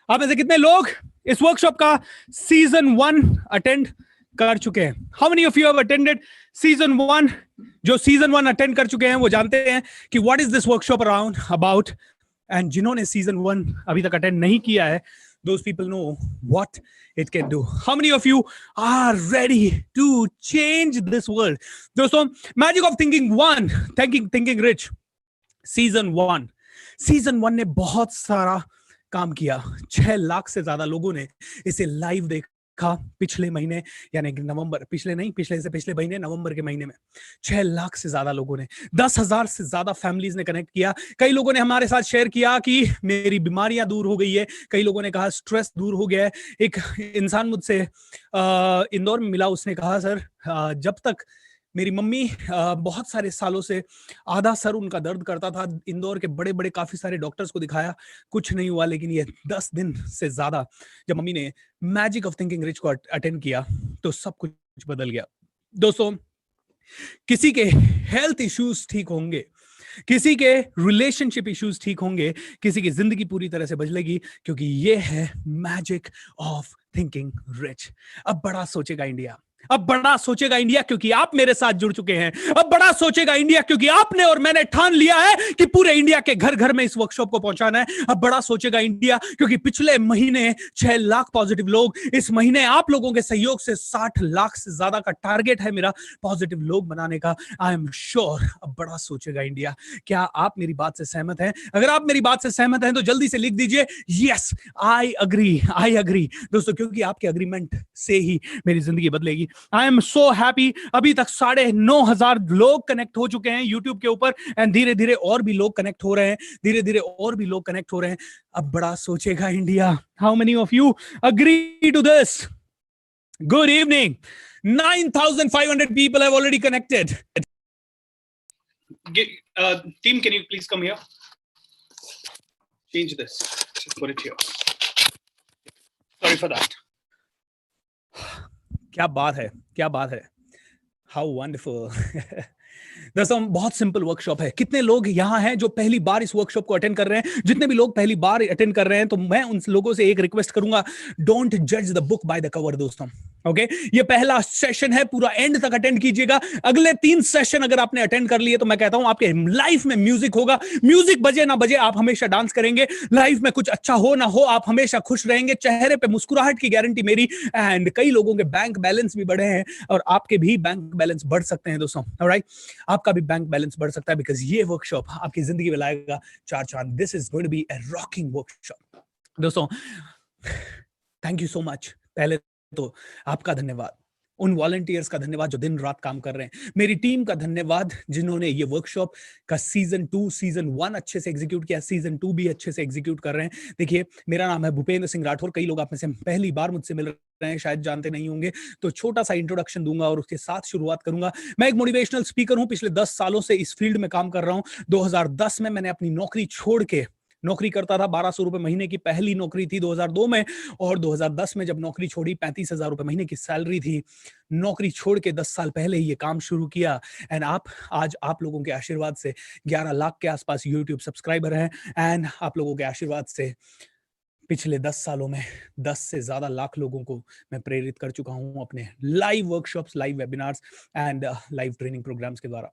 आप में से कितने लोग इस वर्कशॉप का सीजन 1 अटेंड कर चुके हैं? How many of you have attended season 1? जो सीजन 1 अटेंड कर चुके हैं वो जानते हैं कि what is this workshop around about, and जिन्होंने सीजन 1 अभी तक अटेंड नहीं किया है, those people know what it can do. How many of you are ready to change this world? दोस्तों, magic of thinking 1, thinking rich, season 1 ने बहुत सारा काम किया। 6 लाख से ज्यादा लोगों ने इसे लाइव देखा पिछले महीने, यानी कि नवंबर, पिछले महीने नवंबर के महीने में 6 लाख से ज्यादा लोगों ने, 10,000 से ज्यादा फैमिलीज ने कनेक्ट किया। कई लोगों ने हमारे साथ शेयर किया कि मेरी बीमारियां दूर हो गई है, कई लोगों ने कहा स्ट्रेस दूर हो गया है। एक इंसान मुझसे इंदौर में मिला, उसने कहा सर जब तक मेरी मम्मी बहुत सारे सालों से आधा सर उनका दर्द करता था, इंदौर के बड़े बड़े काफी सारे डॉक्टर्स को दिखाया, कुछ नहीं हुआ, लेकिन ये 10 दिन से ज्यादा जब मम्मी ने मैजिक ऑफ थिंकिंग रिच को अटेंड किया तो सब कुछ बदल गया। दोस्तों, किसी के हेल्थ इश्यूज ठीक होंगे, किसी के रिलेशनशिप इश्यूज ठीक होंगे, किसी की जिंदगी पूरी तरह से बदलेगी, क्योंकि ये है मैजिक ऑफ थिंकिंग रिच। अब बड़ा सोचेगा इंडिया, अब बड़ा सोचेगा इंडिया, क्योंकि आप मेरे साथ जुड़ चुके हैं। अब बड़ा सोचेगा इंडिया, क्योंकि आपने और मैंने ठान लिया है कि पूरे इंडिया के घर घर में इस वर्कशॉप को पहुंचाना है। अब बड़ा सोचेगा इंडिया, क्योंकि पिछले महीने 6 लाख पॉजिटिव लोग, इस महीने आप लोगों के सहयोग से 60 लाख से ज्यादा का टारगेट है मेरा पॉजिटिव लोग बनाने का। आई एम श्योर अब बड़ा सोचेगा इंडिया। क्या आप मेरी बात से सहमत हैं? अगर आप मेरी बात से सहमत हैं तो जल्दी से लिख दीजिए यस आई अग्री दोस्तों, क्योंकि आपके अग्रीमेंट से ही मेरी जिंदगी बदलेगी। I am so happy. अभी तक 9,500 लोग कनेक्ट हो चुके हैं यूट्यूब के ऊपर, एंड धीरे धीरे और भी लोग कनेक्ट हो रहे हैं, धीरे धीरे और भी लोग कनेक्ट हो रहे हैं। अब बड़ा सोचेगा India. How many of you agree to this? Good evening. 9,500 people have already connected. Team, can you please come here? Change this. Just put it here. Sorry for that. क्या बात है, क्या बात है। How wonderful. दोस्तों, बहुत simple workshop है। कितने लोग यहाँ हैं जो पहली बार इस वर्कशॉप को अटेंड कर रहे हैं? जितने भी लोग पहली बार अटेंड कर रहे हैं, तो मैं उन लोगों से एक रिक्वेस्ट करूंगा, डोंट जज the book by the cover दोस्तों। ओके, ये पहला सेशन है, पूरा एंड तक अटेंड कीजिएगा। अगले 3 सेशन अगर आपने अटेंड कर लिए तो मैं कहता हूं आपके लाइफ में म्यूजिक होगा। म्यूजिक बजे ना बजे आप हमेशा डांस करेंगे। लाइफ में कुछ अच्छा हो ना हो, आप हमेशा खुश रहेंगे। चेहरे पे मुस्कुराहट की गारंटी मेरी। एंड कई लोगों के बैंक बैलेंस भी बढ़े हैं, और आपके भी बैंक बैलेंस बढ़ सकते हैं दोस्तों। ऑलराइट, आपका भी बैंक बैलेंस बढ़ सकता है, बिकॉज ये वर्कशॉप आपकी जिंदगी में लाएगा 4 चांद। This is going to be a rocking workshop दोस्तों। Thank you so much. पहले तो आपका धन्यवाद, उन वॉलंटियर्स का धन्यवाद जो दिन रात काम कर रहे हैं। मेरी टीम का धन्यवाद जिन्होंने ये वर्कशॉप का सीजन 1 अच्छे से एग्जीक्यूट किया, सीजन 2 भी अच्छे से एग्जीक्यूट कर रहे हैं। देखिए, मेरा नाम है भूपेंद्र सिंह राठौर। कई लोग आप में से पहली बार मुझसे मिल रहे हैं, शायद जानते नहीं होंगे, तो छोटा सा इंट्रोडक्शन दूंगा और उसके साथ शुरुआत करूंगा। मैं एक मोटिवेशनल स्पीकर हूं, पिछले 10 सालों से इस फील्ड में काम कर रहा हूं। 2010 में मैंने अपनी नौकरी छोड़ के, नौकरी करता था, 1200 रुपए महीने की पहली नौकरी थी 2002 में, और 2010 में जब नौकरी छोड़ी 35,000 रुपए महीने की सैलरी थी। नौकरी छोड़ के 10 साल पहले ही ये काम शुरू किया। एंड आज आप लोगों के आशीर्वाद से 11 लाख के आसपास यूट्यूब सब्सक्राइबर हैं। एंड आप लोगों के आशीर्वाद से पिछले 10 सालों में 10 से ज्यादा लाख लोगों को मैं प्रेरित कर चुका हूं अपने live workshops, live webinars and live training programmes के द्वारा।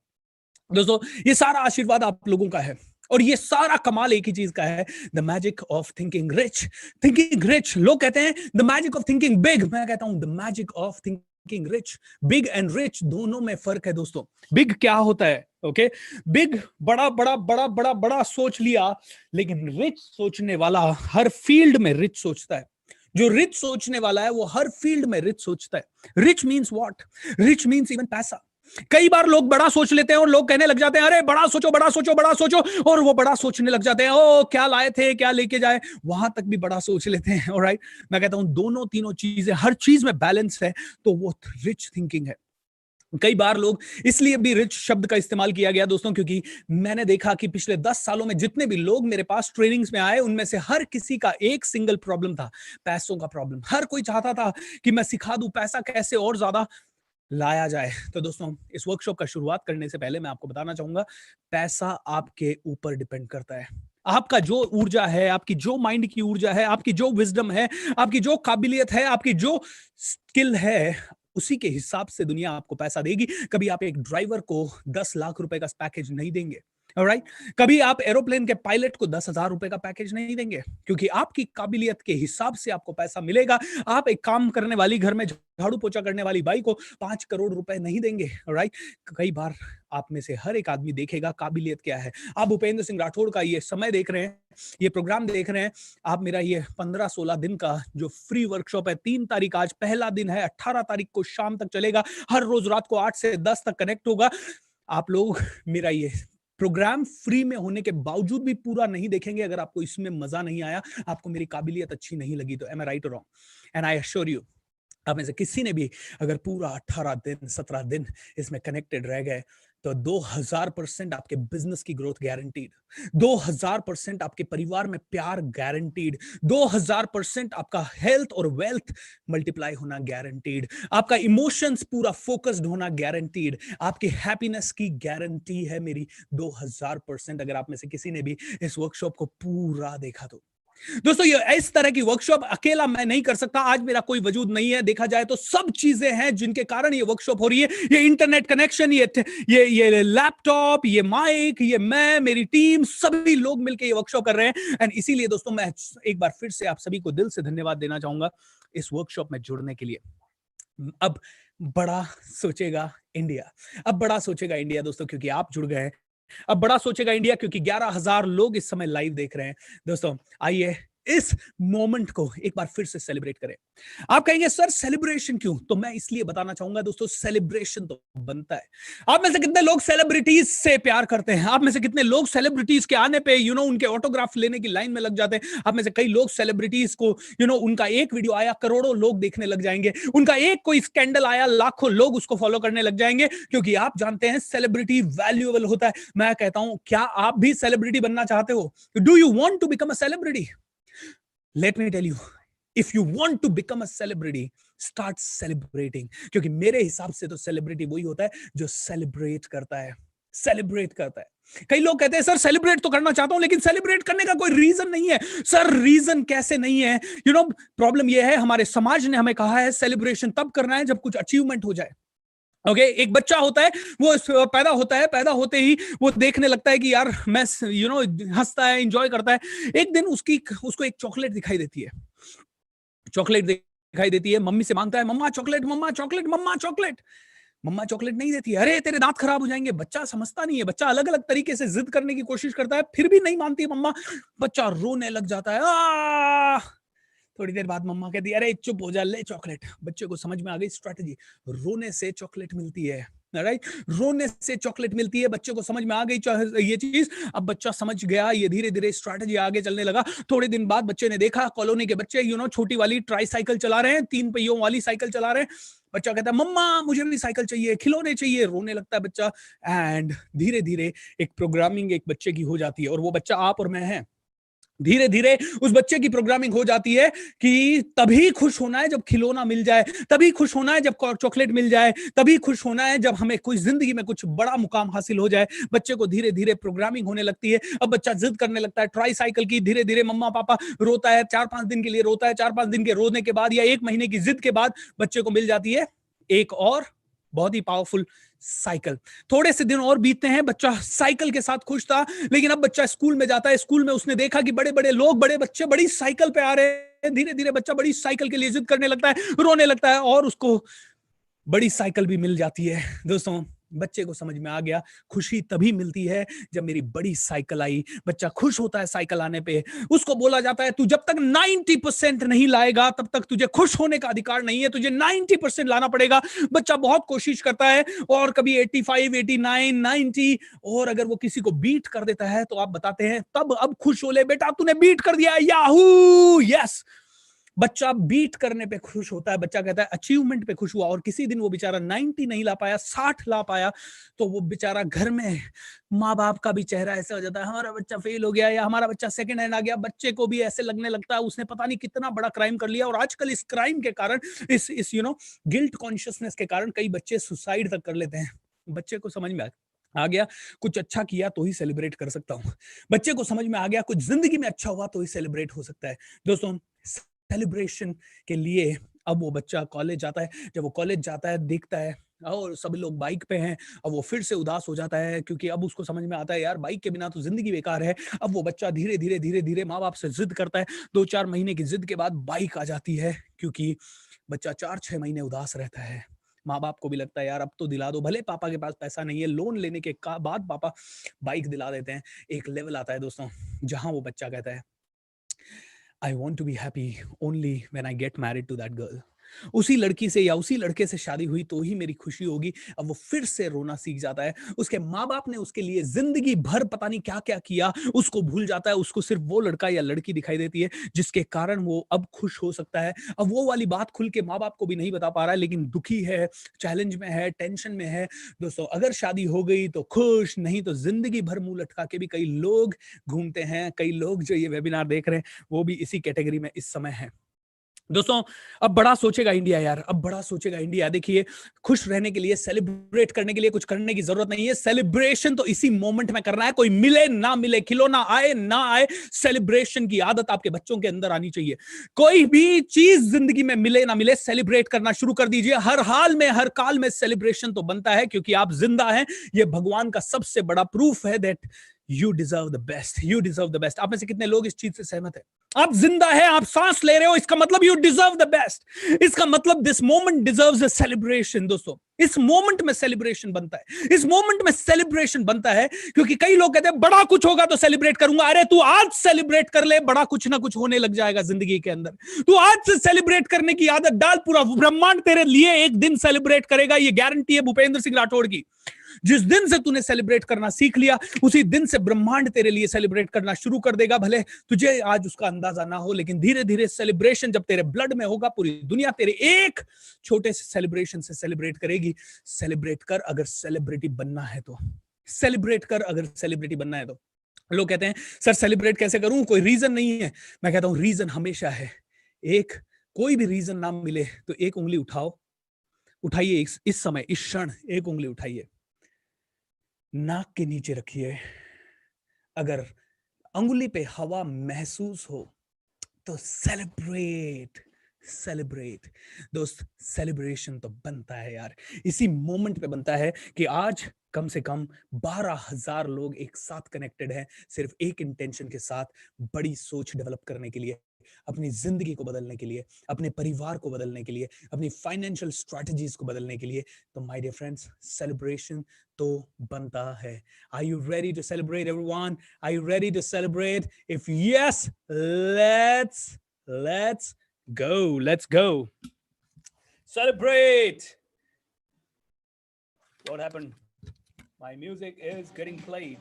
दोस्तों, ये सारा आशीर्वाद आप लोगों का है, और ये सारा कमाल एक ही चीज का है, the magic of thinking rich. Thinking rich, लोग कहते हैं the magic of thinking big, मैं कहता हूं the magic of thinking rich. Big and rich दोनों में फर्क है दोस्तों। बिग क्या होता है? ओके, बिग बड़ा बड़ा बड़ा बड़ा बड़ा सोच लिया, लेकिन रिच सोचने वाला हर फील्ड में रिच सोचता है। जो रिच सोचने वाला है वो हर फील्ड में रिच सोचता है। Rich means what? Rich means even पैसा। कई बार लोग बड़ा सोच लेते हैं और लोग कहने लग जाते हैं, अरे बड़ा सोचो बड़ा सोचो बड़ा सोचो, और वो बड़ा सोचने लग जाते हैं, ओ क्या लाए थे, क्या लेके जाए, वहां तक भी बड़ा सोच लेते हैं। ऑलराइट, मैं कहता हूं दोनों तीनों चीजें, हर चीज में बैलेंस है, तो वो रिच थिंकिंग है। कई बार लोग, इसलिए भी रिच शब्द का इस्तेमाल किया गया दोस्तों, क्योंकि मैंने देखा कि पिछले 10 सालों में जितने भी लोग मेरे पास ट्रेनिंग्स में आए, उनमें से हर किसी का एक सिंगल प्रॉब्लम था, पैसों का प्रॉब्लम। हर कोई चाहता था कि मैं सिखा दूं पैसा कैसे और ज्यादा लाया जाए। तो दोस्तों, इस वर्कशॉप का शुरुआत करने से पहले मैं आपको बताना चाहूंगा, पैसा आपके ऊपर डिपेंड करता है। आपका जो ऊर्जा है, आपकी जो माइंड की ऊर्जा है, आपकी जो विजडम है, आपकी जो काबिलियत है, आपकी जो स्किल है, उसी के हिसाब से दुनिया आपको पैसा देगी। कभी आप एक ड्राइवर को 10 लाख रुपए का पैकेज नहीं देंगे। ऑलराइट? कभी आप एरोप्लेन के पायलट को 10,000 रुपए का पैकेज नहीं देंगे, क्योंकि आपकी काबिलियत के हिसाब से आपको पैसा मिलेगा। आप एक काम करने वाली, घर में झाड़ू पोछा करने वाली बाई को 5 करोड़ रुपए नहीं देंगे। ऑलराइट? कई बार आप में से हर एक आदमी देखेगा काबिलियत क्या है। आप भूपेंद्र सिंह राठौड़ का ये समय देख रहे हैं, ये प्रोग्राम देख रहे हैं, आप मेरा ये 15-16 दिन का जो फ्री वर्कशॉप है, 3 तारीख आज पहला दिन है, 18 तारीख को शाम तक चलेगा। हर रोज रात को 8 से 10 तक कनेक्ट होगा। आप लोग मेरा ये प्रोग्राम फ्री में होने के बावजूद भी पूरा नहीं देखेंगे अगर आपको इसमें मजा नहीं आया, आपको मेरी काबिलियत अच्छी नहीं लगी तो। एम आई राइट और wrong? And I assure you, आप में से किसी ने भी अगर पूरा 18 दिन 17 दिन इसमें कनेक्टेड रह गए तो 2000% आपके बिजनेस की ग्रोथ गारंटीड, 2000% आपके परिवार में प्यार गारंटीड, 2000% आपका हेल्थ और वेल्थ मल्टीप्लाई होना गारंटीड, आपका इमोशंस पूरा फोकस्ड होना गारंटीड, आपकी हैप्पीनेस की गारंटी है मेरी 2000%, अगर आप में से किसी ने भी इस वर्कशॉप को पूरा देखा तो। दोस्तों, ये इस तरह की वर्कशॉप अकेला मैं नहीं कर सकता। आज मेरा कोई वजूद नहीं है, देखा जाए तो सब चीजें हैं जिनके कारण ये वर्कशॉप हो रही है। ये इंटरनेट कनेक्शन, ये लैपटॉप, ये माइक, ये मैं, मेरी टीम, सभी लोग मिलकर ये वर्कशॉप कर रहे हैं। एंड इसीलिए दोस्तों मैं एक बार फिर से आप सभी को दिल से धन्यवाद देना चाहूंगा इस वर्कशॉप में जुड़ने के लिए। अब बड़ा सोचेगा इंडिया, अब बड़ा सोचेगा इंडिया दोस्तों, क्योंकि आप जुड़ गए हैं। अब बड़ा सोचेगा इंडिया, क्योंकि 11,000 लोग इस समय लाइव देख रहे हैं। दोस्तों आइए इस मोमेंट को एक बार फिर से सेलिब्रेट करें। आप कहेंगे सर सेलिब्रेशन क्यों? तो मैं इसलिए बताना चाहूंगा दोस्तों, सेलिब्रेशन तो बनता है। आप में से कितने लोग सेलिब्रिटीज से प्यार करते हैं? आप में से कितने लोग सेलिब्रिटीज के आने पे उनके ऑटोग्राफ लेने की लाइन में लग जाते हैं? आप में से कई लोग सेलिब्रिटीज को उनका एक वीडियो आया करोड़ों लोग देखने लग जाएंगे, उनका एक कोई स्कैंडल आया लाखों लोग उसको फॉलो करने लग जाएंगे, क्योंकि आप जानते हैं सेलिब्रिटी वैल्यूएबल होता है। मैं कहता हूं, क्या आप भी सेलिब्रिटी बनना चाहते हो? Do you want to become a celebrity? Let me tell you, if you want to become a celebrity, start celebrating. क्योंकि मेरे हिसाब से तो सेलिब्रिटी वही होता है जो सेलिब्रेट करता है, सेलिब्रेट करता है। कई लोग कहते हैं सर सेलिब्रेट तो करना चाहता हूं, लेकिन सेलिब्रेट करने का कोई रीजन नहीं है। सर रीजन कैसे नहीं है? प्रॉब्लम यह है, हमारे समाज ने हमें कहा है सेलिब्रेशन तब करना है जब कुछ अचीवमेंट हो जाए। ओके, एक बच्चा होता है, वो पैदा होता है, पैदा होते ही वो देखने लगता है कि यार मैं हंसता है, एंजॉय करता है। एक दिन उसको एक चॉकलेट दिखाई देती है, चॉकलेट दिखाई देती है, मम्मी से मांगता है मम्मा चॉकलेट, मम्मा चॉकलेट, मम्मा चॉकलेट। मम्मा चॉकलेट नहीं देती, अरे तेरे दांत खराब हो जाएंगे। बच्चा समझता नहीं है, बच्चा अलग अलग तरीके से जिद करने की कोशिश करता है, फिर भी नहीं मानती मम्मा। बच्चा रोने लग जाता है। थोड़ी देर बाद मम्मा कहती है अरे चुप हो जा, ले चॉकलेट। बच्चे को समझ में आ गई स्ट्रैटेजी, रोने से चॉकलेट मिलती है। राइट, रोने से चॉकलेट मिलती है। बच्चे को समझ में आ गई ये चीज। अब बच्चा समझ गया, ये धीरे धीरे स्ट्रैटेजी आगे चलने लगा। थोड़े दिन बाद बच्चे ने देखा कॉलोनी के बच्चे छोटी वाली ट्राई साइकिल चला रहे हैं, 3 पहियों वाली साइकिल चला रहे हैं। बच्चा कहता है मम्मा मुझे भी साइकिल चाहिए, खिलौने चाहिए। रोने लगता है बच्चा। एंड धीरे धीरे एक प्रोग्रामिंग एक बच्चे की हो जाती है, और वो बच्चा आप और मैं हैं। धीरे धीरे उस बच्चे की प्रोग्रामिंग हो जाती है कि तभी खुश होना है जब खिलौना मिल जाए, तभी खुश होना है जब चॉकलेट मिल जाए, तभी खुश होना है जब हमें कुछ जिंदगी में कुछ बड़ा मुकाम हासिल हो जाए। बच्चे को धीरे धीरे प्रोग्रामिंग होने लगती है। अब बच्चा जिद करने लगता है ट्राई साइकिल की। धीरे धीरे मम्मा पापा रोता है, 4-5 दिन के लिए रोता है। 4-5 दिन के रोने के बाद या 1 महीने की जिद के बाद बच्चे को मिल जाती है एक और बहुत ही पावरफुल साइकिल। थोड़े से दिन और बीतते हैं, बच्चा साइकिल के साथ खुश था, लेकिन अब बच्चा स्कूल में जाता है। स्कूल में उसने देखा कि बड़े बड़े लोग, बड़े बच्चे बड़ी साइकिल पे आ रहे हैं। धीरे धीरे बच्चा बड़ी साइकिल के लिए जिद करने लगता है, रोने लगता है, और उसको बड़ी साइकिल भी मिल जाती है। दोस्तों बच्चे को समझ में आ गया, खुशी तभी मिलती है जब मेरी बड़ी साइकिल आई। बच्चा खुश होता है साइकिल आने पे। उसको बोला जाता है तू जब तक 90% नहीं लाएगा तब तक तुझे खुश होने का अधिकार नहीं है, तुझे 90% लाना पड़ेगा। बच्चा बहुत कोशिश करता है, और कभी 85, 89, 90, और अगर वो किसी को बीट कर देता है तो आप बताते हैं तब अब खुश हो ले बेटा, तूने बीट कर दिया, याहू, यस। बच्चा बीट करने पे खुश होता है, बच्चा कहता है अचीवमेंट पे खुश हुआ। और किसी दिन वो बेचारा 90 नहीं ला पाया, 60 ला पाया, तो वो बेचारा घर में माँ बाप का भी चेहरा ऐसा हो जाता है, हमारा बच्चा फेल हो गया या हमारा बच्चा सेकंड हैंड आ गया। बच्चे को भी ऐसे लगने लगता है उसने पता नहीं कितना बड़ा क्राइम कर लिया। और आजकल इस क्राइम के कारण, इस गिल्ट कॉन्शियसनेस के कारण कई बच्चे सुसाइड तक कर लेते हैं। बच्चे को समझ में आ आ गया, कुछ अच्छा किया तो ही सेलिब्रेट कर सकता हूँ। बच्चे को समझ में आ गया कुछ ज़िंदगी में अच्छा हुआ तो ही सेलिब्रेट हो सकता है। दोस्तों, सेलिब्रेशन के लिए अब वो बच्चा कॉलेज जाता है, जब वो कॉलेज जाता है देखता है और सभी लोग बाइक पे हैं, अब वो फिर से उदास हो जाता है क्योंकि अब उसको समझ में आता है यार बाइक के बिना तो ज़िंदगी बेकार है। अब वो बच्चा धीरे-धीरे, धीरे-धीरे माँ-बाप से ज़िद करता है, 2-4 महीने की ज़िद के बाद बाइक आ जाती है क्योंकि बच्चा 4-6 महीने उदास रहता है। माँ-बाप को भी लगता है यार अब तो दिला दो, भले पापा के पास पैसा नहीं है, लोन लेने के बाद पापा बाइक दिला देते हैं। एक लेवल आता है दोस्तों, जहाँ वो बच्चा कहता है, I want to be happy only when I get married to that girl. उसी लड़की से या उसी लड़के से शादी हुई तो ही मेरी खुशी होगी। अब वो फिर से रोना सीख जाता है। उसके माँ बाप ने उसके लिए जिंदगी भर पता नहीं क्या क्या किया, उसको भूल जाता है। उसको सिर्फ वो लड़का या लड़की दिखाई देती है जिसके कारण वो अब खुश हो सकता है। अब वो वाली बात खुल के माँ बाप को भी नहीं बता पा रहा है, लेकिन दुखी है, चैलेंज में है, टेंशन में है। दोस्तों, अगर शादी हो गई तो खुश, नहीं तो जिंदगी भर मुंह लटका के भी कई लोग घूमते हैं। कई लोग जो ये वेबिनार देख रहे हैं वो भी इसी कैटेगरी में इस समय है। दोस्तों, अब बड़ा सोचेगा इंडिया यार, अब बड़ा सोचेगा इंडिया। देखिए, खुश रहने के लिए, सेलिब्रेट करने के लिए कुछ करने की जरूरत नहीं है। सेलिब्रेशन तो इसी मोमेंट में करना है, कोई मिले ना मिले, खिलौना आए ना आए, सेलिब्रेशन की आदत आपके बच्चों के अंदर आनी चाहिए। कोई भी चीज जिंदगी में मिले ना मिले, सेलिब्रेट करना शुरू कर दीजिए। हर हाल में, हर काल में सेलिब्रेशन तो बनता है क्योंकि आप जिंदा हैं। ये भगवान का सबसे बड़ा प्रूफ है that you deserve the best, you deserve the best. आप में से कितने लोग इस चीज से सहमत है? आप जिंदा है, आप सांस ले रहे हो, इसका मतलब यू डिजर्व द बेस्ट। इसका मतलब this moment deserves a celebration. दोस्तों, इस मोमेंट में सेलिब्रेशन बनता है, इस मोमेंट में सेलिब्रेशन बनता है क्योंकि कई लोग कहते हैं बड़ा कुछ होगा तो सेलिब्रेट करूंगा। अरे तू आज सेलिब्रेट कर ले, बड़ा कुछ ना कुछ होने लग जाएगा जिंदगी के अंदर। तू आज से सेलिब्रेट करने की आदत डाल, पूरा ब्रह्मांड तेरे लिए एक दिन सेलिब्रेट करेगा, ये गारंटी है भूपेंद्र सिंह राठौड़ की। जिस दिन से तूने सेलिब्रेट करना सीख लिया, उसी दिन से ब्रह्मांड तेरे लिए सेलिब्रेट करना शुरू कर देगा। भले तुझे आज उसका अंदाजा ना हो, लेकिन धीरे धीरे सेलिब्रेशन जब तेरे ब्लड में होगा, पूरी दुनिया तेरे एक छोटे से सेलिब्रेशन से सेलिब्रेट करेगी। सेलिब्रेट कर अगर सेलिब्रिटी बनना है तो, सेलिब्रेट कर अगर सेलिब्रिटी बनना है तो। लोग कहते हैं सर सेलिब्रेट कैसे करूं, कोई रीजन नहीं है। मैं कहता हूं रीजन हमेशा है। एक, कोई भी रीजन ना मिले तो एक उंगली उठाओ, उठाइए इस समय, इस क्षण एक उंगली उठाइए, नाक के नीचे रखिए। अगर अंगुली पे हवा महसूस हो तो सेलिब्रेट, सेलिब्रेट। दोस्त, सेलिब्रेशन तो बनता है यार, इसी मोमेंट पे बनता है कि आज कम से कम 12,000 लोग एक साथ कनेक्टेड हैं, सिर्फ एक इंटेंशन के साथ, बड़ी सोच डेवलप करने के लिए, अपनी जिंदगी को बदलने के लिए, अपने परिवार को बदलने के लिए, अपनी फाइनेंशियल स्ट्रेटजीज को बदलने के लिए। तो माय डियर फ्रेंड्स, सेलिब्रेशन तो बनता है। Are you ready to celebrate everyone? Are you ready to celebrate? If yes, let's go, let's go. Celebrate. What happened? My music is getting played.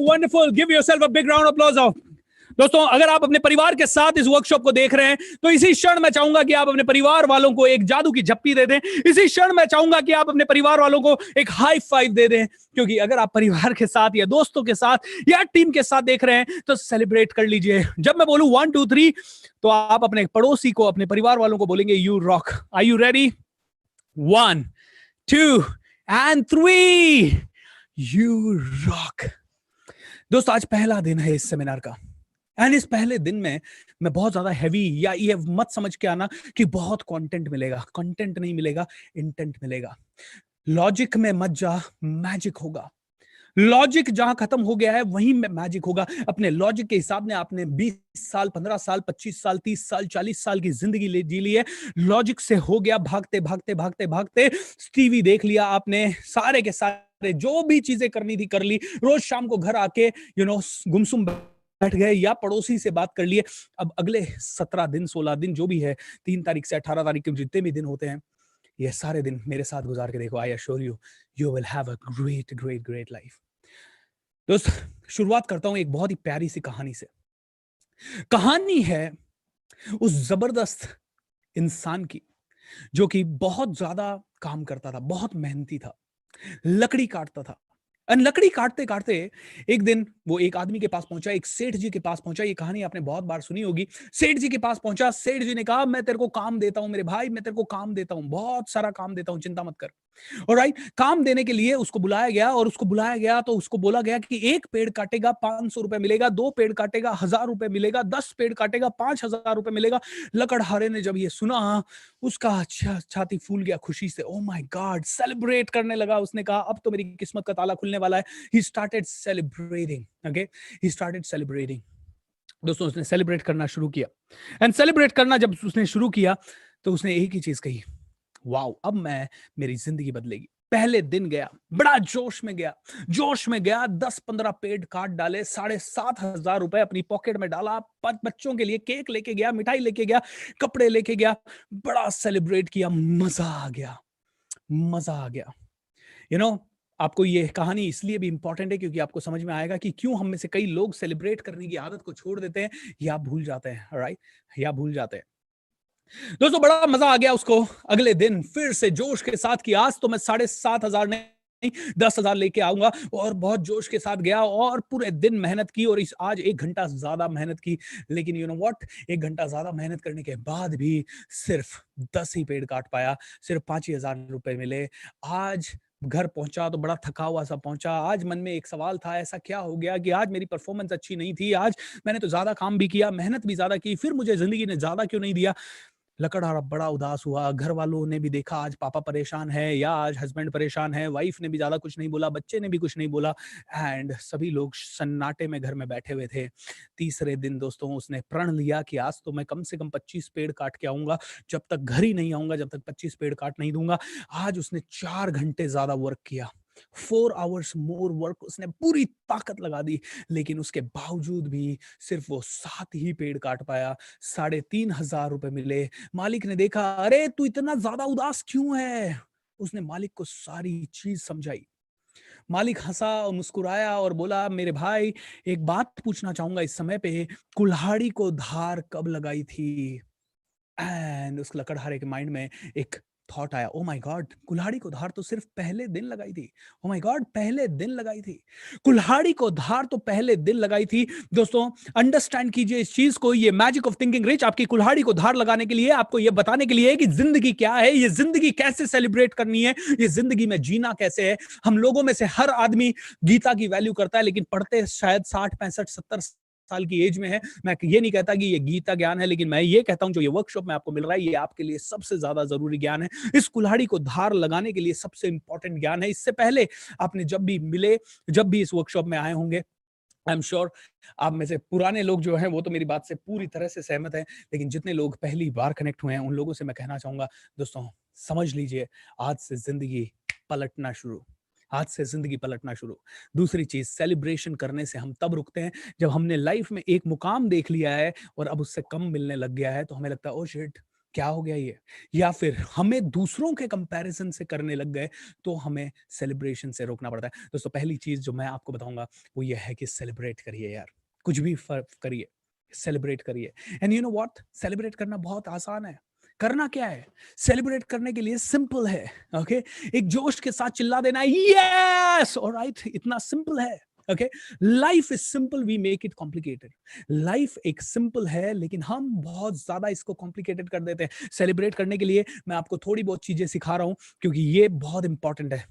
Wonderful. Give yourself a big round of applause. दोस्तों, अगर आप अपने परिवार के साथ इस workshop को देख रहे हैं तो इसी क्षण मैं चाहूंगा कि आप अपने परिवार वालों को एक जादू की झप्पी दे दें। इसी क्षण मैं चाहूंगा कि आप अपने परिवार वालों को एक हाई फाइव दे दें, क्योंकि अगर आप परिवार के साथ या दोस्तों के साथ या टीम के साथ देख रहे हैं तो सेलिब्रेट कर लीजिए। जब मैं बोलूं 1 2 3 तो आप अपने पड़ोसी को, अपने परिवार वालों को बोलेंगे you rock. Are you ready? 1 2 and 3 you rock. दोस्तों, आज पहला दिन है इस सेमिनार का, एंड इस पहले दिन में मैं बहुत ज्यादा हैवी या ये मत समझ के आना कि बहुत कंटेंट मिलेगा। कंटेंट नहीं मिलेगा, इंटेंट मिलेगा। लॉजिक में मत जा, मैजिक होगा। लॉजिक जहां खत्म हो गया है वहीं में मैजिक होगा। अपने लॉजिक के हिसाब में आपने 20 साल, 15 साल, 25 साल, 30 साल, 40 साल की जिंदगी जी ली है। लॉजिक से हो गया, भागते भागते भागते भागते टीवी देख लिया आपने, सारे के सारे जो भी चीजें करनी थी कर ली। रोज शाम को घर आके गुमसुम बैठ गए या पड़ोसी से बात कर लिए। अब अगले 17 दिन 16 दिन जो भी है, 3 तारीख से 18 तारीख के जितने भी दिन होते हैं, ये सारे दिन मेरे साथ गुजार के देखो। I assure you, you will have a great great great life. दोस्त, शुरुआत करता हूं एक बहुत ही प्यारी सी कहानी से। कहानी है उस जबरदस्त इंसान की जो कि बहुत ज्यादा काम करता था, बहुत मेहनती था, लकड़ी काटता था। लकड़ी काटते काटते एक दिन वो एक आदमी के पास पहुंचा, एक सेठ जी के पास पहुंचा। ये कहानी आपने बहुत बार सुनी होगी। सेठ जी के पास पहुंचा, सेठ जी ने कहा, मैं तेरे को काम देता हूं मेरे भाई, मैं तेरे को काम देता हूं, बहुत सारा काम देता हूं, चिंता मत कर। ऑलराइट, काम देने के लिए उसको बुलाया गया, और उसको बुलाया गया तो उसको बोला गया कि एक पेड़ काटेगा 500 रुपए मिलेगा, 2 पेड़ काटेगा 1000 रुपए मिलेगा, 10 पेड़ काटेगा 5000 रुपए मिलेगा। लकड़हारे ने जब ये सुना, उसका छाती फूल गया खुशी से। ओ माय गॉड, सेलिब्रेट करने लगा। उसने कहा, अब तो मेरी किस्मत का ताला खुलने वाला है। He started celebrating. Okay, he started celebrating. दोस्तों, उसने सेलिब्रेट करना शुरू किया। एंड सेलिब्रेट करना जब उसने शुरू किया तो उसने एक ही चीज कही, वाओ, अब मैं, मेरी जिंदगी बदलेगी। पहले दिन गया, बड़ा जोश में गया, 10-15 पेड़ काट डाले, 7,500 रुपए अपनी पॉकेट में डाला, बच्चों के लिए केक लेके गया, मिठाई लेके गया, कपड़े लेके गया, बड़ा सेलिब्रेट किया। मजा आ गया, मजा आ गया। यू नो, आपको ये कहानी इसलिए भी इंपॉर्टेंट है क्योंकि आपको समझ में आएगा कि क्यों हम में से कई लोग सेलिब्रेट करने की आदत को छोड़ देते हैं या भूल जाते हैं। राइट, या भूल जाते हैं। दोस्तों, बड़ा मजा आ गया उसको। अगले दिन फिर से जोश के साथ कि आज तो मैं 7,500 नहीं 10,000 लेके आऊंगा, और बहुत जोश के साथ गया और पूरे दिन मेहनत की, और इस आज 1 घंटा ज्यादा मेहनत की। लेकिन यू नो व्हाट, 1 घंटा ज्यादा मेहनत करने के बाद भी सिर्फ 10 ही पेड़ काट पाया, सिर्फ 5,000 रुपए मिले। आज घर पहुंचा तो बड़ा थका हुआ सा पहुंचा। आज मन में एक सवाल था, ऐसा क्या हो गया कि आज मेरी परफॉर्मेंस अच्छी नहीं थी, आज मैंने तो ज्यादा काम भी किया, मेहनत भी ज्यादा की, फिर मुझे जिंदगी ने ज्यादा क्यों नहीं दिया। लकड़हारा बड़ा उदास हुआ। घर वालों ने भी देखा, आज पापा परेशान है, या आज हस्बैंड परेशान है, वाइफ ने भी ज्यादा कुछ नहीं बोला, बच्चे ने भी कुछ नहीं बोला, एंड सभी लोग सन्नाटे में घर में बैठे हुए थे। तीसरे दिन दोस्तों, उसने प्रण लिया कि आज तो मैं कम से कम 25 पेड़ काट के आऊंगा, जब तक घर ही नहीं आऊंगा, जब तक 25 पेड़ काट नहीं दूंगा। आज उसने 4 घंटे ज्यादा वर्क किया, 4 आवर्स मोर वर्क, उसने पूरी ताकत लगा दी। लेकिन उसके बावजूद भी सिर्फ वो 7 ही पेड़ काट पाया। 3,500 रुपए मिले। मालिक ने देखा, अरे तू इतना ज्यादा उदास क्यों है। उसने मालिक को सारी चीज समझाई। मालिक हंसा और मुस्कुराया और बोला, मेरे भाई, एक बात पूछना चाहूंगा, इस समय पे कुल्हाड़ी को धार कब लगाई थी। एंड उस लकड़हारे के माइंड में एक थॉट आया, ओ माय गॉड, कुल्हाड़ी को धार तो सिर्फ पहले दिन लगाई थी। ओ माय गॉड, पहले दिन लगाई थी, कुल्हाड़ी को धार तो पहले दिन लगाई थी। दोस्तों, अंडरस्टैंड कीजिए इस चीज को। ये मैजिक ऑफ थिंकिंग रिच आपकी कुल्हाड़ी को धार लगाने के लिए, आपको ये बताने के लिए है कि जिंदगी क्या है, ये जिंदगी कैसे सेलिब्रेट करनी है, ये जिंदगी में जीना कैसे है। हम लोगों में से हर आदमी गीता की वैल्यू करता है, लेकिन पढ़ते शायद 60 65 70 साल की एज में है। मैं ये नहीं कहता कि ये गीता ज्ञान है, लेकिन मैं ये कहता हूं जो ये वर्कशॉप में आपको मिल रहा है, ये आपके लिए सबसे ज्यादा जरूरी ज्ञान है। इस कुल्हाड़ी को धार लगाने के लिए सबसे इंपॉर्टेंट ज्ञान है। इससे पहले आपने जब भी मिले, जब भी इस वर्कशॉप में आए होंगे, आई एम श्योर आप में से पुराने लोग जो हैं वो तो मेरी बात से पूरी तरह से सहमत हैं, लेकिन जितने लोग पहली बार कनेक्ट हुए हैं उन लोगों से मैं कहना चाहूंगा, दोस्तों समझ लीजिए, आज से जिंदगी पलटना शुरू, आज से जिंदगी पलटना शुरू। दूसरी चीज, सेलिब्रेशन करने से हम तब रुकते हैं जब हमने लाइफ में एक मुकाम देख लिया है और अब उससे कम मिलने लग गया है, तो हमें लगता है ओ शिट, क्या हो गया ये, या फिर हमें दूसरों के कंपैरिजन से करने लग गए, तो हमें सेलिब्रेशन से रोकना पड़ता है। दोस्तों, पहली चीज जो मैं आपको बताऊंगा वो ये है कि सेलिब्रेट करिए यार, कुछ भी फर्क करिए, सेलिब्रेट करिए। And you know what, celebrate करना बहुत आसान है। करना क्या है, सेलिब्रेट करने के लिए सिंपल है। ओके, एक जोश के साथ चिल्ला देना, यस, ऑलराइट, इतना सिंपल है। Okay, life is simple, we make it complicated. Life एक सिंपल है, लेकिन हम बहुत ज्यादा इसको कॉम्प्लिकेटेड कर देते हैं। सेलिब्रेट करने के लिए मैं आपको थोड़ी बहुत चीजें सिखा रहा हूं, क्योंकि ये बहुत इंपॉर्टेंट है।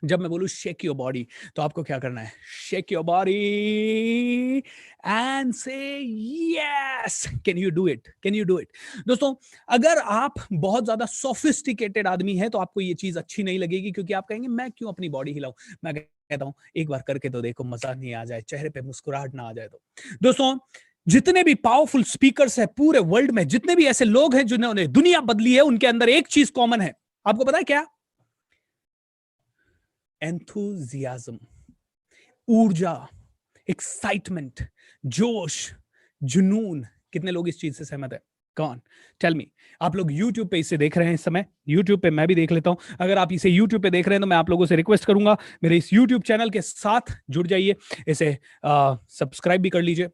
जब मैं बोलूं शेक योर बॉडी, तो आपको क्या करना है, shake your body and say yes. Can you do it, can you do it. दोस्तों, अगर आप बहुत ज्यादा सोफिस्टिकेटेड आदमी हैं तो आपको ये चीज अच्छी नहीं लगेगी, क्योंकि आप कहेंगे मैं क्यों अपनी बॉडी हिलाऊं। मैं कहता हूं एक बार करके तो देखो, मजा नहीं आ जाए, चेहरे पे मुस्कुराहट ना आ जाए तो। दोस्तों, जितने भी पावरफुल स्पीकर्स हैं पूरे वर्ल्ड में, जितने भी ऐसे लोग हैं जिन्होंने दुनिया बदली है, उनके अंदर एक चीज कॉमन है। आपको पता है क्या? एंथुजियाज्म, ऊर्जा, एक्साइटमेंट, जोश, जुनून, कितने लोग इस चीज से सहमत है? कौन? Tell me. आप लोग YouTube पे इसे देख रहे हैं इस समय, YouTube पे मैं भी देख लेता हूं। अगर आप इसे YouTube पे देख रहे हैं तो मैं आप लोगों से रिक्वेस्ट करूंगा, मेरे इस YouTube चैनल के साथ जुड़ जाइए, इसे सब्सक्राइब भी कर लीजिए।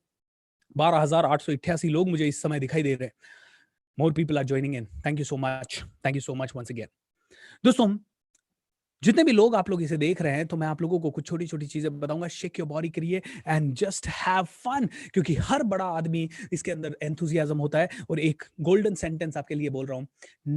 12,888 लोग मुझे इस समय दिखाई दे रहे हैं। More people are joining in. Thank you so much once again. दोस्तों, जितने भी लोग आप लोग इसे देख रहे हैं, तो मैं आप लोगों को कुछ छोटी छोटी चीजें बताऊंगा। शेक योर बॉडी करिए एंड जस्ट हैव फन, क्योंकि हर बड़ा आदमी इसके अंदर एंथुजियाज्म होता है। और एक गोल्डन सेंटेंस आपके लिए बोल रहा हूं,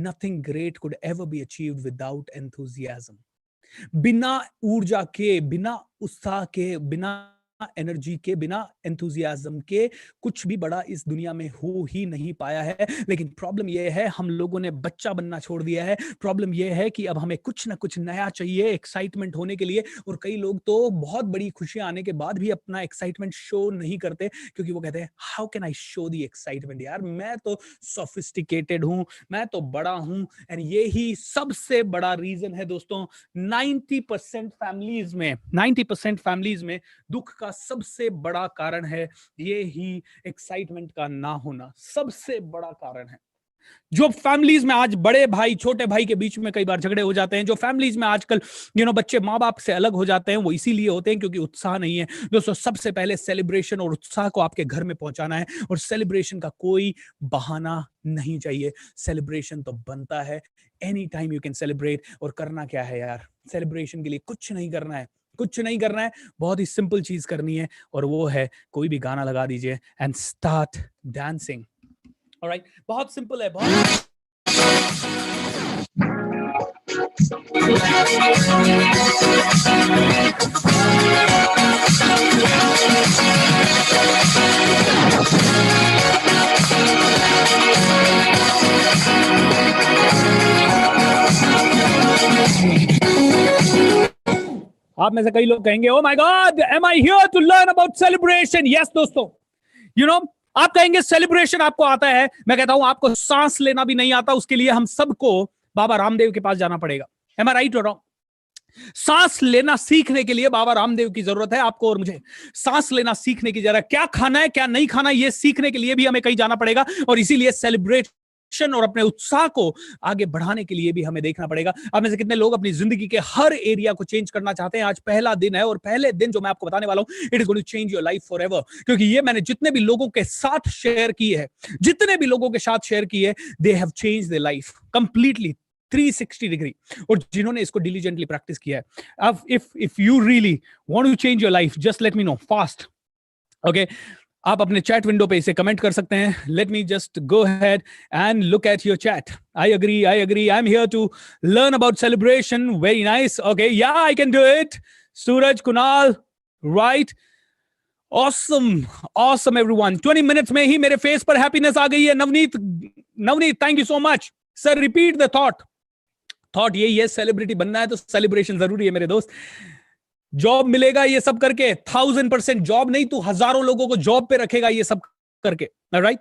nothing great could ever be achieved without enthusiasm. बिना ऊर्जा के, बिना उत्साह के, बिना एनर्जी के, बिना एंथुजियाज्म के कुछ भी बड़ा इस दुनिया में हो ही नहीं पाया है। लेकिन प्रॉब्लम यह है, हम लोगों ने बच्चा बनना छोड़ दिया है। प्रॉब्लम यह है कि अब हमें कुछ ना कुछ नया चाहिए एक्साइटमेंट होने के लिए। और कई लोग तो बहुत बड़ी खुशियां आने के बाद भी अपना एक्साइटमेंट शो नहीं करते, क्योंकि वो कहते हैं how can I show the excitement, यार मैं तो सोफिस्टिकेटेड हूं, मैं तो बड़ा हूं। एंड ये ही सबसे बड़ा रीजन है दोस्तों। 90% फैमिलीज में दुख का सबसे बड़ा कारण है ये ही एक्साइटमेंट का ना होना, सबसे बड़ा कारण है। जो फैमिलीज में आज बड़े भाई छोटे भाई के बीच में कई बार झगड़े हो जाते हैं, जो फैमिलीज में आजकल बच्चे माँ बाप से अलग हो जाते हैं, वो इसीलिए होते हैं क्योंकि उत्साह नहीं है। दोस्तों, सबसे पहले सेलिब्रेशन और उत्साह को आपके घर में पहुंचाना है। और सेलिब्रेशन का कोई बहाना नहीं चाहिए, सेलिब्रेशन तो बनता है। Any time you can celebrate. और करना क्या है यार, सेलिब्रेशन के लिए कुछ नहीं करना है, कुछ नहीं करना है, बहुत ही सिंपल चीज करनी है, और वो है कोई भी गाना लगा दीजिए एंड स्टार्ट डांसिंग। ऑलराइट, बहुत सिंपल है, बहुत। आप में से कई लोग कहेंगे, oh my god, am I here to learn about celebration? Yes दोस्तों, आप कहेंगे सेलिब्रेशन आपको आता है। मैं कहता हूं आपको सांस लेना भी नहीं आता। उसके लिए हम सबको बाबा रामदेव के पास जाना पड़ेगा। एम आई राइट और रॉन्ग? सांस लेना सीखने के लिए बाबा रामदेव की जरूरत है, आपको और मुझे। सांस लेना सीखने की जरूरत है। क्या खाना है क्या नहीं खाना, यह सीखने के लिए भी हमें कहीं जाना पड़ेगा। और इसीलिए सेलिब्रेट और अपने उत्साह को आगे बढ़ाने के लिए भी हमें देखना पड़ेगा। आप में से कितने लोग अपनी जिंदगी के हर एरिया को चेंज करना चाहते हैं? आज पहला दिन है, और पहले दिन जो मैं आपको बताने वाला हूं, it is going to change your life forever. क्योंकि ये मैंने जितने भी लोगों के साथ शेयर की है, they have changed their life completely 360 degree. और जिन्होंने इसको डिलीजेंटली प्रैक्टिस किया है, अब if you really want to change your life, just let me know fast. Okay, आप अपने चैट विंडो पे इसे कमेंट कर सकते हैं। Let me just go ahead and look at your chat. I agree, I am here to learn about celebration. Very nice. Okay, yeah I can do it. Suraj, Kunal, right, awesome everyone. 20 minutes में ही मेरे face पर happiness आ गई है। Navneet, thank you so much sir. Repeat the thought यही है, celebrity बनना है तो सेलिब्रेशन जरूरी है मेरे दोस्त। जॉब मिलेगा ये सब करके, 1000% जॉब नहीं, तू हजारों लोगों को जॉब पे रखेगा ये सब करके। Right,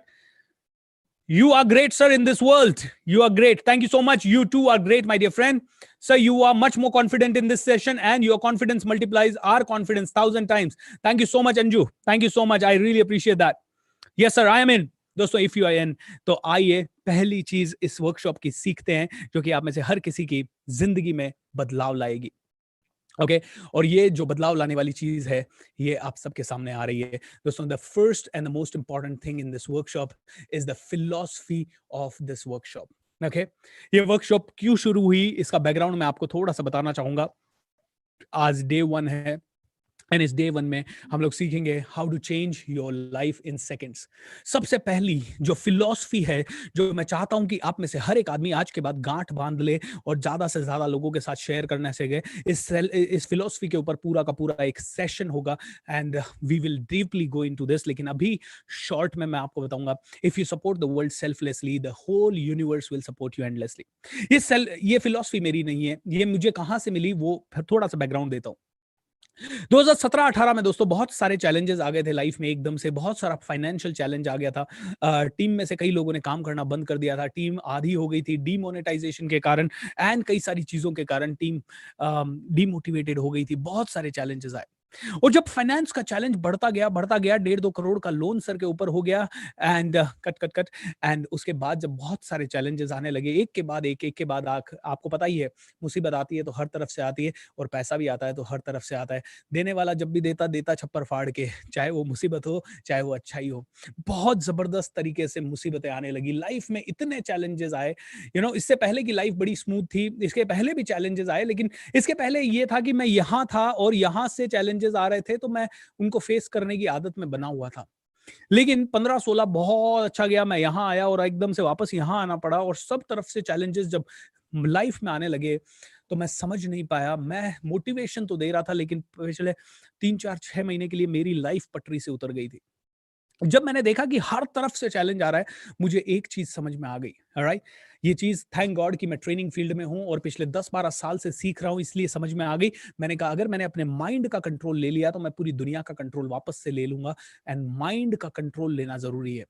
you are great sir in this world, you are great, thank you so much. You too are great my dear friend. Sir, you are much more confident in this session and your confidence multiplies our confidence 1000 times. Thank you so much Anju, thank you so much, I really appreciate that. Yes sir, I am in. दोस्तों, if you are in, तो आइए पहली चीज इस workshop की सीखते हैं, जो कि आप में से हर किसी की जिंदगी में बदलाव लाएगी। ओके, और ये जो बदलाव लाने वाली चीज है, ये आप सबके सामने आ रही है दोस्तों। The first and the most important thing in this workshop is the philosophy of this workshop. Okay, ये वर्कशॉप क्यों शुरू हुई, इसका बैकग्राउंड मैं आपको थोड़ा सा बताना चाहूंगा। आज डे 1 है, एंड इस डे 1 में हम लोग सीखेंगे how to change your life in seconds. सबसे पहली जो फिलॉसफी है, जो मैं चाहता हूं कि आप में से हर एक आदमी आज के बाद गांठ बांध ले और ज्यादा से ज्यादा लोगों के साथ शेयर करने से गए, इस फिलॉसफी के ऊपर पूरा का पूरा एक सेशन होगा, and we will deeply go into this. लेकिन अभी शॉर्ट में मैं आपको बताऊंगा, if you support the world selflessly, the whole universe will support you endlessly. ये फिलॉसफी मेरी नहीं है, ये मुझे कहां से मिली वो थोड़ा सा बैकग्राउंड देता हूं। 2017-18 में दोस्तों बहुत सारे चैलेंजेस आ गए थे लाइफ में, एकदम से बहुत सारा फाइनेंशियल चैलेंज आ गया था। टीम में से कई लोगों ने काम करना बंद कर दिया था, टीम आधी हो गई थी डीमोनेटाइजेशन के कारण, एंड कई सारी चीजों के कारण टीम डीमोटिवेटेड हो गई थी, बहुत सारे चैलेंजेस आए। और जब फाइनेंस का चैलेंज बढ़ता गया 1.5-2 करोड़ का लोन सर के ऊपर हो गया and cut cut cut and उसके बाद जब बहुत सारे चैलेंजेस आने लगे एक के बाद एक के बाद आपको पता ही है, मुसीबत आती है तो हर तरफ से आती है और पैसा भी आता है तो हर तरफ से आता है। देने वाला जब भी देता देता छप्पर फाड़ के, चाहे वो मुसीबत हो चाहे वो अच्छाई हो। बहुत जबरदस्त तरीके से मुसीबतें आने लगी लाइफ में, इतने चैलेंजेस आए। इससे पहले की लाइफ बड़ी स्मूथ थी, इसके पहले भी चैलेंजेस आए, लेकिन इसके पहले ये था कि मैं यहाँ था और यहाँ से चैलेंजेस आ रहे थे तो मैं उनको फेस करने की आदत में बना हुआ था। लेकिन 15-16 बहुत अच्छा गया, मैं यहाँ आया और एकदम से वापस यहाँ आना पड़ा और सब तरफ से चैलेंजेस जब लाइफ में आने लगे तो मैं समझ नहीं पाया। मैं मोटिवेशन तो दे रहा था लेकिन पिछले 3-4-6 महीने के लिए मेरी लाइफ पटरी से उतर गई थी। जब मैंने देखा कि हर तरफ से चैलेंज आ रहा है, मुझे एक चीज समझ में आ गई। ऑलराइट, ये चीज थैंक गॉड कि मैं ट्रेनिंग फील्ड में हूं और पिछले 10-12 साल से सीख रहा हूं, इसलिए समझ में आ गई। मैंने कहा अगर मैंने अपने माइंड का कंट्रोल ले लिया तो मैं पूरी दुनिया का कंट्रोल वापस से ले लूंगा। एंड माइंड का कंट्रोल लेना जरूरी है।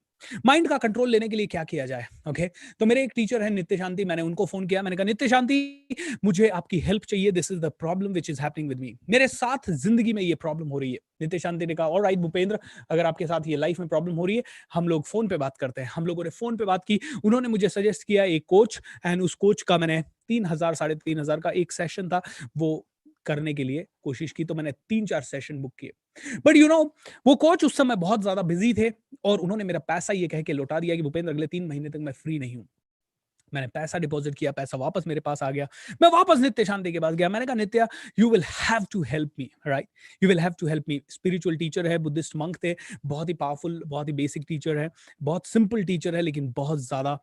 माइंड का कंट्रोल लेने के लिए क्या किया जाए? ओके, तो मेरे एक टीचर है नित्य शांति, मैंने उनको फोन किया, मैंने कहा नित्य शांति, मुझे आपकी हेल्प चाहिए, this is the problem which is happening with me, मेरे साथ जिंदगी में ये प्रॉब्लम हो रही है। नित्य शांति ने कहा ऑलराइट भूपेंद्र, अगर आपके साथ ये लाइफ में प्रॉब्लम हो रही है, हम लोग फोन पे बात करते हैं। हम लोगों ने फोन पे बात की, उन्होंने मुझे सजेस्ट किया एक कोच, एंड उस कोच का मैंने 3,000 3,500 का एक सेशन था, वो करने के लिए कोशिश की, तो मैंने 3-4 सेशन बुक किए। बट वो कोच उस समय बहुत ज्यादा बिजी थे और उन्होंने मेरा पैसा ये कह के लौटा दिया कि भूपेंद्र अगले 3 महीने तक मैं फ्री नहीं हूं। मैंने पैसा डिपॉजिट किया, पैसा वापस मेरे पास आ गया। मैं वापस नित्य शांति के पास गया, मैंने कहा Nitya, you will have to help me, right, you will have to help me. Spiritual teacher है, बुद्धिस्ट मंक थे, बहुत ही पावरफुल, बहुत ही बेसिक टीचर है, बहुत सिंपल टीचर है, लेकिन बहुत ज्यादा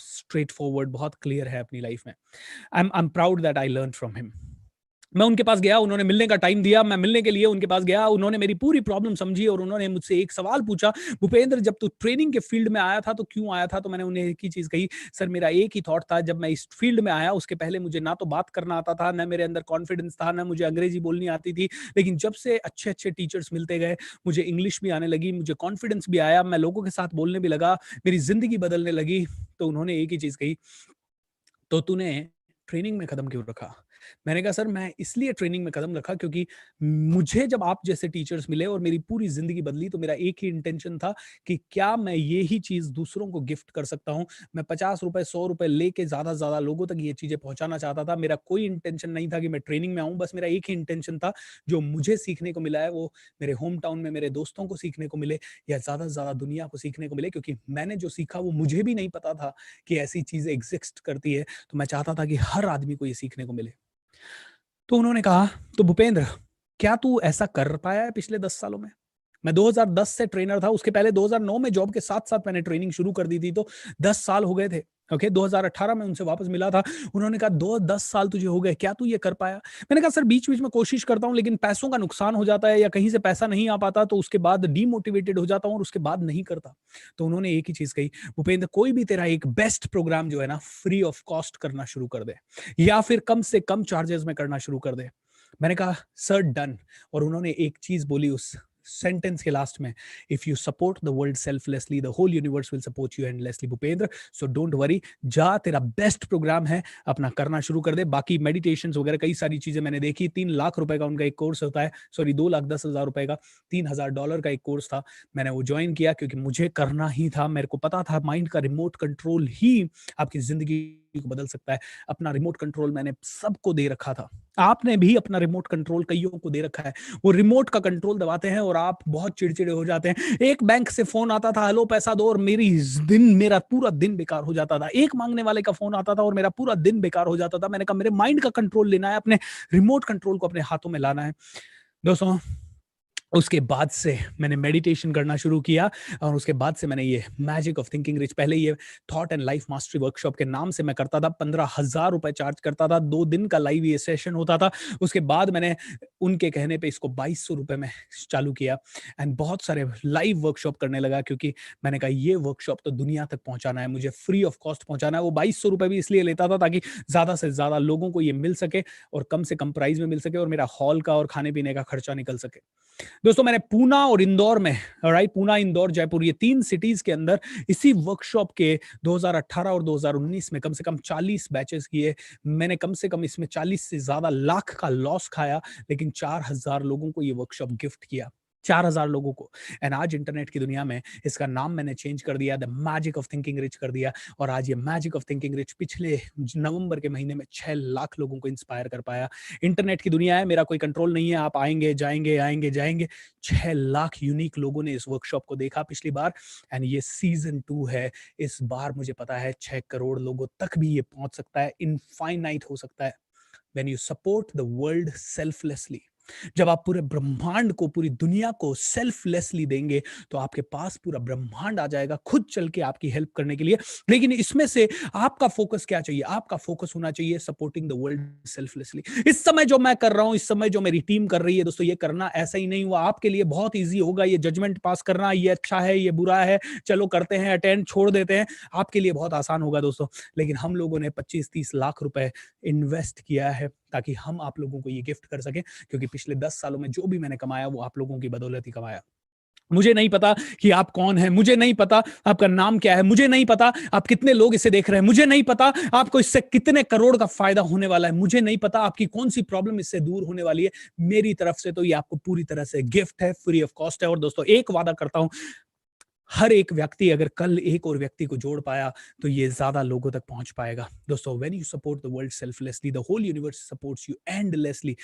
स्ट्रेट फॉरवर्ड, बहुत क्लियर है अपनी लाइफ में। I am proud that I learn from him. मैं उनके पास गया, उन्होंने मिलने का टाइम दिया, मैं मिलने के लिए उनके पास गया, उन्होंने मेरी पूरी प्रॉब्लम समझी और उन्होंने मुझसे एक सवाल पूछा, भूपेंद्र जब तू ट्रेनिंग के फील्ड में आया था तो क्यों आया था? तो मैंने उन्हें एक ही चीज कही, सर मेरा एक ही थॉट था, जब मैं इस फील्ड में आया उसके पहले मुझे ना तो बात करना आता था, ना मेरे अंदर कॉन्फिडेंस था, ना मुझे अंग्रेजी बोलनी आती थी, लेकिन जब से अच्छे अच्छे टीचर्स मिलते गए, मुझे इंग्लिश भी आने लगी, मुझे कॉन्फिडेंस भी आया, मैं लोगों के साथ बोलने भी लगा, मेरी जिंदगी बदलने लगी। तो उन्होंने एक ही चीज कही, तो तूने ट्रेनिंग में कदम क्यों रखा? मैंने कहा सर मैं इसलिए ट्रेनिंग में कदम रखा क्योंकि मुझे जब आप जैसे टीचर्स मिले और मेरी पूरी जिंदगी बदली, तो मेरा एक ही इंटेंशन था कि क्या मैं ये ही चीज दूसरों को गिफ्ट कर सकता हूँ। मैं 50 रुपए 100 रुपए लेके ज्यादा से ज्यादा लोगों तक ये चीजें पहुंचाना चाहता था। मेरा कोई इंटेंशन नहीं था कि मैं ट्रेनिंग में आऊं, बस मेरा एक ही इंटेंशन था, जो मुझे सीखने को मिला है वो मेरे होम टाउन में मेरे दोस्तों को सीखने को मिले, या ज्यादा से ज्यादा दुनिया को सीखने को मिले, क्योंकि मैंने जो सीखा वो मुझे भी नहीं पता था कि ऐसी चीजें एग्जिस्ट करती है। तो मैं चाहता था कि हर आदमी को ये सीखने को मिले। तो उन्होंने कहा, तो भूपेंद्र क्या तू ऐसा कर पाया है पिछले 10 सालों में? मैं 2010 से ट्रेनर था, उसके पहले 2009 में जॉब के साथ साथ मैंने ट्रेनिंग शुरू कर दी थी, तो 10 साल हो गए थे। ओके, 2018 में उनसे वापस मिला था। उन्होंने कहा 10 साल तुझे हो गए, क्या तू ये कर पाया? मैंने कहा सर बीच बीच में कोशिश करता हूँ, लेकिन पैसों का नुकसान हो जाता है या कहीं से पैसा नहीं आ पाता, तो उसके बाद डीमोटिवेटेड हो जाता हूँ और उसके बाद नहीं करता। तो उन्होंने एक ही चीज कही, भूपेंद्र कोई भी तेरा एक बेस्ट प्रोग्राम जो है ना, फ्री ऑफ कॉस्ट करना शुरू कर दे, या फिर कम से कम चार्जेस में करना शुरू कर दे। मैंने कहा सर डन। और उन्होंने एक चीज बोली उस सेंटेंस के लास्ट में, if you support the world selflessly the whole universe will support you endlessly Bhupendra, so don't worry, जा तेरा बेस्ट प्रोग्राम है, अपना करना शुरू कर दे। बाकी मेडिटेशंस वगैरह कई सारी चीजें मैंने देखी। 3 लाख रुपए का उनका एक कोर्स होता है, सॉरी 2,10,000 रुपए का, $3,000 का एक कोर्स था। मैंने वो ज्वाइन किया क्योंकि मुझे करना ही था। मेरे को पता था माइंड का रिमोट कंट्रोल ही आपकी जिंदगी को बदल सकता है। अपना रिमोट कंट्रोल मैंने सबको दे रखा था, आपने भी अपना रिमोट कंट्रोल कईयों को दे रखा है। वो रिमोट का कंट्रोल दबाते हैं और आप बहुत चिड़चिड़े हो जाते हैं। एक बैंक से फोन आता था, हेलो पैसा दो, और मेरा पूरा दिन बेकार हो जाता था। एक मांगने वाले का फोन आता था और मेरा पूरा दिन बेकार हो जाता था। मैंने कहा मेरे माइंड का कंट्रोल लेना है, अपने रिमोट कंट्रोल को अपने हाथों में लाना है। दोस्तों उसके बाद से मैंने मेडिटेशन करना शुरू किया और उसके बाद से मैंने ये मैजिक ऑफ थिंकिंग रिच, पहले ये thought and life mastery workshop के नाम से मैं करता था, 15,000 रुपए चार्ज करता था, 2 दिन का लाइव ये सेशन होता था। उसके बाद मैंने उनके कहने पे इसको 2,200 रुपए में चालू किया एंड बहुत सारे लाइव वर्कशॉप करने लगा, क्योंकि मैंने कहा ये वर्कशॉप तो दुनिया तक पहुंचाना है, मुझे फ्री ऑफ कॉस्ट पहुंचाना है। वो 2,200 रुपए भी इसलिए लेता था ताकि ज्यादा से ज्यादा लोगों को ये मिल सके और कम से कम प्राइस में मिल सके और मेरा हॉल का और खाने पीने का खर्चा निकल सके। दोस्तों मैंने पूना और इंदौर में, राइट, पूना, इंदौर, जयपुर, ये 3 सिटीज के अंदर इसी वर्कशॉप के 2018 और 2019 में कम से कम 40 बैचेस किए। मैंने कम से कम इसमें 40 से ज्यादा लाख का लॉस खाया, लेकिन 4000 लोगों को ये वर्कशॉप गिफ्ट किया, 4000 लोगों को। एंड आज इंटरनेट की दुनिया में इसका नाम मैंने चेंज कर दिया, the magic of thinking rich कर दिया। और आज ये मैजिक ऑफ थिंकिंग रिच पिछले नवंबर के महीने में 6 लाख लोगों को इंस्पायर कर पाया। इंटरनेट की दुनिया है, मेरा कोई कंट्रोल नहीं है, आप आएंगे जाएंगे आएंगे जाएंगे। 6 लाख यूनिक लोगों ने इस वर्कशॉप को देखा पिछली बार, एंड ये सीजन 2 है। इस बार मुझे पता है 6 करोड़ लोगों तक भी ये पहुंच सकता है, इनफाइनाइट हो सकता है। When you support the world selflessly, जब आप पूरे ब्रह्मांड को, पूरी दुनिया को सेल्फलेसली देंगे, तो आपके पास पूरा ब्रह्मांड आ जाएगा खुद चल के आपकी हेल्प करने के लिए। लेकिन इसमें से आपका फोकस क्या चाहिए? आपका फोकस होना चाहिए सपोर्टिंग द वर्ल्ड सेल्फलेसली। इस समय जो मैं कर रहा हूं, इस समय जो मेरी टीम कर रही है दोस्तों, ये करना ऐसा ही नहीं हुआ आपके लिए बहुत ईजी होगा। ये जजमेंट पास करना, ये अच्छा है, ये बुरा है, चलो करते हैं, अटेंड, छोड़ देते हैं, आपके लिए बहुत आसान होगा दोस्तों। लेकिन हम लोगों ने 25-30 लाख रुपए इन्वेस्ट किया है ताकि हम आप लोगों को ये गिफ्ट कर सकें, क्योंकि पिछले 10 सालों में जो भी मैंने कमाया वो आप लोगों की बदौलत ही कमाया। मुझे नहीं पता कि आप कौन हैं, मुझे नहीं पता आपका नाम क्या है, मुझे नहीं पता आप कितने लोग इसे देख रहे हैं, मुझे नहीं पता आपको इससे कितने करोड़ का फायदा होने वाला है, मुझे नहीं पता आपकी कौन सी प्रॉब्लम इससे दूर होने वाली है। मेरी तरफ से तो ये आपको पूरी तरह से गिफ्ट है, फ्री ऑफ कॉस्ट है। और दोस्तों एक वादा करता हूं, हर एक व्यक्ति अगर कल एक और व्यक्ति को जोड़ पाया तो ये ज्यादा लोगों तक पहुंच पाएगा। दोस्तों when you support the world selflessly, the whole universe supports you endlessly.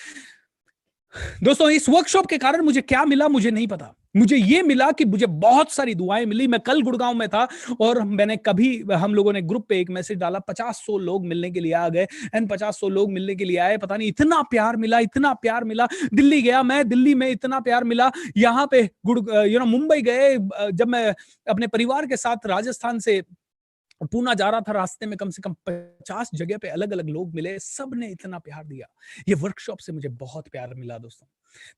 दोस्तों इस वर्कशॉप के कारण मुझे क्या मिला मुझे नहीं पता। मुझे ये मिला कि मुझे बहुत सारी दुआएं मिली। मैं कल गुड़गांव में था और मैंने कभी, हम लोगों ने ग्रुप पे एक मैसेज डाला, 50-100 लोग मिलने के लिए आ गए। एंड 50-100 लोग मिलने के लिए आए, पता नहीं इतना प्यार मिला, इतना प्यार मिला। दिल्ली गया मैं, दिल्ली में इतना प्यार मिला। यहाँ पे मुंबई गए, जब मैं अपने परिवार के साथ राजस्थान से पूना जा रहा था, रास्ते में कम से कम 50 जगह पे अलग अलग लोग मिले, सब ने इतना प्यार दिया। ये वर्कशॉप से मुझे बहुत प्यार मिला दोस्तों।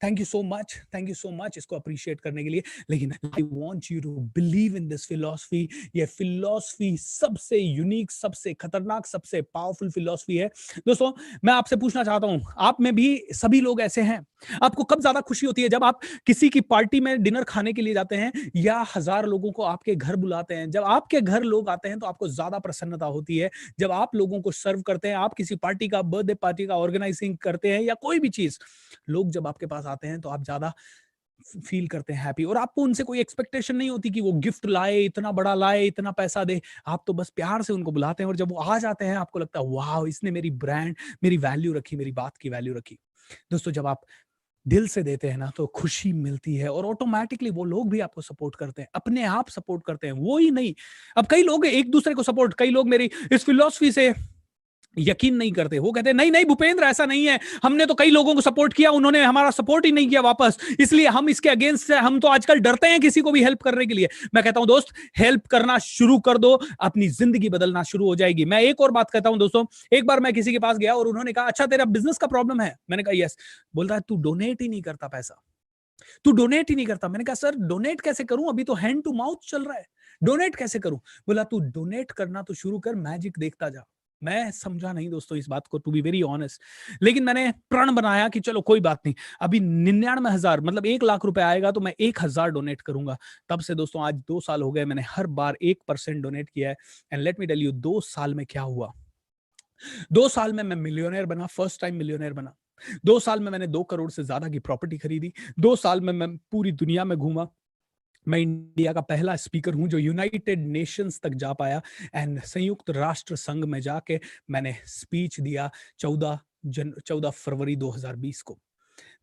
Thank you so much, thank you so much इसको अप्रिशिएट करने के लिए। लेकिन I want you to believe in this philosophy. ये फिलॉसफी सबसे यूनिक, सबसे खतरनाक, सबसे पावरफुल फिलॉसफी है दोस्तों। मैं आपसे पूछना चाहता हूं, आप में भी सभी लोग ऐसे हैं? आपको कब ज्यादा खुशी होती है? जब आप किसी की पार्टी में डिनर खाने के लिए जाते हैं, या 1000 लोगों को आपके घर बुलाते हैं? जब आपके घर लोग आते हैं तो आपको ज्यादा प्रसन्नता होती है। जब आप लोगों को सर्व करते हैं, आप किसी पार्टी का, बर्थडे पार्टी का ऑर्गेनाइजिंग करते हैं, या कोई भी चीज, लोग जब आपके पास आते हैं तो आप ज्यादा फील करते हैं हैप्पी। और आपको उनसे कोई एक्सपेक्टेशन नहीं होती कि वो गिफ्ट लाए, इतना बड़ा लाए, इतना पैसा दे। आप तो बस प्यार से उनको बुलाते हैं, और जब वो आ जाते हैं आपको लगता है वाह, इसने मेरी ब्रांड, मेरी वैल्यू रखी, मेरी बात की वैल्यू रखी। दोस्तों जब आप दिल से देते हैं ना, तो खुशी मिलती है, और ऑटोमेटिकली वो लोग भी आपको सपोर्ट करते हैं, अपने आप सपोर्ट करते हैं, वो ही नहीं। अब कई लोग एक दूसरे को सपोर्ट, कई लोग मेरी इस फिलॉसफी से यकीन नहीं करते। वो कहते हैं नहीं नहीं भूपेंद्र, ऐसा नहीं है, हमने तो कई लोगों को सपोर्ट किया, उन्होंने हमारा सपोर्ट ही नहीं किया वापस, इसलिए हम इसके अगेंस्ट है, हम तो आजकल डरते हैं किसी को भी हेल्प करने के लिए। मैं कहता हूं दोस्त, हेल्प करना शुरू कर दो, अपनी जिंदगी बदलना शुरू हो जाएगी। मैं एक और बात कहता हूं दोस्तों, एक बार मैं किसी के पास गया और उन्होंने कहा अच्छा तेरा बिजनेस का प्रॉब्लम है? मैंने कहा यस। बोल रहा है तू डोनेट ही नहीं करता पैसा, तू डोनेट ही नहीं करता। मैंने कहा सर डोनेट कैसे करूं, अभी तो हैंड टू माउथ चल रहा है, डोनेट कैसे करूं? बोला तू डोनेट करना तो शुरू कर, मैजिक देखता जा। मैं समझा नहीं दोस्तों इस बात को, टू बी वेरी ऑनेस्ट। लेकिन मैंने प्रण बनाया कि चलो कोई बात नहीं, अभी 99,000 मतलब 1 लाख रुपए आएगा तो मैं 1,000 डोनेट करूंगा। तब से दोस्तों आज 2 साल हो गए, मैंने हर बार 1% डोनेट किया है। And let me tell you 2 साल में क्या हुआ। 2 साल में मैं मिलियनेयर बना, फर्स्ट टाइम मिलियनेयर बना। 2 साल में मैंने 2 करोड़ से ज्यादा की प्रॉपर्टी खरीदी। 2 साल में मैं पूरी दुनिया में घूमा। मैं इंडिया का पहला स्पीकर हूं जो यूनाइटेड नेशंस तक जा पाया, एंड संयुक्त राष्ट्र संघ में जाके मैंने स्पीच दिया 14 फरवरी 2020 को।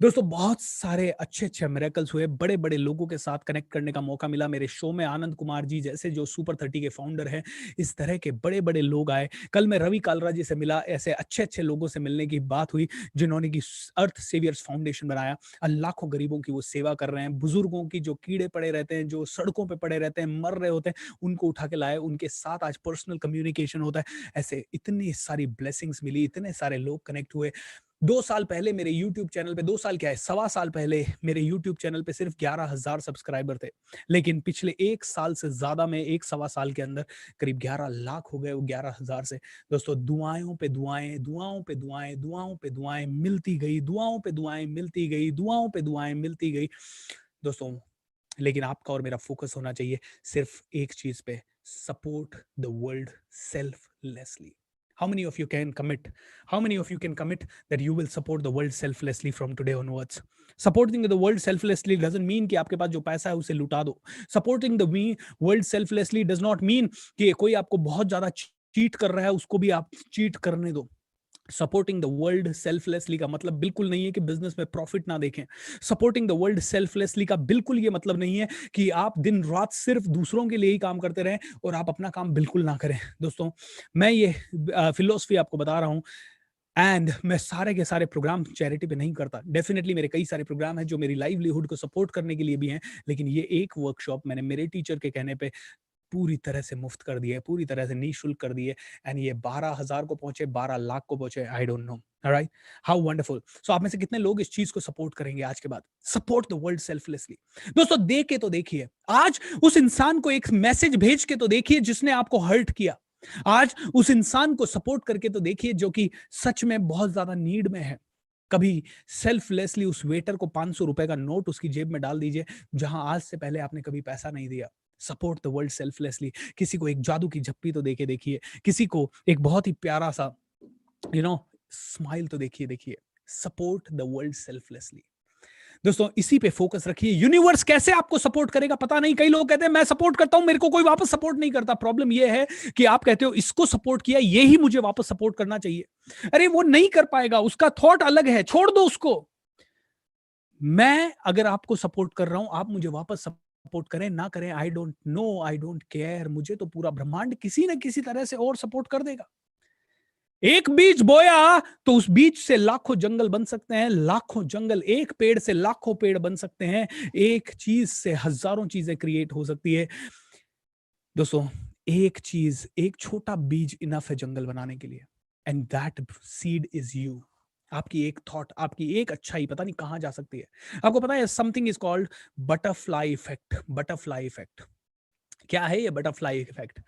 दोस्तों बहुत सारे अच्छे अच्छे मिरेकल्स हुए, बड़े बड़े लोगों के साथ कनेक्ट करने का मौका मिला। मेरे शो में आनंद कुमार जी जैसे जो सुपर 30 के फाउंडर हैं, इस तरह के बड़े बड़े लोग आए। कल मैं रवि कालरा जी से मिला, ऐसे अच्छे अच्छे लोगों से मिलने की बात हुई जिन्होंने की अर्थ सेवियर्स फाउंडेशन बनाया। लाखों गरीबों की वो सेवा कर रहे हैं, बुजुर्गों की जो कीड़े पड़े रहते हैं, जो सड़कों पर पड़े रहते हैं, मर रहे होते हैं, उनको उठा के लाए, उनके साथ आज पर्सनल कम्युनिकेशन होता है। ऐसे इतनी सारी ब्लेसिंग्स मिली, इतने सारे लोग कनेक्ट हुए। 2 साल पहले मेरे YouTube चैनल पे, 2 साल क्या है, 1.25 साल पहले मेरे यूट्यूब चैनल पे सिर्फ 11,000 सब्सक्राइबर थे, लेकिन पिछले 1 साल से ज्यादा में 1 सवा साल के अंदर करीब 11 लाख हो गए वो 11,000 से। दोस्तों दुआओं पे दुआएं, दुआओं पे दुआएं, दुआओं पे दुआएं मिलती गई, दुआओं पे दुआएं मिलती गई, दुआओं पे दुआएं मिलती गई दोस्तों। लेकिन आपका और मेरा फोकस होना चाहिए सिर्फ एक चीज पे, support the world selflessly. How many of you can commit? How many of you can commit that you will support the world selflessly from today onwards? Supporting the world selflessly doesn't mean कि आपके पास जो पैसा है उसे लुटा दो। Supporting the world selflessly does not mean कि कोई आपको बहुत ज्यादा चीट कर रहा है उसको भी आप चीट करने दो। सपोर्टिंग द वर्ल्ड सेल्फलेसली का मतलब बिल्कुल नहीं है कि बिजनेस में प्रॉफिट ना देखें। सपोर्टिंग द वर्ल्ड सेल्फलेसली का बिल्कुल ये मतलब नहीं है कि आप दिन रात सिर्फ दूसरों के लिए ही काम करते रहें और आप अपना काम बिल्कुल ना करें। दोस्तों मैं ये फिलोसफी आपको बता रहा हूं एंड मैं सारे के सारे प्रोग्राम चैरिटी पे नहीं करता। डेफिनेटली मेरे कई सारे प्रोग्राम हैं जो मेरी लाइवलीहुड को सपोर्ट करने के लिए भी हैं, लेकिन ये एक वर्कशॉप मैंने मेरे टीचर के कहने पे पूरी तरह से मुफ्त कर दिया है, पूरी तरह से निःशुल्क कर दिए एंड ये 12,000 को पहुंचे, 12 लाख को पहुंचे, I don't know. Alright, how wonderful. So आप में से कितने लोग इस चीज को सपोर्ट करेंगे आज के बाद? Support the world selflessly. दोस्तों दे के तो देखिए, आज उस इंसान को एक मैसेज भेज के तो देखिए जिसने आपको हर्ट किया। आज उस इंसान को सपोर्ट करके तो देखिए जो कि सच में बहुत ज्यादा नीड में है। कभी सेल्फलेसली उस वेटर को 500 रुपए का नोट उसकी जेब में डाल दीजिए जहां आज से पहले आपने कभी पैसा नहीं दिया। Support the world selflessly. किसी को एक जादू की झप्पी तो देके देखिए, किसी को एक बहुत ही प्यारा सा स्माइल तो देखिए। Support the world selflessly. दोस्तों इसी पे फोकस रखिए। यूनिवर्स कैसे आपको सपोर्ट करेगा पता नहीं। कई लोग कहते हैं मैं सपोर्ट करता हूं, मेरे को कोई वापस सपोर्ट नहीं करता। प्रॉब्लम यह है कि आप कहते हो इसको सपोर्ट किया, ये ही मुझे वापस सपोर्ट करना चाहिए। अरे वो नहीं कर पाएगा, उसका थॉट अलग है, छोड़ दो उसको। मैं अगर आपको सपोर्ट कर रहा हूं, आप मुझे वापस सपोर्ट करें ना करें, आई don't no, I don't care. मुझे तो पूरा ब्रह्मांड किसी ना किसी तरह से और सपोर्ट कर देगा। एक बीज बोया तो उस बीज से लाखों जंगल बन सकते हैं, लाखों जंगल। एक पेड़ से लाखों पेड़ बन सकते हैं, एक चीज से हजारों चीजें क्रिएट हो सकती है। दोस्तों एक चीज, एक छोटा बीज इनफ है जंगल बनाने के लिए, and that seed is you. आपकी एक थॉट, आपकी एक अच्छाई पता नहीं कहां जा सकती है। आपको पता है something is called butterfly effect. Butterfly effect क्या है? ये बटरफ्लाई इफेक्ट,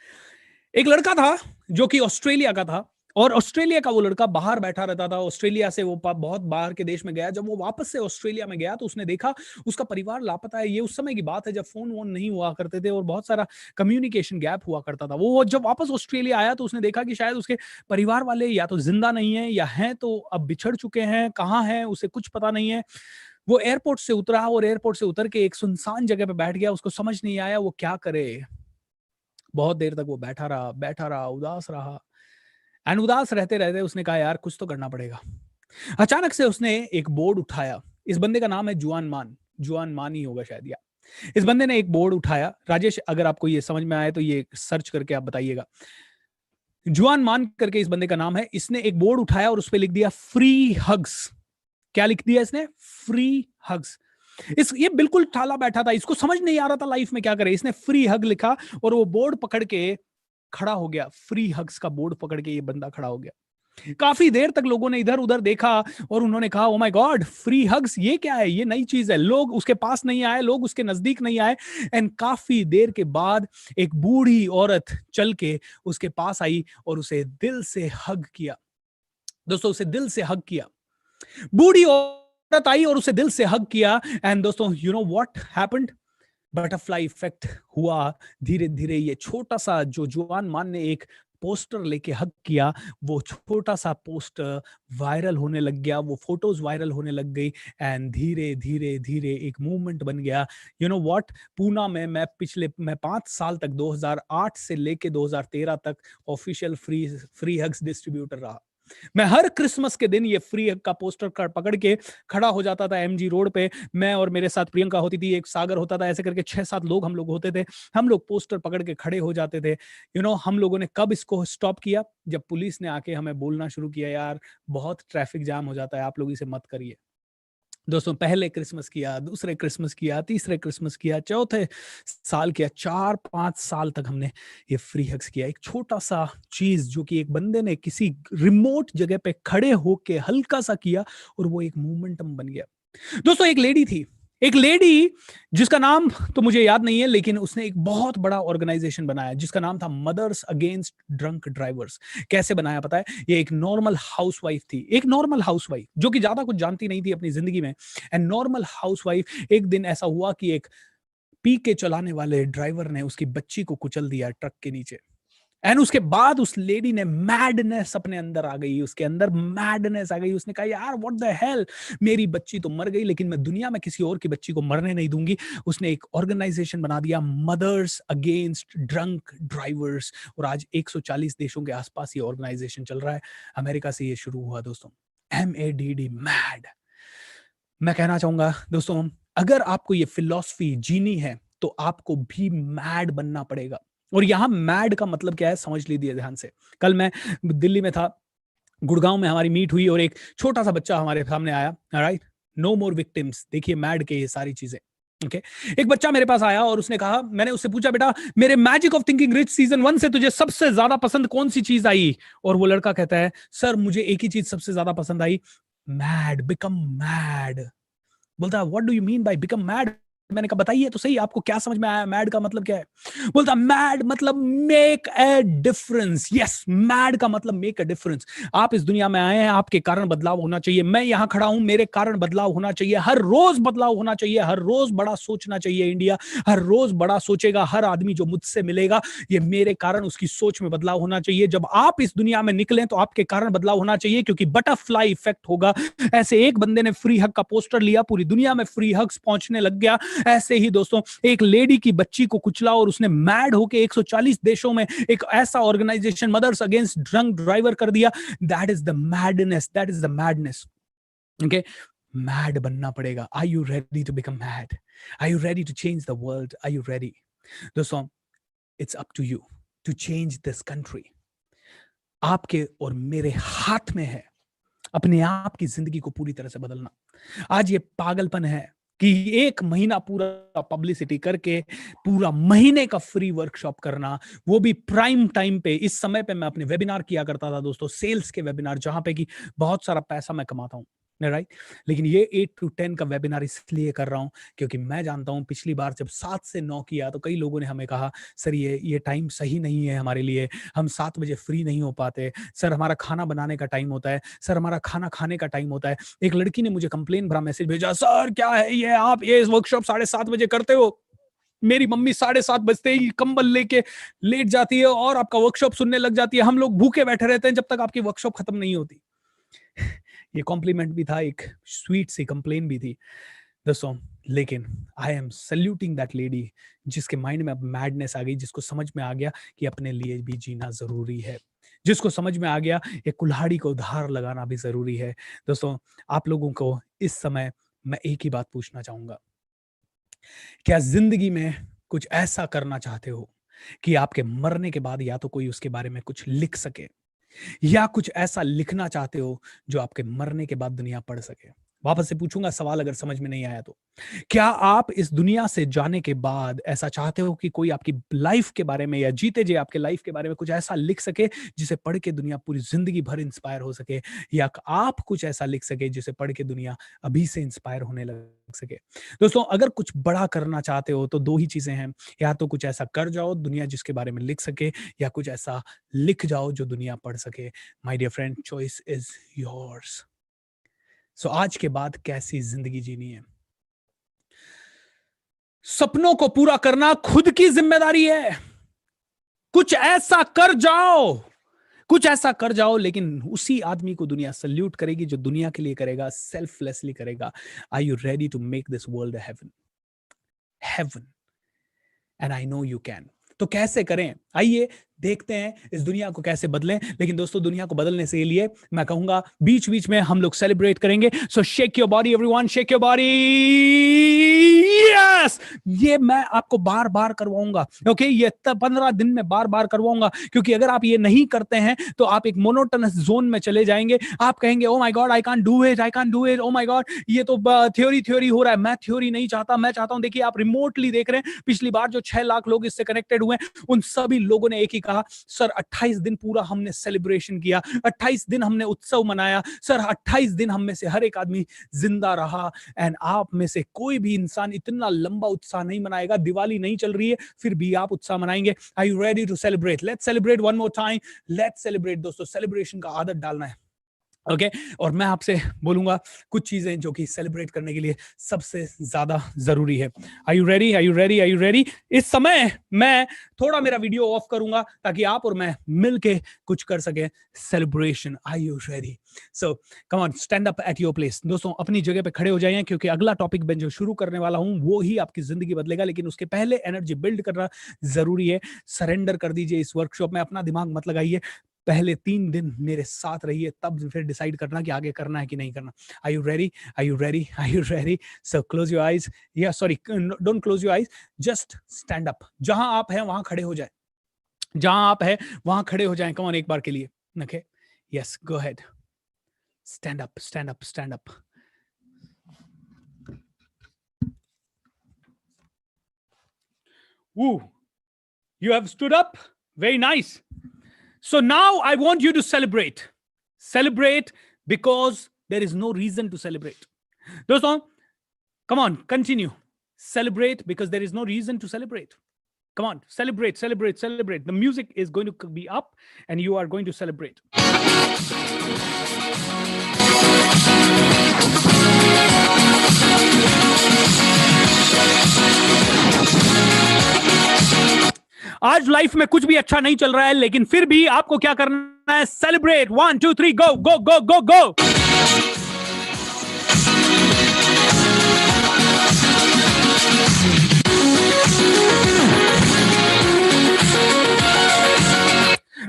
एक लड़का था जो कि ऑस्ट्रेलिया का था, और ऑस्ट्रेलिया का वो लड़का बाहर बैठा रहता था। ऑस्ट्रेलिया से वो बहुत बाहर के देश में गया। जब वो वापस से ऑस्ट्रेलिया में गया तो उसने देखा उसका परिवार लापता है। ये उस समय की बात है जब फोन वोन नहीं हुआ करते थे और बहुत सारा कम्युनिकेशन गैप हुआ करता था। वो जब वापस ऑस्ट्रेलिया आया तो उसने देखा कि शायद उसके परिवार वाले या तो जिंदा नहीं है या हैं तो अब बिछड़ चुके हैं, कहाँ हैं उसे कुछ पता नहीं है। वो एयरपोर्ट से उतरा और एयरपोर्ट से उतर के एक सुनसान जगह पे बैठ गया। उसको समझ नहीं आया वो क्या करे। बहुत देर तक वो बैठा रहा, उदास रहा। एंड उदास रहते रहते उसने कहा यार कुछ तो करना पड़ेगा। अचानक से उसने एक बोर्ड उठाया। इस बंदे का नाम है जुआन मान, जुआन मान ही होगा शायद। या इस बंदे ने एक बोर्ड उठाया। राजेश अगर आपको ये समझ में आए तो ये सर्च करके आप बताइएगा। जुआन मान करके इस बंदे का नाम है। इसने एक बोर्ड उठाया और उस पर लिख दिया फ्री हग्स। क्या लिख दिया इसने? Free hugs. ये बिल्कुल ठाला बैठा था, इसको समझ नहीं आ रहा था लाइफ में क्या करे। इसने फ्री हग लिखा और वो बोर्ड पकड़ के खड़ा हो गया। फ्री हग्स का बोर्ड पकड़ के ये बंदा खड़ा हो गया। काफी देर तक लोगों ने इधर उधर देखा और उन्होंने कहा ओ माय गॉड, फ्री हग्स ये क्या है? ये नई चीज है। लोग उसके पास नहीं आए, लोग उसके नजदीक नहीं आए। एंड काफी देर के बाद एक बूढ़ी औरत चल के उसके पास आई और उसे दिल से हग किया। दोस्तों उसे दिल से हग किया। बूढ़ी औरत आई और उसे दिल से हग किया। एंड दोस्तों you know what happened? Butterfly effect हुआ। धीरे धीरे ये छोटा सा जो जुआन मान ने एक पोस्टर लेके हक किया, वो छोटा सा पोस्टर वायरल होने लग गया, वो फोटोज वायरल होने लग गई। एंड धीरे धीरे धीरे एक मूवमेंट बन गया। यू नो व्हाट, पूना में मैं 5 साल तक 2008 से लेके 2013 तक ऑफिशियल फ्री हग्स डिस्ट्रीब्यूटर रहा। मैं हर क्रिसमस के दिन ये फ्री हग का पोस्टर पकड़ के खड़ा हो जाता था एमजी रोड पे। मैं और मेरे साथ प्रियंका होती थी, एक सागर होता था, ऐसे करके 6-7 लोग हम लोग होते थे। हम लोग पोस्टर पकड़ के खड़े हो जाते थे। हम लोगों ने कब इसको स्टॉप किया? जब पुलिस ने आके हमें बोलना शुरू किया यार बहुत ट्रैफिक जाम हो जाता है, आप लोग इसे मत करिए। दोस्तों पहले क्रिसमस किया, दूसरे क्रिसमस किया, तीसरे क्रिसमस किया, चौथे साल किया, 4-5 साल तक हमने ये फ्री हग्स किया। एक छोटा सा चीज जो कि एक बंदे ने किसी रिमोट जगह पे खड़े होके हल्का सा किया और वो एक मोमेंटम बन गया। दोस्तों एक लेडी जिसका नाम तो मुझे याद नहीं है, लेकिन उसने एक बहुत बड़ा ऑर्गेनाइजेशन बनाया जिसका नाम था मदर्स अगेंस्ट ड्रंक ड्राइवर्स। कैसे बनाया पता है? ये एक नॉर्मल हाउसवाइफ थी, एक नॉर्मल हाउसवाइफ जो कि ज्यादा कुछ जानती नहीं थी अपनी जिंदगी में। एंड नॉर्मल हाउसवाइफ, एक दिन ऐसा हुआ कि एक पी के चलाने वाले ड्राइवर ने उसकी बच्ची को कुचल दिया ट्रक के नीचे। एंड उसके बाद उस लेडी ने मैडनेस अपने अंदर आ गई, उसके अंदर मैडनेस आ गई। उसने कहा यार व्हाट द हेल, मेरी बच्ची तो मर गई लेकिन मैं दुनिया में किसी और की बच्ची को मरने नहीं दूंगी। उसने एक ऑर्गेनाइजेशन बना दिया, मदर्स अगेंस्ट ड्रंक ड्राइवर्स, और आज 140 देशों के आसपास ये ऑर्गेनाइजेशन चल रहा है। अमेरिका से ये शुरू हुआ दोस्तों, MADD, मैड। मैं कहना चाहूंगा दोस्तों, अगर आपको ये फिलॉसफी जीनी है तो आपको भी मैड बनना पड़ेगा। और यहां मैड का मतलब क्या है समझ लीजिए ध्यान से। कल मैं दिल्ली में था, गुड़गांव में हमारी मीट हुई और एक छोटा सा बच्चा हमारे सामने आया। राइट, नो मोर विक्टिम्स, देखिए मैड के ये सारी चीजें। ओके, एक बच्चा मेरे पास आया और उसने कहा, मैंने उससे पूछा बेटा मेरे magic of thinking rich season 1 से तुझे सबसे ज्यादा पसंद कौन सी चीज आई? और वो लड़का कहता है सर मुझे एक ही चीज सबसे ज्यादा पसंद आई, मैड, बिकम मैड। बोलता what do you mean by become mad? मैंने कहा बताइए तो सही, आपको क्या समझ में आया, मैड का मतलब क्या है? बोलता मैड मतलब make a difference. Yes, mad का मतलब मेक अ डिफरेंस। आप इस दुनिया में आए हैं, आपके कारण बदलाव होना चाहिए। मैं यहां खड़ा हूं, मेरे कारण बदलाव होना चाहिए। हर रोज बदलाव होना चाहिए, हर रोज बड़ा सोचना चाहिए। इंडिया हर रोज बड़ा सोचेगा। हर आदमी जो मुझसे मिलेगा ये मेरे कारण उसकी सोच में बदलाव होना चाहिए। जब आप इस दुनिया में निकलें तो आपके कारण बदलाव होना चाहिए, क्योंकि बटरफ्लाई इफेक्ट होगा। ऐसे एक बंदे ने फ्री हग का पोस्टर लिया, पूरी दुनिया में फ्री हग्स पहुंचने लग गया। ऐसे ही दोस्तों एक लेडी की बच्ची को कुचला और उसने मैड होके 140 देशों में एक ऐसा organization mothers against drunk driver कर दिया। That is the madness, that is the madness. Okay, mad बनना पड़ेगा। Are you ready to become mad? Are you ready to change the world? Are you ready? दोस्तों it's up to you to change this country. आपके और मेरे हाथ में है अपने आप की जिंदगी को पूरी तरह से बदलना। आज ये पागलपन है कि एक महीना पूरा पब्लिसिटी करके पूरा महीने का फ्री वर्कशॉप करना, वो भी प्राइम टाइम पे। इस समय पे मैं अपने वेबिनार किया करता था दोस्तों, सेल्स के वेबिनार, जहां पे कि बहुत सारा पैसा मैं कमाता हूं, राइट। लेकिन ये 8 to 10 का वेबिनार इसलिए कर रहा हूं क्योंकि मैं जानता हूं पिछली बार जब 7 से 9 किया तो कई लोगों ने हमें कहा सर ये टाइम सही नहीं है हमारे लिए, हम 7 बजे फ्री नहीं हो पाते, सर हमारा खाना बनाने का टाइम होता है, सर हमारा खाना खाने का टाइम होता है। एक लड़की ने मुझे कंप्लेन भरा मैसेज भेजा, सर क्या है ये, आप ये वर्कशॉप 7:30 बजे करते हो, मेरी मम्मी 7:30 बजते ही कंबल लेके लेट जाती है और आपका वर्कशॉप सुनने लग जाती है, हम लोग भूखे बैठे रहते हैं जब तक आपकी वर्कशॉप खत्म नहीं होती। ये कॉम्प्लीमेंट भी था, एक स्वीट सी कंप्लेन भी थी दोस्तों। लेकिन I am saluting that lady जिसके माइंड में अब मैडनेस आ गई, जिसको समझ में आ गया कि अपने लिए भी जीना जरूरी है, जिसको समझ में आ गया ये कुल्हाड़ी को उधार लगाना भी जरूरी है। दोस्तों आप लोगों को इस समय मैं एक ही बात पूछना चाहूंगा, क्या जिंदगी में कुछ ऐसा करना चाहते हो कि आपके मरने के बाद या तो कोई उसके बारे में कुछ लिख सके, या कुछ ऐसा लिखना चाहते हो जो आपके मरने के बाद दुनिया पढ़ सके? वापस से पूछूंगा सवाल अगर समझ में नहीं आया तो, क्या आप इस दुनिया से जाने के बाद ऐसा चाहते हो कि कोई आपकी लाइफ के बारे में या जीते जी आपके लाइफ के बारे में कुछ ऐसा लिख सके जिसे पढ़ के दुनिया पूरी जिंदगी भर इंस्पायर हो सके, या आप कुछ ऐसा लिख सके जिसे पढ़ के दुनिया अभी से इंस्पायर होने लग सके? दोस्तों अगर कुछ बड़ा करना चाहते हो तो 2 ही चीजें हैं, या तो कुछ ऐसा कर जाओ दुनिया जिसके बारे में लिख सके, या कुछ ऐसा लिख जाओ जो दुनिया पढ़ सके। My dear friend, choice is yours. So आज के बाद कैसी जिंदगी जीनी है? सपनों को पूरा करना खुद की जिम्मेदारी है। कुछ ऐसा कर जाओ, कुछ ऐसा कर जाओ, लेकिन उसी आदमी को दुनिया सल्यूट करेगी जो दुनिया के लिए करेगा, सेल्फलेसली करेगा। Are you ready to make this world a heaven? Heaven, and I know you can. तो कैसे करें? आइए देखते हैं इस दुनिया को कैसे बदलें। लेकिन दोस्तों दुनिया को बदलने से लिए मैं कहूंगा बीच बीच में हम लोग सेलिब्रेट करेंगे। So shake your body everyone, shake your body. Yes, ये मैं आपको बार बार करवाऊंगा। ओके, ये 15 दिन में बार बार करवाऊंगा, क्योंकि अगर आप ये नहीं करते हैं तो आप एक मोनोटोनस जोन में चले जाएंगे। आप कहेंगे oh my God, I can't do it, I can't do it, O my God, ये तो थ्योरी हो रहा है। मैं थ्योरी नहीं चाहता, मैं चाहता हूं, देखिए आप रिमोटली देख रहे हैं, पिछली बार जो 6 लाख लोग इससे कनेक्टेड हुए, उन सभी लोगों ने एक ही कहा, सर 28 दिन पूरा हमने सेलिब्रेशन किया, 28 दिन हमने उत्सव मनाया, सर 28 दिन हम में से हर एक आदमी जिंदा रहा। एंड आप में से कोई भी इंसान इतना लंबा उत्साह नहीं मनाएगा। दिवाली नहीं चल रही है फिर भी आप उत्साह मनाएंगे। Are you ready to celebrate? Let's celebrate one more time, let's celebrate. दोस्तों, सेलिब्रेशन का आदत डालना है। ओके और मैं आपसे बोलूंगा कुछ चीजें जो कि सेलिब्रेट करने के लिए सबसे ज्यादा जरूरी है। Are you ready? Are you ready? Are you ready? इस समय मैं थोड़ा मेरा वीडियो ऑफ करूंगा ताकि आप और मैं मिलके कुछ कर सके celebration. Are you ready? So come on, stand up at your place. दोस्तों, अपनी जगह पे खड़े हो जाइए, क्योंकि अगला टॉपिक मैं जो शुरू करने वाला हूं वो ही आपकी जिंदगी बदलेगा। लेकिन उसके पहले एनर्जी बिल्ड करना जरूरी है। सरेंडर कर दीजिए इस वर्कशॉप में, अपना दिमाग मत लगाइए। पहले 3 दिन मेरे साथ रहिए, तब फिर डिसाइड करना कि आगे करना है कि नहीं करना। Are you ready? Are you ready? Are you ready? So close your eyes, या sorry, don't close your eyes, just stand up. जहां आप हैं वहां खड़े हो जाए, जहां आप हैं वहां खड़े हो जाएं। कम ऑन, एक बार के लिए। Okay, yes, go ahead, stand up, stand up, stand up. Ooh, you have stood up. Very nice. So now I want you to celebrate. Celebrate because there is no reason to celebrate. Dosto, come on, continue. Celebrate because there is no reason to celebrate. Come on, celebrate, celebrate, celebrate. The music is going to be up and you are going to celebrate. आज life में कुछ भी अच्छा नहीं चल रहा है, लेकिन फिर भी आपको क्या करना है? Celebrate. 1 2 3 go go go go go.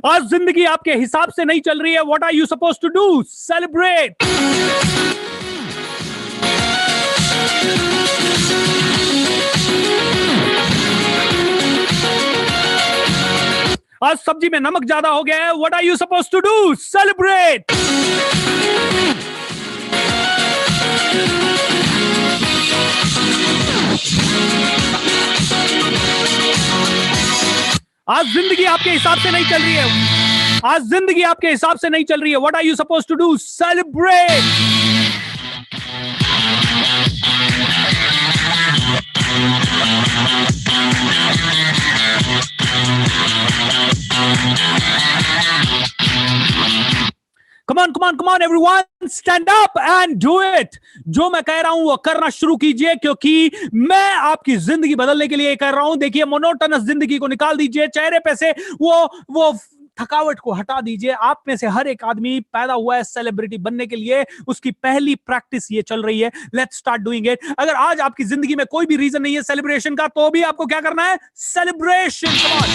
आज जिंदगी आपके हिसाब से नहीं चल रही है। What are you suppose to do? Celebrate. आज सब्जी में नमक ज्यादा हो गया है। What are you suppose to do? Celebrate. आज जिंदगी आपके हिसाब से नहीं चल रही है। आज जिंदगी आपके हिसाब से नहीं चल रही है। What are you suppose to do? Celebrate. Come on, everyone, stand up and do it. जो मैं कह रहा हूं वो करना शुरू कीजिए, क्योंकि मैं आपकी जिंदगी बदलने के लिए कर रहा हूं। देखिए, मोनोटोनस जिंदगी को निकाल दीजिए, चेहरे पे से वो थकावट को हटा दीजिए। आप में से हर एक आदमी पैदा हुआ है सेलिब्रिटी बनने के लिए। उसकी पहली प्रैक्टिस ये चल रही है। Let's start doing it. अगर आज आपकी जिंदगी में कोई भी रीजन नहीं है सेलिब्रेशन का, तो भी आपको क्या करना है? सेलिब्रेशन। Come on.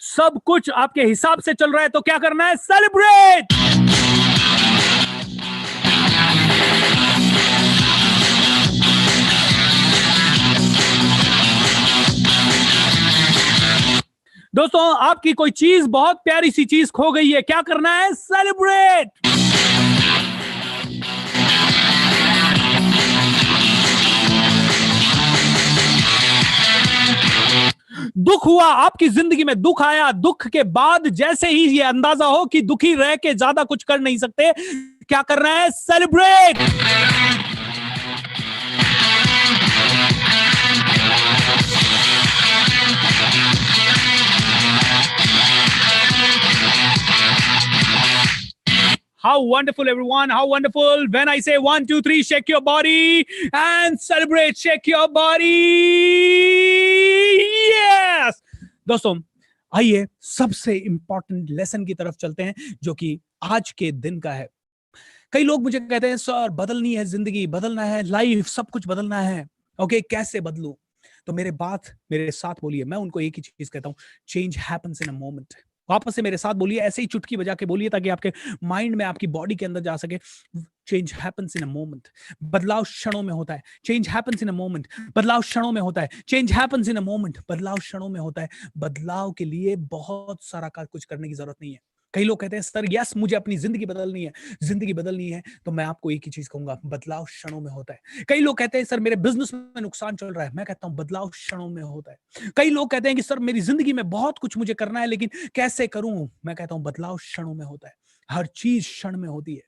सब कुछ आपके हिसाब से चल रहा है, तो क्या करना है? सेलिब्रेट। दोस्तों, आपकी कोई चीज, बहुत प्यारी सी चीज खो गई है, क्या करना है? सेलिब्रेट। दुख हुआ, आपकी जिंदगी में दुख आया, दुख के बाद जैसे ही ये अंदाजा हो कि दुखी रह के ज्यादा कुछ कर नहीं सकते, क्या करना है? Celebrate. How wonderful, everyone. How wonderful. When I say 1 2 3, shake your body and celebrate. Shake your body. Yes. दोस्तों, आइए सबसे इंपॉर्टेंट लेसन की तरफ चलते हैं, जो कि आज के दिन का है। कई लोग मुझे कहते हैं, सर बदलनी है जिंदगी, बदलना है लाइफ, सब कुछ बदलना है। ओके, कैसे बदलूं? तो मेरे साथ बोलिए, मैं उनको एक ही चीज कहता हूं, change happens in a moment. वापस से मेरे साथ बोलिए, ऐसे ही चुटकी बजा के बोलिए ताकि आपके माइंड में, आपकी बॉडी के अंदर जा सके। Change happens in a moment. बदलाव क्षणों में होता है। Change happens in a moment. बदलाव क्षणों में होता है। Change happens in a moment. बदलाव क्षणों में होता है। बदलाव के लिए बहुत सारा कुछ करने की जरूरत नहीं है। कई लोग कहते हैं सर यस मुझे अपनी जिंदगी बदलनी है, जिंदगी बदलनी है, तो मैं आपको एक ही चीज कहूंगा, बदलाव क्षणों में होता है। कई लोग कहते हैं सर मेरे बिजनेस में नुकसान चल रहा है, मैं कहता हूं बदलाव क्षणों में होता है। कई लोग कहते हैं कि सर मेरी जिंदगी में बहुत कुछ मुझे करना है लेकिन कैसे करूं, मैं कहता हूं बदलाव क्षणों में होता है। हर चीज क्षण में होती है,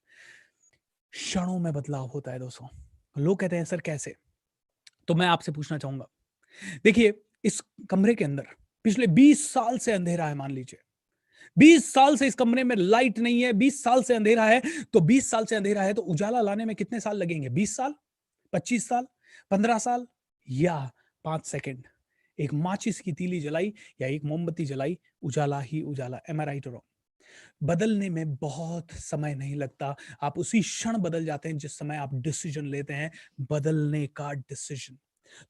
क्षणों में बदलाव होता है दोस्तों। लोग कहते हैं सर कैसे, तो मैं आपसे पूछना चाहूंगा, देखिए इस कमरे के अंदर पिछले 20 साल से अंधेरा है, मान लीजिए 20 साल से इस कमरे में लाइट नहीं है, 20 साल से अंधेरा है, तो 20 साल से अंधेरा है तो उजाला लाने में कितने साल लगेंगे? 20 साल, 25 साल, 15 साल या 5 सेकंड? एक माचिस की तीली जलाई या एक मोमबत्ती जलाई, उजाला ही उजाला। एम आई राइट और रॉन्ग? बदलने में बहुत समय नहीं लगता, आप उसी क्षण बदल जाते हैं जिस समय आप डिसीजन लेते हैं, बदलने का डिसीजन।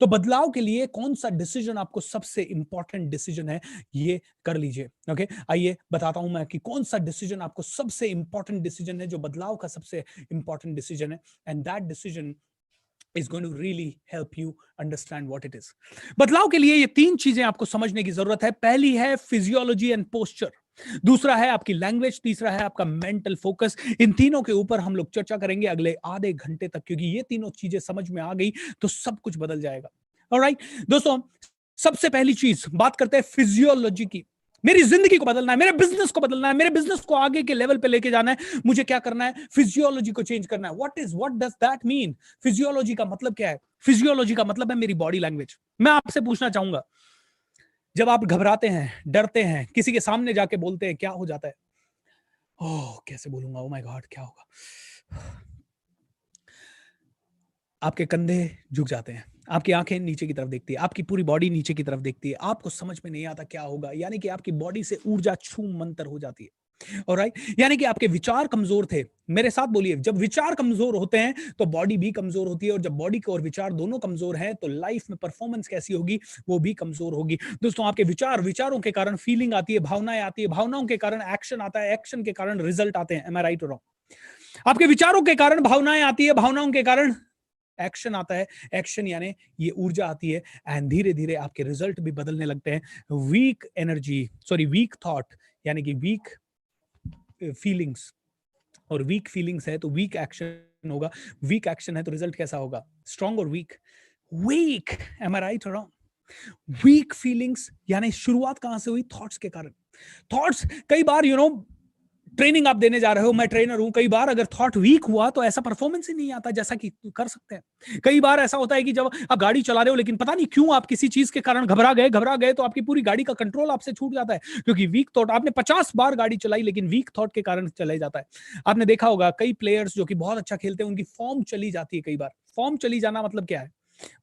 तो बदलाव के लिए कौन सा डिसीजन आपको सबसे इंपॉर्टेंट डिसीजन है, ये कर लीजिए। ओके, आइए बताता हूं मैं कि कौन सा डिसीजन आपको सबसे इंपॉर्टेंट डिसीजन है, जो बदलाव का सबसे इंपॉर्टेंट डिसीजन है। And that decision is going to really help you understand what it is. बदलाव के लिए ये 3 चीजें आपको समझने की जरूरत है। पहली है फिजियोलॉजी एंड पोस्चर, दूसरा है आपकी लैंग्वेज, तीसरा है आपका मेंटल फोकस। इन तीनों के ऊपर हम लोग चर्चा करेंगे अगले आधे घंटे तक, क्योंकि ये तीनों चीजें समझ में आ गई तो सब कुछ बदल जाएगा। ऑलराइट दोस्तों, सबसे पहली चीज बात करते हैं फिजियोलॉजी की। मेरी जिंदगी को बदलना है, मेरे बिजनेस को बदलना है, मेरे बिजनेस को आगे के लेवल पे लेके जाना है, मुझे क्या करना है? फिजियोलॉजी को चेंज करना है। What does that mean? Physiology का मतलब क्या है? फिजियोलॉजी का मतलब है मेरी बॉडी लैंग्वेज। मैं आपसे पूछना चाहूंगा, जब आप घबराते हैं, डरते हैं, किसी के सामने जाके बोलते हैं, क्या हो जाता है? ओह कैसे बोलूंगा, ओ माय गॉड क्या होगा? आपके कंधे झुक जाते हैं, आपकी आंखें नीचे की तरफ देखती है, आपकी पूरी बॉडी नीचे की तरफ देखती है, आपको समझ में नहीं आता क्या होगा, यानी कि आपकी बॉडी से ऊर्जा छूम मंतर हो जाती है। ऑलराइट, यानी कि आपके विचार कमजोर थे। मेरे साथ बोलिए, जब विचार कमजोर होते हैं तो बॉडी भी कमजोर होती है, और जब बॉडी और विचार दोनों कमजोर हैं तो लाइफ में परफॉर्मेंस कैसी होगी? वो भी कमजोर होगी। दोस्तों, आपके विचारों के कारण फीलिंग आती है, भावनाएं आती है, भावनाओं के कारण एक्शन आता है, एक्शन के कारण रिजल्ट आते हैं। एम आई राइट और रॉन्ग? आपके विचारों के कारण भावनाएं आती है, भावनाओं के कारण एक्शन आता है, एक्शन यानी ये ऊर्जा आती है, एंड धीरे धीरे आपके रिजल्ट भी बदलने लगते हैं। वीक थॉट यानी कि वीक फीलिंग्स, और वीक फीलिंग्स है तो वीक एक्शन होगा, वीक एक्शन है तो रिजल्ट कैसा होगा? स्ट्रॉन्ग और वीक? वीक। एम आई राइट और रॉन्ग? वीक फीलिंग्स यानी शुरुआत कहां से हुई? थॉट्स के कारण। थॉट्स कई बार ट्रेनिंग आप देने जा रहे हो, मैं ट्रेनर हूं, कई बार अगर थॉट वीक हुआ तो ऐसा परफॉर्मेंस ही नहीं आता जैसा कि कर सकते हैं। कई बार ऐसा होता है कि जब आप गाड़ी चला रहे हो लेकिन पता नहीं क्यों आप किसी चीज के कारण घबरा गए तो आपकी पूरी गाड़ी का कंट्रोल आपसे छूट जाता है, क्योंकि वीक थॉट, आपने 50 बार गाड़ी चलाई लेकिन वीक थॉट के कारण चला जाता है। आपने देखा होगा कई प्लेयर्स जो कि बहुत अच्छा खेलते हैं उनकी फॉर्म चली जाती है। कई बार फॉर्म चली जाना मतलब क्या है?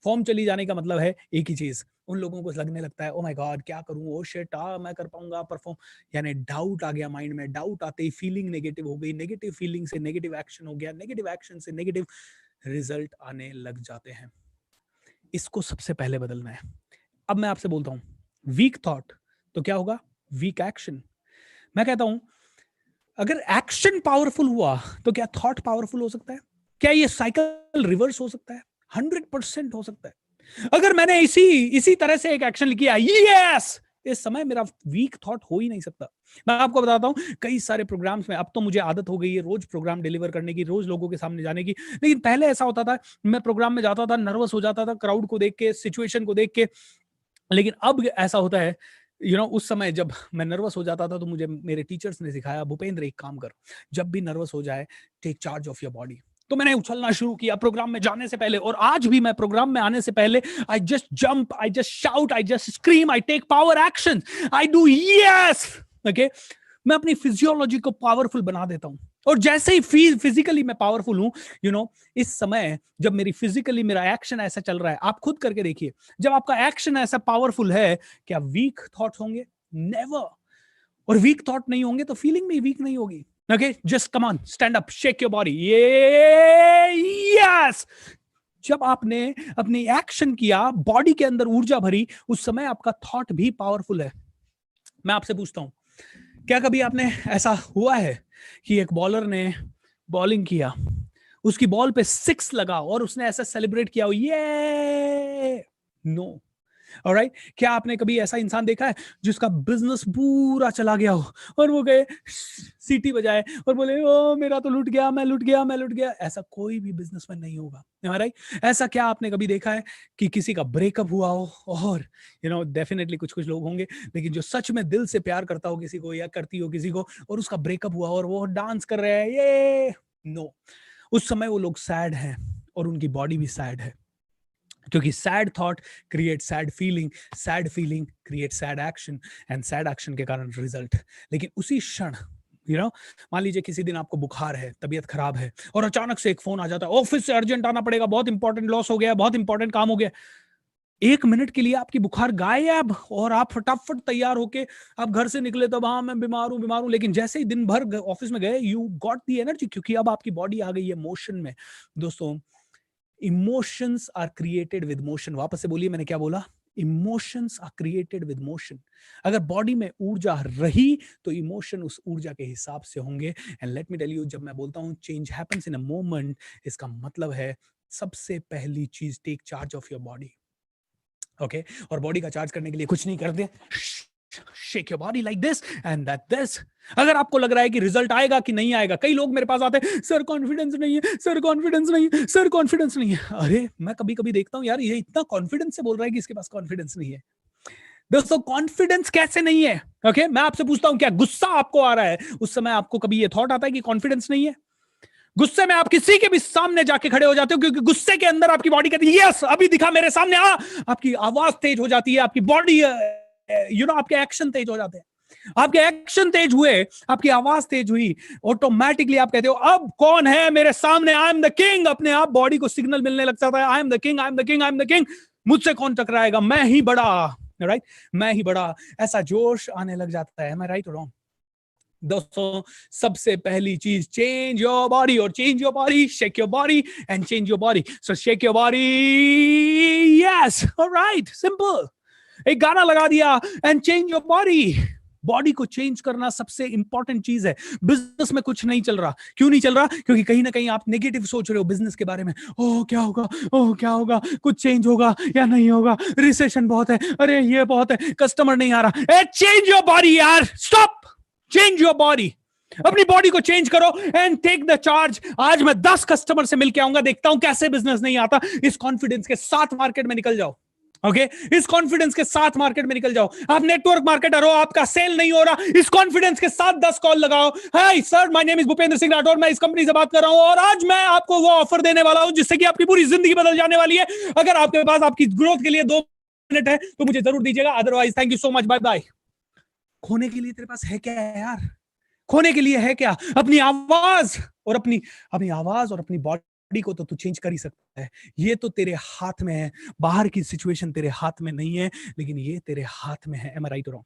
फॉर्म चली जाने का मतलब है एक ही चीज, उन लोगों को लगने लगता है ओ माय गॉड क्या करूं, ओ शिट मैं कर पाऊंगा परफॉर्म, यानी डाउट आ गया माइंड में। डाउट आते ही फीलिंग नेगेटिव हो गई, नेगेटिव फीलिंग से नेगेटिव एक्शन हो गया, नेगेटिव एक्शन से नेगेटिव रिजल्ट आने लग जाते हैं। इसको सबसे पहले बदलना है। अब मैं आपसे बोलता हूं, वीक थॉट तो क्या होगा? Weak action. मैं कहता हूं अगर एक्शन पावरफुल हुआ तो क्या थॉट पावरफुल हो सकता है? क्या ये साइकिल रिवर्स हो सकता है? 100% हो सकता है। अगर मैंने इसी तरह से एक एक्शन किया, यस, इस समय मेरा वीक थॉट हो ही नहीं सकता। मैं आपको बताता हूं, कई सारे प्रोग्राम्स में अब तो मुझे आदत हो गई है रोज प्रोग्राम डिलीवर करने की, रोज लोगों के सामने जाने की, लेकिन पहले ऐसा होता था, मैं प्रोग्राम में जाता था, नर्वस हो जाता था क्राउड को देख के, सिचुएशन को देख के। लेकिन अब ऐसा होता है, उस समय जब मैं नर्वस हो जाता था तो मुझे मेरे टीचर्स ने सिखाया, भूपेंद्र एक काम कर, जब भी नर्वस हो जाए take charge of your body. तो मैंने उछलना शुरू किया प्रोग्राम में जाने से पहले, और आज भी मैं प्रोग्राम में आने से पहले I just jump, I just shout, I just scream, I take power action, I do yes. Okay, मैं अपनी फिजियोलॉजी को पावरफुल बना देता हूं, और जैसे ही फिजिकली मैं पावरफुल हूं, इस समय जब मेरी फिजिकली मेरा एक्शन ऐसा चल रहा है, आप खुद करके देखिए, जब आपका एक्शन ऐसा पावरफुल है, क्या वीक थॉट्स होंगे? नेवर। और वीक थॉट नहीं होंगे तो फीलिंग भी वीक नहीं होगी। Okay, just come on, stand up, shake your body, ये यस, जब आपने अपनी एक्शन किया, बॉडी के अंदर ऊर्जा भरी, उस समय आपका थॉट भी पावरफुल है। मैं आपसे पूछता हूं, क्या कभी आपने ऐसा हुआ है कि एक बॉलर ने बॉलिंग किया, उसकी बॉल पे 6 लगा और उसने ऐसा सेलिब्रेट किया हो, ये नो। ऑलराइट, क्या आपने कभी ऐसा इंसान देखा है जिसका बिजनेस पूरा चला गया हो और वो गए सीटी बजाए और बोले ओ मेरा तो लूट गया, मैं लूट गया, मैं लूट गया? ऐसा कोई भी बिजनेसमैन नहीं होगा। राइट? ऐसा क्या आपने कभी देखा है कि किसी का ब्रेकअप हुआ हो, और डेफिनेटली कुछ कुछ लोग होंगे, लेकिन जो सच में दिल से प्यार करता हो किसी को या करती हो किसी को, और उसका ब्रेकअप हुआ और वो डांस कर रहे हैं, ये नो, उस समय वो लोग सैड हैं और उनकी बॉडी भी सैड है, क्योंकि sad thought create sad feeling create sad action, and sad action के कारण रिजल्ट। लेकिन उसी क्षण मान लीजिए किसी दिन आपको बुखार है, तबीयत खराब है, और अचानक से एक फोन आ जाता है, ऑफिस से अर्जेंट आना पड़ेगा, बहुत इंपॉर्टेंट लॉस हो गया, बहुत इंपॉर्टेंट काम हो गया। 1 मिनट के लिए आपकी बुखार गायब और आप फटाफट तैयार होके आप घर से निकले, तब हाँ मैं बीमार हूं, लेकिन जैसे ही दिन भर ऑफिस में गए, यू गॉट दी एनर्जी, क्योंकि अब आपकी बॉडी आ गई है मोशन में। दोस्तों, emotions are created with motion. वापस से बोलिए, मैंने क्या बोला? Emotions are created with motion. अगर बॉडी में ऊर्जा रही तो इमोशन उस ऊर्जा के हिसाब से होंगे। And let me tell you, जब मैं बोलता हूं change happens in a moment, इसका मतलब है सबसे पहली चीज, take charge of your body. Okay, और बॉडी का चार्ज करने के लिए कुछ नहीं करते, shake your body like this and that this. अगर आपको लग रहा है कि रिजल्ट आएगा कि नहीं आएगा, कई लोग मेरे पास आते हैं, सर कॉन्फिडेंस नहीं है, सर कॉन्फिडेंस नहीं है, सर कॉन्फिडेंस नहीं है। अरे मैं कभी कभी देखता हूं, यार ये इतना कॉन्फिडेंस से बोल रहा है कि इसके पास कॉन्फिडेंस नहीं है। दोस्तों, कॉन्फिडेंस कैसे नहीं है? ओके, मैं आपसे पूछता हूं, क्या गुस्सा आपको आ रहा है, उस समय आपको कभी ये थॉट आता है कि कॉन्फिडेंस नहीं है? गुस्से में आप किसी के भी सामने जाके खड़े हो जाते हो, क्योंकि गुस्से के अंदर आपकी बॉडी कहती है यस अभी दिखा मेरे सामने आ। आपकी आवाज तेज हो जाती है, आपकी बॉडी आपके एक्शन तेज हो जाते हैं। आपके एक्शन तेज हुए, आपकी आवाज तेज हुई, ऑटोमेटिकली आप कहते हो अब कौन है मेरे सामने, आई एम द किंग। अपने आप बॉडी को सिग्नल मिलने लग जाता है, I am the king, I am the king, I am the king. मुझसे कौन टकराएगा, मैं ही बड़ा। राइट, मैं ही बड़ा। ऐसा जोश आने लग जाता है। एम आई राइट और रॉन्ग? दोस्तों, सबसे पहली चीज, चेंज योर बॉडी, और change your body, shake your body and change your body. So shake your body, yes, alright, simple. एक गाना लगा दिया and change your body. Body को चेंज करना सबसे इंपॉर्टेंट चीज है। बिजनेस में कुछ नहीं चल रहा, क्यों नहीं चल रहा? क्योंकि कहीं ना कहीं आप नेगेटिव सोच रहे हो बिजनेस के बारे में। ओह क्या होगा, ओह क्या होगा, कुछ चेंज होगा या नहीं होगा, रिसेशन बहुत है, अरे ये बहुत है, कस्टमर नहीं आ रहा। चेंज योर बॉडी यार, स्टॉप, चेंज योर बॉडी। अपनी बॉडी को चेंज करो एंड टेक द चार्ज। आज मैं 10 कस्टमर से मिलके आऊंगा, देखता हूं कैसे बिजनेस नहीं आता। इस कॉन्फिडेंस के साथ मार्केट में निकल जाओ। ओके, इस कॉन्फिडेंस के साथ मार्केट में निकल जाओ। आप नेटवर्क मार्केटर हो, आपका सेल नहीं हो रहा, इस कॉन्फिडेंस के साथ 10 कॉल लगाओ। Hi sir, my name is Bhupendra Singh Rathore, मैं इस कंपनी से बात कर रहा हूं और आज मैं आपको वो ऑफर देने वाला हूं जिससे कि आपकी पूरी जिंदगी बदल जाने वाली है। अगर आपके पास आपकी ग्रोथ के लिए 2 मिनट है तो मुझे जरूर दीजिएगा, otherwise thank you so much, bye bye. खोने के लिए तेरे पास है क्या यार? खोने के लिए है क्या? अपनी आवाज और अपनी बॉडी को तो तू चेंज कर ही सकता है। ये तो तेरे हाथ में है। बाहर की सिचुएशन तेरे हाथ में नहीं है, लेकिन ये तेरे हाथ में है। एम आई राइट और रॉन्ग?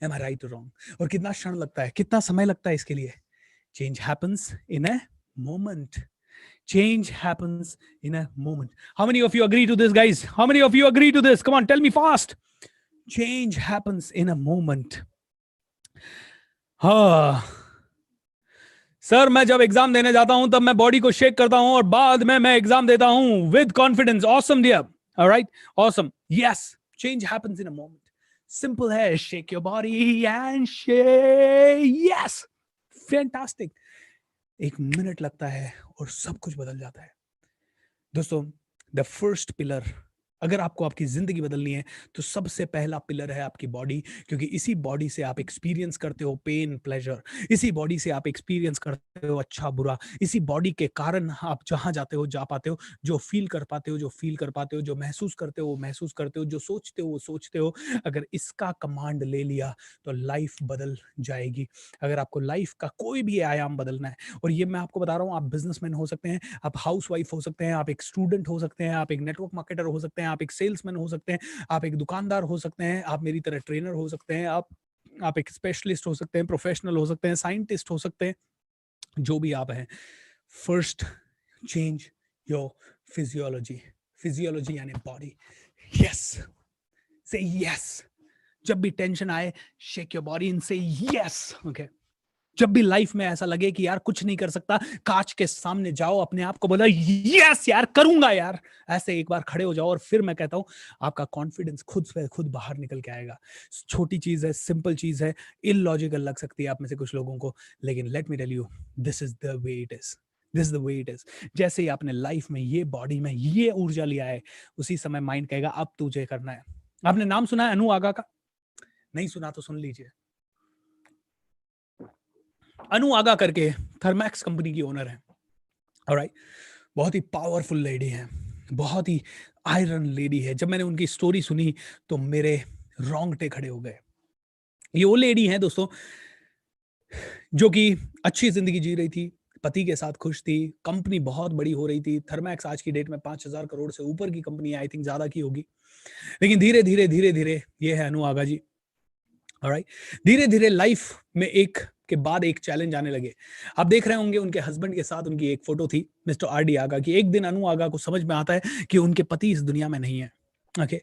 एम आई राइट और रॉन्ग? और कितना क्षण लगता है, कितना समय लगता है इसके लिए? Change happens in a moment. Change happens in a moment. How many of you agree to this, guys? How many of you agree to this? Come on, tell me fast. Change happens in a moment. हाँ sir, मैं जब exam देने जाता हूं तब मैं body को shake करता हूं और बाद में मैं एग्जाम देता हूं with confidence. Awesome dear, alright, awesome, yes, change happens in a moment. Simple है, shake your body and shake, yes, fantastic. 1 minute लगता है और सब कुछ बदल जाता है। दोस्तों, द फर्स्ट पिलर, अगर आपको आपकी जिंदगी बदलनी है तो सबसे पहला पिलर है आपकी बॉडी, क्योंकि इसी बॉडी से आप एक्सपीरियंस करते हो पेन प्लेजर, इसी बॉडी से आप एक्सपीरियंस करते हो अच्छा बुरा, इसी बॉडी के कारण आप जहां जाते हो जा पाते हो, जो फील कर पाते हो जो महसूस करते हो वो महसूस करते हो, जो सोचते हो वो सोचते हो। अगर इसका कमांड ले लिया तो लाइफ बदल जाएगी। अगर आपको लाइफ का कोई भी आयाम बदलना है, और ये मैं आपको बता रहा हूँ, आप बिजनेसमैन हो सकते हैं, आप हाउसवाइफ हो सकते हैं, आप एक स्टूडेंट हो सकते हैं, आप एक नेटवर्क मार्केटर हो सकते हैं, आप एक सेल्समैन हो सकते हैं, आप एक दुकानदार हो सकते हैं, आप मेरी तरह ट्रेनर हो सकते हैं, आप एक स्पेशलिस्ट हो सकते हैं, प्रोफेशनल हो सकते हैं, साइंटिस्ट हो सकते हैं, जो भी आप हैं। First, change your physiology, physiology यानी बॉडी। यस, से यस। जब भी टेंशन आए, shake your body and say yes. Okay, जब भी लाइफ में ऐसा लगे कि यार कुछ नहीं कर सकता, कांच के सामने जाओ, अपने आप को बोलो यस यार करूंगा यार, ऐसे एक बार खड़े हो जाओ और फिर मैं कहता हूं आपका कॉन्फिडेंस खुद से खुद बाहर निकल के आएगा। छोटी चीज है, सिंपल चीज है, इलॉजिकल लग सकती है आप में से कुछ लोगों को, लेकिन let me tell you, this is the way it is, this the way it is. जैसे ही आपने लाइफ में ये बॉडी में ये ऊर्जा लिया है, उसी समय माइंड कहेगा अब तुझे करना है। आपने नाम सुना है अनु आगा का? नहीं सुना तो सुन लीजिए। अनु आगा करके थर्मैक्स कंपनी की ओनर है, ऑलराइट। बहुत ही पावरफुल लेडी है, बहुत ही आयरन लेडी है। जब मैंने उनकी स्टोरी सुनी तो मेरे रोंगटे खड़े हो गए। ये वो लेडी है दोस्तों जो कि अच्छी जिंदगी जी रही थी, पति के साथ खुश थी, कंपनी बहुत बड़ी हो रही थी। थर्मैक्स आज की डेट में 5,000 करोड़ से ऊपर की कंपनी है, आई थिंक ज्यादा की होगी। लेकिन धीरे धीरे धीरे धीरे, ये है अनु आगा जी, ऑलराइट। धीरे धीरे लाइफ में एक के बाद एक चैलेंज आने लगे। आप देख रहे होंगे उनके हस्बैंड के साथ उनकी एक फोटो थी, मिस्टर आर डी आगा की। एक दिन अनु आगा को समझ में आता है कि उनके पति इस दुनिया में नहीं है। ओके,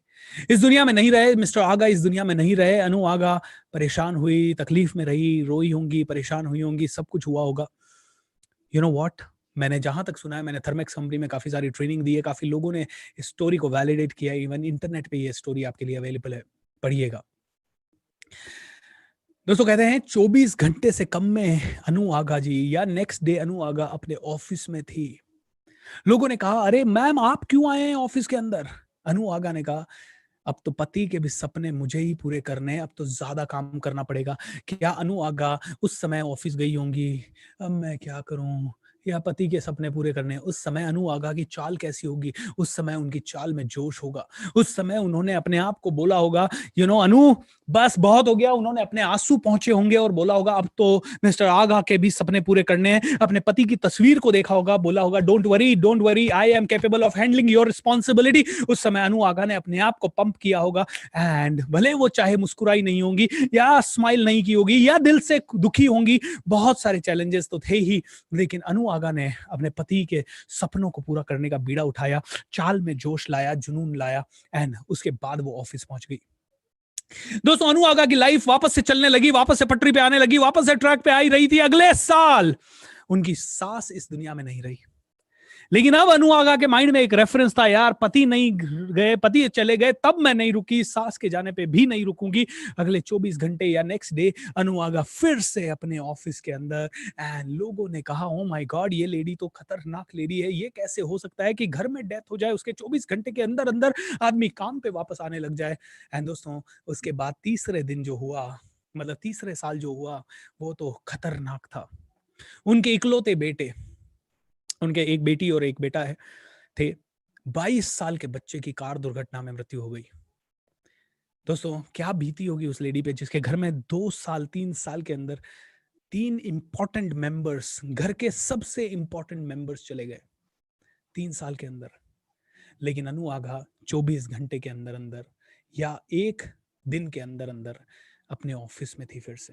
इस दुनिया में नहीं रहे, मिस्टर आगा इस दुनिया में नहीं रहे। अनु आगा परेशान हुई, तकलीफ में रही, रोई होंगी, परेशान हुई होंगी, सब कुछ हुआ होगा। यू नो व्हाट, मैंने जहां तक सुना है, मैंने थर्मैक्स कंपनी में काफी सारी ट्रेनिंग दी है, काफी लोगों ने इस स्टोरी को वैलिडेट किया, इवन इंटरनेट पे ये स्टोरी आपके लिए अवेलेबल है, पढ़िएगा। दोस्तों कहते हैं 24 घंटे से कम में अनु आगा जी या नेक्स्ट डे अनु आगा अपने ऑफिस में थी। लोगों ने कहा अरे मैम आप क्यों आए हैं ऑफिस के अंदर? अनु आगा ने कहा अब तो पति के भी सपने मुझे ही पूरे करने हैं, अब तो ज्यादा काम करना पड़ेगा। क्या अनु आगा उस समय ऑफिस गई होंगी, अब मैं क्या करूं, या पति के सपने पूरे करने? उस समय अनु आगा की चाल कैसी होगी? उस समय उनकी चाल में जोश होगा। उस समय उन्होंने अपने आप को बोला होगा यू नो अनु बस बहुत हो गया। उन्होंने अपने आंसू पहुंचे होंगे और बोला होगा अब तो मिस्टर आगा के भी सपने पूरे करने हैं। अपने पति की तस्वीर को देखा होगा, बोला होगा don't worry I am capable of handling your responsibility. उस समय अनु आगा ने अपने आप को पंप किया होगा एंड भले वो चाहे मुस्कुराई नहीं होंगी या स्माइल नहीं की होगी या दिल से दुखी होंगी, बहुत सारे चैलेंजेस तो थे ही, लेकिन अनु आगा ने अपने पति के सपनों को पूरा करने का बीड़ा उठाया, चाल में जोश लाया, जुनून लाया एंड उसके बाद वो ऑफिस पहुंच गई। दोस्तों अनु आगा की लाइफ वापस से चलने लगी, वापस से पटरी पे आने लगी, वापस से ट्रैक पे आई रही थी। अगले साल उनकी सास इस दुनिया में नहीं रही, लेकिन अब अनु आगा के माइंड में एक रेफरेंस था, यार पति नहीं गए, पति चले गए, तब मैं नहीं रुकी, सास के जाने पे भी नहीं रुकूंगी। अगले 24 घंटे या नेक्स्ट डे अनु आगा फिर से अपने ऑफिस के अंदर एंड लोगों ने कहा ओ माय गॉड ये लेडी तो खतरनाक लेडी है, ये कैसे हो सकता है कि घर में डेथ हो जाए, उसके 24 घंटे के अंदर अंदर आदमी काम पे वापस आने लग जाए। एंड दोस्तों उसके बाद तीसरे दिन जो हुआ, मतलब तीसरे साल जो हुआ, वो तो खतरनाक था। उनके इकलौते बेटे, उनके एक बेटी और एक बेटा है, थे, 22 साल के बच्चे की कार दुर्घटना में मृत्यु हो गई। दोस्तों क्या बीती होगी उस लेडी पे जिसके घर में 2 साल 3 साल के अंदर 3 इंपॉर्टेंट मेंबर्स, घर के सबसे इंपॉर्टेंट मेंबर्स चले गए 3 साल के अंदर। लेकिन अनु आगा 24 घंटे के अंदर अंदर या एक दिन के अंदर अंदर अपने ऑफिस में थी फिर से।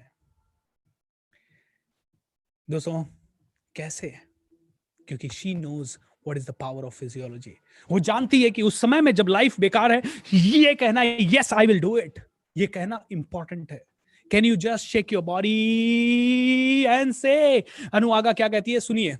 दोस्तों कैसे? क्योंकि she knows what is the power of physiology. वो जानती है कि उस समय में जब लाइफ बेकार है, ये कहना yes I will do it, ये कहना इंपॉर्टेंट है। Can you just shake your body and से? अनु आगा क्या कहती है सुनिए,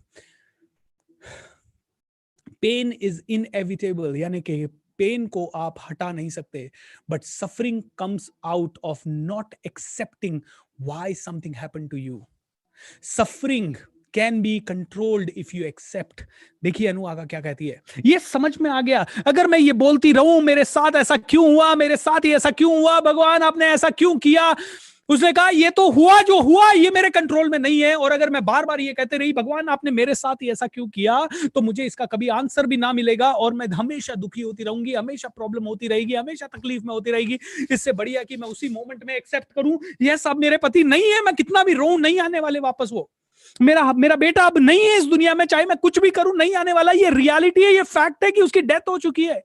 पेन इज इनएविटेबल, यानी कि पेन को आप हटा नहीं सकते, but suffering comes out of not accepting why something happened to you. Suffering can be controlled if you accept. देखिए अनु आगा क्या कहती है, ये समझ में आ गया, अगर मैं ये बोलती रहूं मेरे साथ ऐसा क्यों हुआ, मेरे साथ ही ऐसा क्यों हुआ, भगवान आपने ऐसा क्यों किया। उसने कहा ये तो हुआ जो हुआ, ये मेरे कंट्रोल में नहीं है। और अगर मैं बार बार ये कहते रही भगवान आपने मेरे साथ ही ऐसा क्यों किया, तो मुझे इसका कभी आंसर भी ना मिलेगा और मैं हमेशा दुखी होती रहूंगी, हमेशा प्रॉब्लम होती रहेगी, हमेशा तकलीफ में होती रहेगी। इससे बढ़िया कि मैं उसी मोमेंट में एक्सेप्ट करूं यस अब मेरे पति नहीं है, मैं कितना भी रोऊं नहीं आने वाले वापस वो, मेरा बेटा अब नहीं है इस दुनिया में, चाहे मैं कुछ भी करूं नहीं आने वाला। ये रियलिटी है, ये फैक्ट है कि उसकी डेथ हो चुकी है।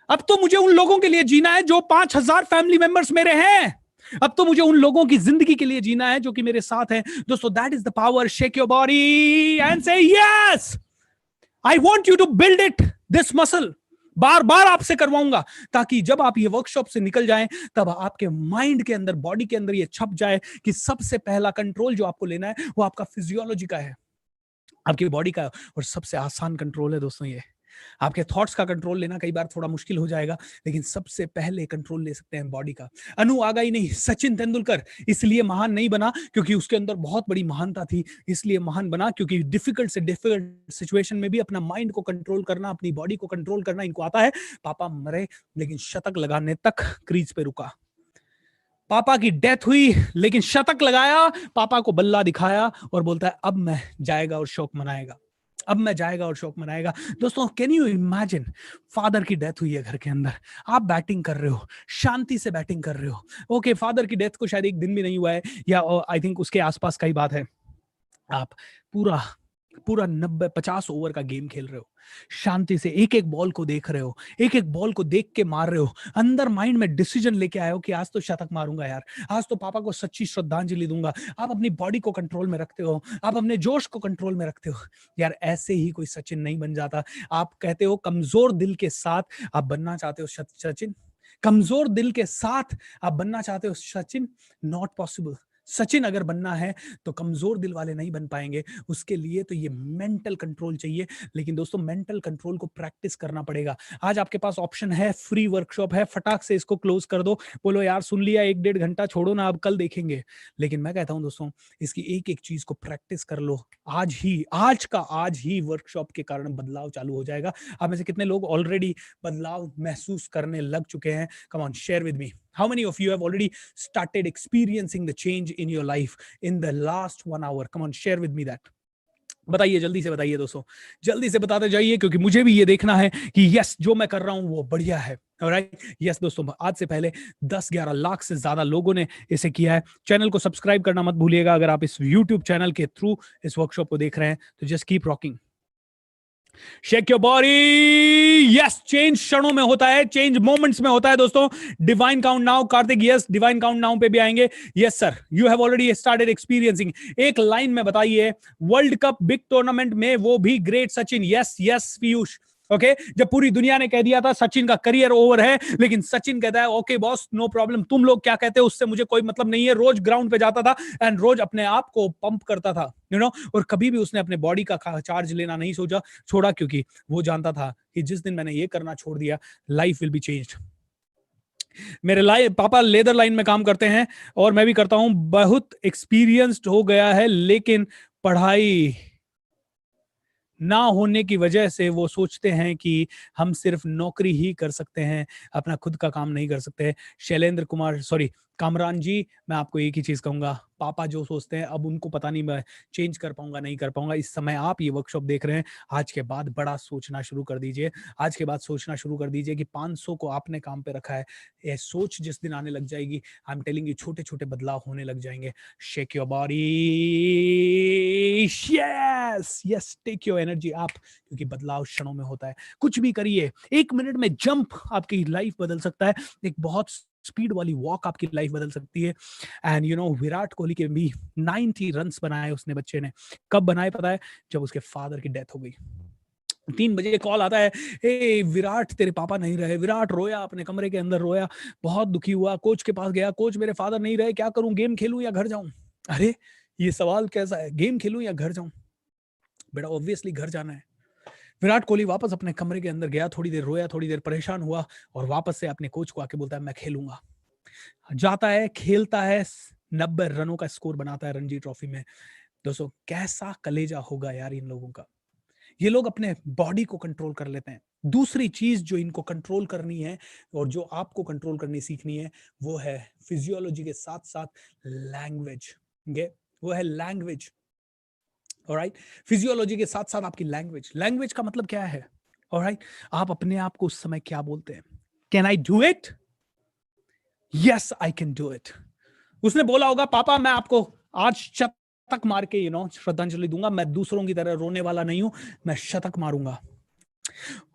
अब तो मुझे उन लोगों के लिए जीना है जो 5,000 फैमिली मेंबर्स मेरे हैं। अब तो मुझे उन लोगों की जिंदगी के लिए जीना है जो कि मेरे साथ हैं। दोस्तों that is the power, shake your body and say yes. I want you to build it, this muscle, बार बार आपसे करवाऊंगा, ताकि जब आप ये वर्कशॉप से निकल जाएं तब आपके माइंड के अंदर, बॉडी के अंदर ये छप जाए कि सबसे पहला कंट्रोल जो आपको लेना है वो आपका फिजियोलॉजी का है, आपकी बॉडी का। और सबसे आसान कंट्रोल है दोस्तों ये। आपके थॉट्स का कंट्रोल लेना कई बार थोड़ा मुश्किल हो जाएगा, लेकिन सबसे पहले कंट्रोल ले सकते हैं बॉडी का। अनु आगा ही नहीं, सचिन तेंदुलकर इसलिए महान नहीं बना क्योंकि उसके अंदर बहुत बड़ी महानता थी, इसलिए महान बना क्योंकि डिफिकल्ट से डिफिकल्ट सिचुएशन में भी अपना माइंड को कंट्रोल करना, अपनी बॉडी को कंट्रोल करना इनको आता है। पापा मरे लेकिन शतक लगाने तक क्रीज पे रुका। पापा की डेथ हुई लेकिन शतक लगाया, पापा को बल्ला दिखाया और बोलता है अब मैं जाएगा और शौक मनाएगा, अब मैं जाएगा और शौक मनाएगा। दोस्तों कैन यू इमेजिन, फादर की डेथ हुई है घर के अंदर, आप बैटिंग कर रहे हो, शांति से बैटिंग कर रहे हो। ओके, फादर की डेथ को शायद एक दिन भी नहीं हुआ है, या आई थिंक उसके आसपास का ही बात है। आप पूरा पूरा 90-50 ओवर का गेम खेल रहे हो, शांति से एक एक बॉल को देख रहे हो, एक एक बॉल को देख के मार रहे हो, अंदर माइंड में डिसीजन लेके आए हो कि आज तो शतक मारूंगा यार, आज तो पापा को सच्ची श्रद्धांजलि दूंगा। आप अपनी बॉडी को कंट्रोल में रखते हो, आप अपने जोश को कंट्रोल में रखते हो। यार ऐसे ही कोई सचिन नहीं बन जाता। आप कहते हो कमजोर दिल के साथ आप बनना चाहते हो सचिन, कमजोर दिल के साथ आप बनना चाहते हो सचिन, नॉट पॉसिबल। सचिन अगर बनना है तो कमजोर दिल वाले नहीं बन पाएंगे, उसके लिए तो ये मेंटल कंट्रोल चाहिए। लेकिन दोस्तों मेंटल कंट्रोल को प्रैक्टिस करना पड़ेगा। आज आपके पास ऑप्शन है, फ्री वर्कशॉप है, फटाक से इसको क्लोज कर दो, बोलो यार सुन लिया 1-1.5 घंटा, छोड़ो ना अब कल देखेंगे। लेकिन मैं कहता हूं दोस्तों इसकी एक एक चीज को प्रैक्टिस कर लो आज ही, आज ही वर्कशॉप के कारण बदलाव चालू हो जाएगा। आप में से कितने लोग ऑलरेडी बदलाव महसूस करने लग चुके हैं? Come on, share with me. How many of you have already started experiencing the change in your life in the last 1 hour? Come on, share with me that. बताइए, जल्दी से बताइए दोस्तों, जल्दी से बताते जाइए, क्योंकि मुझे भी ये देखना है कि यस जो मैं कर रहा हूं वो बढ़िया है। ऑलराइट, यस दोस्तों, आज से पहले 10-11 लाख से ज्यादा लोगों ने इसे किया है। चैनल को सब्सक्राइब करना मत भूलिएगा अगर आप इस YouTube चैनल के थ्रू इस वर्कशॉप को देख रहे हैं, तो just keep rocking. Shake your body. Yes, change क्षणों में होता है, चेंज मोमेंट्स में होता है दोस्तों। Divine count now, Kartik yes divine count now पे भी आएंगे। Yes sir, you have already started experiencing. एक लाइन में बताइए, वर्ल्ड कप बिग टूर्नामेंट में वो भी great Sachin. Yes yes Piyush, okay जब पूरी दुनिया ने कह दिया था सचिन का करियर ओवर है, लेकिन सचिन कहता है ओके बॉस नो प्रॉब्लम, तुम लोग क्या कहते हो उससे मुझे कोई मतलब नहीं है। रोज ग्राउंड पे जाता था एंड रोज अपने आप को पंप करता था, यू नो, और कभी भी उसने अपने बॉडी का चार्ज लेना नहीं छोड़ा, क्योंकि वो जानता था कि जिस दिन मैंने ये करना छोड़ दिया लाइफ विल बी चेंज्ड। मेरे पापा लेदर लाइन में काम करते हैं और मैं भी करता हूं, बहुत एक्सपीरियंस्ड हो गया है, लेकिन पढ़ाई ना होने की वजह से वो सोचते हैं कि हम सिर्फ नौकरी ही कर सकते हैं, अपना खुद का काम नहीं कर सकते। शैलेंद्र कुमार, सॉरी कामरान जी, मैं आपको एक ही चीज कहूंगा, पापा जो सोचते हैं अब उनको पता नहीं मैं चेंज कर पाऊंगा नहीं कर पाऊंगा। इस समय आप ये वर्कशॉप देख रहे हैं, आज के बाद बड़ा सोचना शुरू कर दीजिए। आज के बाद सोचना शुरू कर दीजिए कि 500 को आपने काम पे रखा है। ये सोच जिस दिन आने लग जाएगी, आई एम टेलिंग यू, छोटे छोटे बदलाव होने लग जाएंगे। Shake your body, yes yes, take your energy up, क्योंकि बदलाव क्षणों में होता है। कुछ भी करिए, 1 मिनट में जंप आपकी लाइफ बदल सकता है, एक बहुत स्पीड वाली वॉक आपकी लाइफ बदल सकती है। And you know, Virat Kohli के भी 90 रन्स बनाए उसने, बच्चे ने। कब बनाए पता है? जब उसके फादर की डेथ हो गई। 3 बजे कॉल आता है, ए विराट तेरे पापा नहीं रहे। विराट रोया, अपने कमरे के अंदर रोया, बहुत दुखी हुआ, कोच के पास गया, कोच मेरे फादर नहीं रहे, क्या करूं, गेम खेलूं या घर जाऊं? अरे ये सवाल कैसा है, गेम खेलूं या घर जाऊं? बेटा ऑब्वियसली घर जाना है। विराट कोहली वापस अपने कमरे के अंदर गया, थोड़ी देर रोया, थोड़ी देर परेशान हुआ, और वापस से अपने कोच को आके बोलता है मैं खेलूंगा। जाता है, खेलता है, 90 रनों का स्कोर बनाता है रणजी ट्रॉफी में। दोस्तों कैसा कलेजा होगा यार इन लोगों का। ये लोग अपने बॉडी को कंट्रोल कर लेते हैं। दूसरी चीज जो इनको कंट्रोल करनी है और जो आपको कंट्रोल करनी सीखनी है, वो है फिजियोलॉजी के साथ साथ लैंग्वेज। वो है लैंग्वेज। ऑलराइट, फिजियोलॉजी के साथ साथ आपकी लैंग्वेज। लैंग्वेज का मतलब क्या है? ऑलराइट, आप अपने आप को उस समय क्या बोलते हैं? Can I do it? Yes I can do it. उसने बोला होगा पापा मैं आपको आज शतक मार के श्रद्धांजलि दूंगा, मैं दूसरों की तरह रोने वाला नहीं हूं, मैं शतक मारूंगा।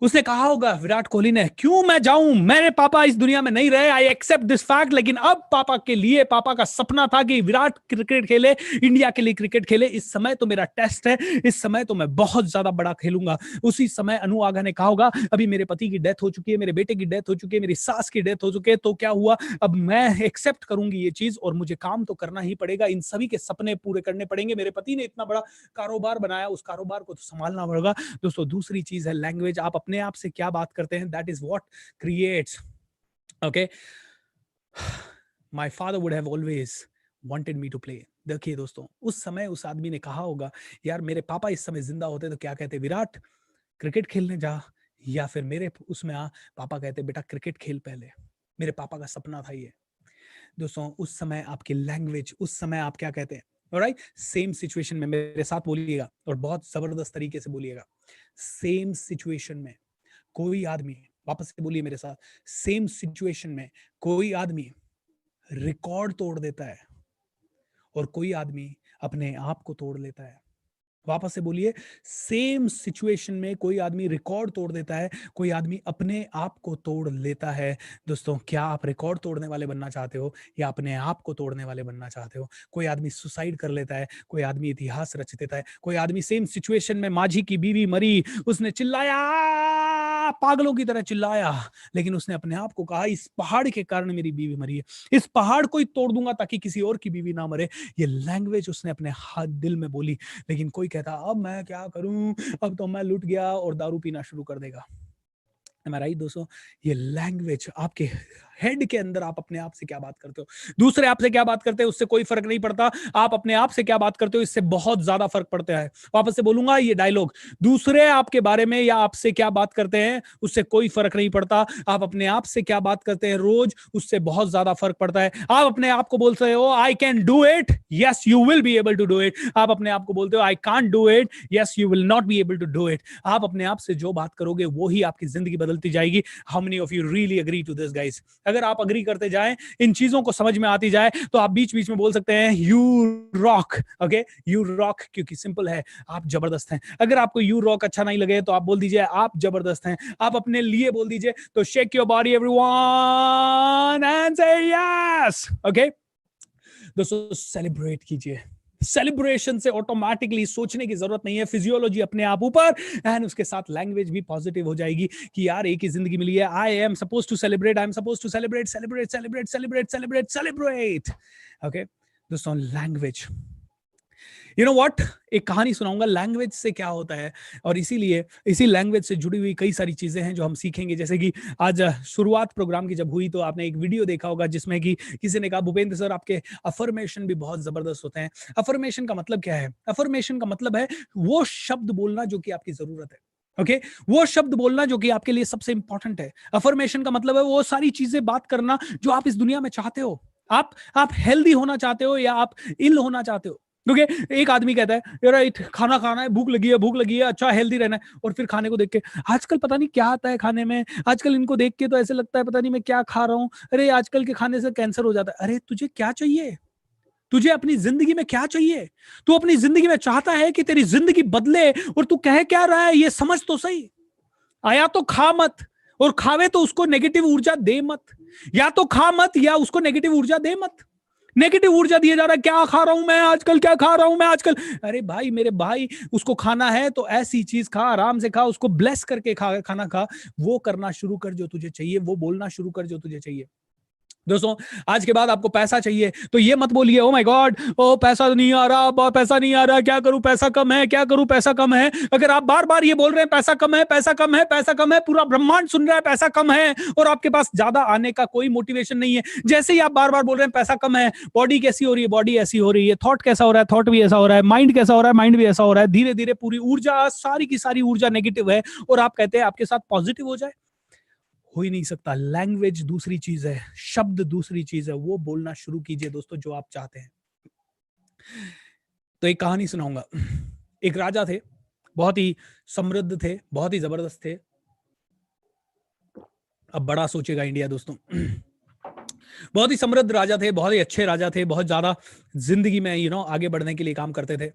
उसने कहा होगा विराट कोहली ने, क्यों मैं जाऊं, मेरे पापा इस दुनिया में नहीं रहे, आई एक्सेप्ट दिस फैक्ट, लेकिन अब पापा के लिए, पापा का सपना था कि विराट क्रिकेट खेले, इंडिया के लिए क्रिकेट खेले, इस समय तो मेरा टेस्ट है, इस समय तो मैं बहुत ज्यादा बड़ा खेलूंगा। उसी समय अनु आगा ने कहा होगा, अभी मेरे पति की डेथ हो चुकी है, मेरे बेटे की डेथ हो चुकी है, मेरी सास की डेथ हो चुकी है, तो क्या हुआ, अब मैं एक्सेप्ट करूंगी ये चीज और मुझे काम तो करना ही पड़ेगा, इन सभी के सपने पूरे करने पड़ेंगे, मेरे पति ने इतना बड़ा कारोबार बनाया, उस कारोबार को तो संभालना पड़ेगा। दोस्तों दूसरी चीज है लैंग्वेज, आप अपने आप से क्या बात करते हैं, that is what creates, okay, my father would have always wanted me to play. देखिए दोस्तों, उस समय उस आदमी ने कहा होगा, यार मेरे पापा इस समय जिंदा होते तो क्या कहते, विराट क्रिकेट खेलने जा, या फिर मेरे उसमें आ, पापा कहते बेटा क्रिकेट खेल पहले, मेरे पापा का सपना था ये। दोस्तों उस समय आपकी लैंग्वेज, उस समय आप क्या कहते हैं, ऑलराइट, सेम सिचुएशन में मेरे साथ बोलिएगा और बहुत जबरदस्त तरीके से बोलिएगा, सेम सिचुएशन में कोई आदमी, वापस से बोलिए मेरे साथ, सेम सिचुएशन में कोई आदमी रिकॉर्ड तोड़ देता है और कोई आदमी अपने आप को तोड़ लेता है। वापस से बोलिए, सेम सिचुएशन में कोई आदमी रिकॉर्ड तोड़ देता है, कोई आदमी अपने आप को तोड़ लेता है। दोस्तों क्या आप रिकॉर्ड तोड़ने वाले बनना चाहते हो या अपने आप को तोड़ने वाले बनना चाहते हो? कोई आदमी सुसाइड कर लेता है, कोई आदमी इतिहास रच देता है, कोई आदमी सेम सिचुएशन में, माझी की बीवी मरी, उसने चिल्लाया, पागलों की तरह चिल्लाया, लेकिन उसने अपने आप को कहा इस पहाड़ के कारण मेरी बीवी मरी है, इस पहाड़ को ही तोड़ दूंगा ताकि किसी और की बीवी ना मरे। ये लैंग्वेज उसने अपने हाथ दिल में बोली, लेकिन कोई कहता अब मैं क्या करूं, अब तो मैं लुट गया और दारू पीना शुरू कर देगा। राइट दोस्तों, ये लैंग्वेज आपके हेड के अंदर, आप अपने आप से क्या बात करते हो, दूसरे आपसे क्या बात करते हैं उससे कोई फर्क नहीं पड़ता, आप अपने आप से क्या बात करते हो इससे बहुत ज्यादा फर्क पड़ता है। वापस से बोलूंगा ये डायलॉग, दूसरे आपके बारे में या आपसे क्या बात करते हैं उससे कोई फर्क नहीं पड़ता, आप अपने आप से क्या बात करते हैं रोज, उससे बहुत ज्यादा फर्क पड़ता है। आप अपने आप को बोलते हो I can do it, yes you will be able to do it. आप अपने आप को बोलते हो I can't do it, yes you will not be able to do it. आप अपने आप से जो बात करोगे वो ही आपकी जिंदगी बदलती जाएगी। How many of you really agree to this guys? अगर आप अग्री करते जाएं, इन चीजों को समझ में आती जाए, तो आप बीच बीच में बोल सकते हैं you rock, okay, you rock, क्योंकि सिंपल है, आप जबरदस्त हैं। अगर आपको यू रॉक अच्छा नहीं लगे तो आप बोल दीजिए आप जबरदस्त हैं। आप अपने लिए बोल दीजिए, तो shake your body everyone and say yes, okay. दोस्तों सेलिब्रेट कीजिए, सेलिब्रेशन से ऑटोमेटिकली सोचने की जरूरत नहीं है, फिजियोलॉजी अपने आप ऊपर, एंड उसके साथ लैंग्वेज भी पॉजिटिव हो जाएगी कि यार एक ही जिंदगी मिली है, I am suppose to celebrate, I am suppose to celebrate, celebrate celebrate celebrate celebrate celebrate, okay. दोस्तों लैंग्वेज, यू नो व्हाट, एक कहानी सुनाऊंगा लैंग्वेज से क्या होता है, और इसीलिए इसी लैंग्वेज से जुड़ी हुई कई सारी चीजें हैं जो हम सीखेंगे। जैसे कि आज शुरुआत प्रोग्राम की जब हुई तो आपने एक वीडियो देखा होगा जिसमें कि किसी ने कहा भूपेंद्र सर आपके अफर्मेशन भी बहुत जबरदस्त होते हैं। अफर्मेशन का मतलब क्या है? अफर्मेशन का मतलब है वो शब्द बोलना जो कि आपकी जरूरत है, ओके वो शब्द बोलना जो कि आपके लिए सबसे इंपॉर्टेंट है। अफर्मेशन का मतलब है वो सारी चीजें बात करना जो आप इस दुनिया में चाहते हो। आप हेल्दी होना चाहते हो या आप इल होना चाहते हो। क्योंकि एक आदमी कहता है यार राइट खाना खाना है, भूख लगी है, भूख लगी है, अच्छा हेल्दी रहना है, और फिर खाने को देख के आजकल पता नहीं क्या आता है खाने में, आजकल इनको देख के तो ऐसे लगता है पता नहीं मैं क्या खा रहा हूँ, अरे आजकल के खाने से कैंसर हो जाता है। अरे तुझे क्या चाहिए? तुझे अपनी जिंदगी में क्या चाहिए? तू अपनी जिंदगी में चाहता है कि तेरी जिंदगी बदले, और तू कह क्या रहा है ये समझ तो सही। आया तो खा मत, और खावे तो उसको नेगेटिव ऊर्जा दे मत, या तो खा मत या उसको नेगेटिव ऊर्जा दे मत। नेगेटिव ऊर्जा दिया जा रहा है, क्या खा रहा हूं मैं आजकल, क्या खा रहा हूं मैं आजकल। अरे भाई मेरे भाई, उसको खाना है तो ऐसी चीज खा, आराम से खा, उसको ब्लेस करके खा, खाना खा, वो करना शुरू कर जो तुझे चाहिए, वो बोलना शुरू कर जो तुझे चाहिए। दोस्तों आज के बाद आपको पैसा चाहिए तो ये मत बोलिए ओ माय गॉड, ओ पैसा नहीं आ रहा, पैसा नहीं आ रहा, क्या करूं, पैसा कम है, क्या करूं, पैसा कम है। अगर आप बार बार ये बोल रहे हैं पैसा कम है, पैसा कम है, पैसा कम है, पूरा ब्रह्मांड सुन रहा है पैसा कम है, और आपके पास ज्यादा आने का कोई मोटिवेशन नहीं है। जैसे ही आप बार बार बोल रहे हैं पैसा कम है, बॉडी कैसी हो रही है, बॉडी ऐसी हो रही है, थॉट कैसा हो रहा है, थॉट भी ऐसा हो रहा है, माइंड कैसा हो रहा है, माइंड भी ऐसा हो रहा है। धीरे धीरे पूरी ऊर्जा, सारी की सारी ऊर्जा नेगेटिव है, और आप कहते हैं आपके साथ पॉजिटिव हो जाए, हो ही नहीं सकता। लैंग्वेज दूसरी चीज है, शब्द दूसरी चीज है, वो बोलना शुरू कीजिए दोस्तों जो आप चाहते हैं। तो एक कहानी सुनाऊंगा। एक राजा थे, बहुत ही समृद्ध थे, बहुत ही जबरदस्त थे। अब बड़ा सोचेगा इंडिया दोस्तों। बहुत ही समृद्ध राजा थे, बहुत ही अच्छे राजा थे, बहुत ज्यादा जिंदगी में आगे बढ़ने के लिए काम करते थे।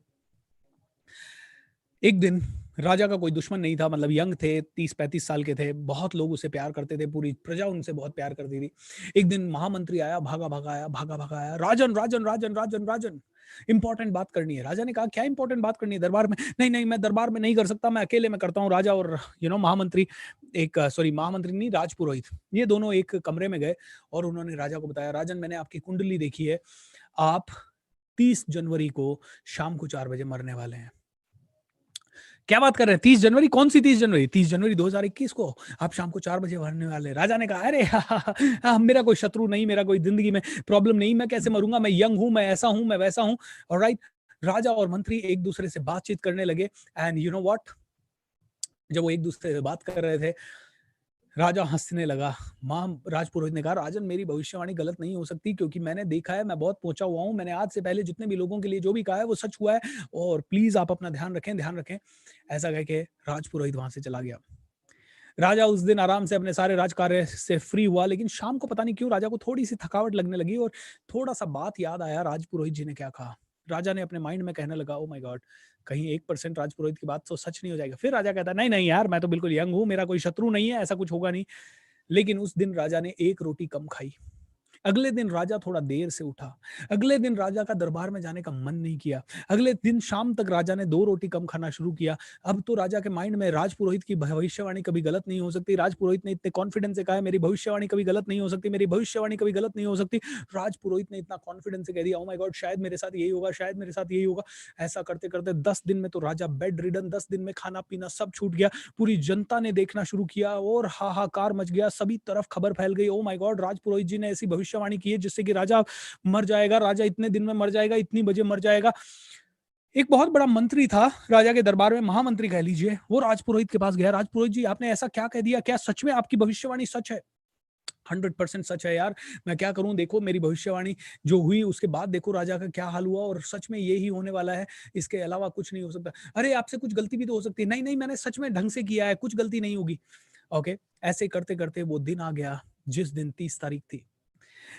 एक दिन राजा का कोई दुश्मन नहीं था, मतलब यंग थे, 30-35 साल के थे, बहुत लोग उसे प्यार करते थे, पूरी प्रजा उनसे बहुत प्यार करती थी। एक दिन महामंत्री आया, भागा-भागा आया, भागा-भागा आया, "राजन, राजन, राजन, राजन, राजन, इम्पोर्टेंट बात करनी है।" राजा ने कहा, "क्या इम्पोर्टेंट बात करनी है दरबार में?" "नहीं, नहीं, मैं दरबार में नहीं कर सकता, मैं अकेले में करता हूँ।" राजा और महामंत्री महामंत्री नहीं, राजपुरोहित, ये दोनों एक कमरे में गए और उन्होंने राजा को बताया, "राजन, मैंने आपकी कुंडली देखी है, आप 30 जनवरी को शाम को 4 बजे मरने वाले हैं।" क्या बात कर रहे हैं? 30 जनवरी? कौन सी 30 जनवरी? 30 जनवरी 2021 को आप शाम को 4 बजे मरने वाले हैं। राजा ने कहा, "अरे! मेरा कोई शत्रु नहीं, मेरा कोई ज़िंदगी में प्रॉब्लम नहीं, मैं कैसे मरूँगा? मैं यंग हूँ, मैं ऐसा हूँ, मैं वैसा हूँ।" ऑलराइट? राजा और मंत्री एक-दूसरे से बातचीत करने लगे एंड यू नो व्हाट? जब वो एक-दूसरे से बात कर रहे थे, राजा हँसने लगा। राजपुरोहित ने कहा, "राजन, मेरी भविष्यवाणी गलत नहीं हो सकती क्योंकि मैंने देखा है, मैं बहुत पहुँचा हुआ हूँ। मैंने आज से पहले जितने भी लोगों के लिए जो भी कहा है वो सच हुआ है और प्लीज़ आप अपना ध्यान रखें, ध्यान रखें।" ऐसा कह के राजपुरोहित वहाँ से चला गया। राजा उस दिन आराम से अपने सारे राजकार्य से फ्री हुआ, लेकिन शाम को पता नहीं क्यों राजा को थोड़ी-सी थकावट लगने लगी और थोड़ा-सा बात याद आया, राजपुरोहित जी ने क्या कहा। राजा ने अपने माइंड में कहने लगा, "ओह माय गॉड! कहीं 1% राजपुरोहित की बात तो सच नहीं हो जाएगा।" फिर राजा कहता है, "नहीं, नहीं यार, मैं तो बिल्कुल यंग हूँ, मेरा कोई शत्रु नहीं है, ऐसा कुछ होगा नहीं।" लेकिन उस दिन राजा ने 1 रोटी कम खाई। अगले दिन राजा थोड़ा देर से उठा। अगले दिन राजा का दरबार में जाने का मन नहीं किया। अगले दिन शाम तक राजा ने 2 रोटी कम खाना शुरू किया। अब तो राजा के माइंड में राजपुरोहित की भविष्यवाणी कभी गलत नहीं हो सकती। राजपुरोहित ने इतने कॉन्फिडेंस से कहा है, मेरी भविष्यवाणी कभी गलत नहीं हो सकती, मेरी भविष्यवाणी कभी गलत नहीं हो सकती। राजपुरोहित ने इतना कॉन्फिडेंस से कह दिया, ओह माय गॉड! शायद मेरे साथ यही होगा, शायद मेरे साथ यही होगा। ऐसा करते-करते 10 दिन में तो राजा बेड रिडन, 10 दिन में खाना-पीना सब छूट गया। पूरी जनता ने देखना शुरू किया और हाहाकार मच गया। सभी तरफ खबर फैल गई, ओह माय गॉड! राजपुरोहित जी ने ऐसी भविष्यवाणी की है जिससे कि राजा मर जाएगा, राजा इतने दिन में मर जाएगा, इतनी बजे मर जाएगा। एक बहुत बड़ा मंत्री था राजा के दरबार में, महामंत्री कह लीजिए, वो राजपुरोहित के पास गया। राजपुरोहित जी, आपने ऐसा क्या कह दिया? क्या सच में आपकी भविष्यवाणी सच है? 100% सच है यार, मैं क्या करूँ? देखो मेरी भविष्यवाणी जो हुई उसके बाद देखो राजा का क्या हाल हुआ और सच में ये ही होने वाला है, इसके अलावा कुछ नहीं हो सकता। अरे! आपसे कुछ गलती भी तो हो सकती है। नहीं, नहीं, मैंने सच में ढंग से किया है, कुछ गलती नहीं होगी। ओके, ऐसे करते-करते वो दिन आ गया जिस दिन 30 तारीख थी।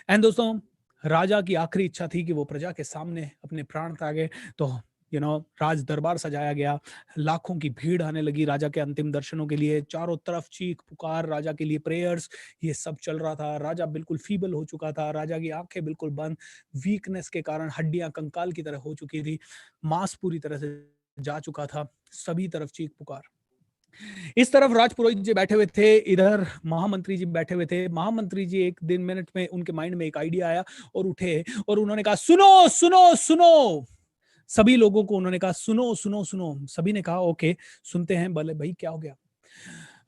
एंड दोस्तों, राजा की आखिरी इच्छा थी कि वो प्रजा के सामने अपने प्राण त्यागे। तो राज दरबार सजाया गया, लाखों की भीड़ आने लगी राजा के अंतिम दर्शनों के लिए, चारों तरफ चीख पुकार, राजा के लिए प्रेयर्स, ये सब चल रहा था। राजा बिल्कुल फीबल हो चुका था, राजा की आंखें बिल्कुल बंद, वीकनेस के कारण हड्डियां कंकाल की तरह हो चुकी थी, मांस पूरी तरह से जा चुका था, सभी तरफ चीख पुकार। इस तरफ राजपुरोहित जी बैठे हुए थे, इधर महामंत्री जी बैठे हुए थे। महामंत्री जी एक दिन मिनट में उनके माइंड में एक आइडिया आया और उठे और उन्होंने कहा, सुनो सुनो सुनो। सभी लोगों को उन्होंने कहा, सुनो सुनो सुनो। सभी ने कहा, ओके सुनते हैं। बोले, भाई क्या हो गया?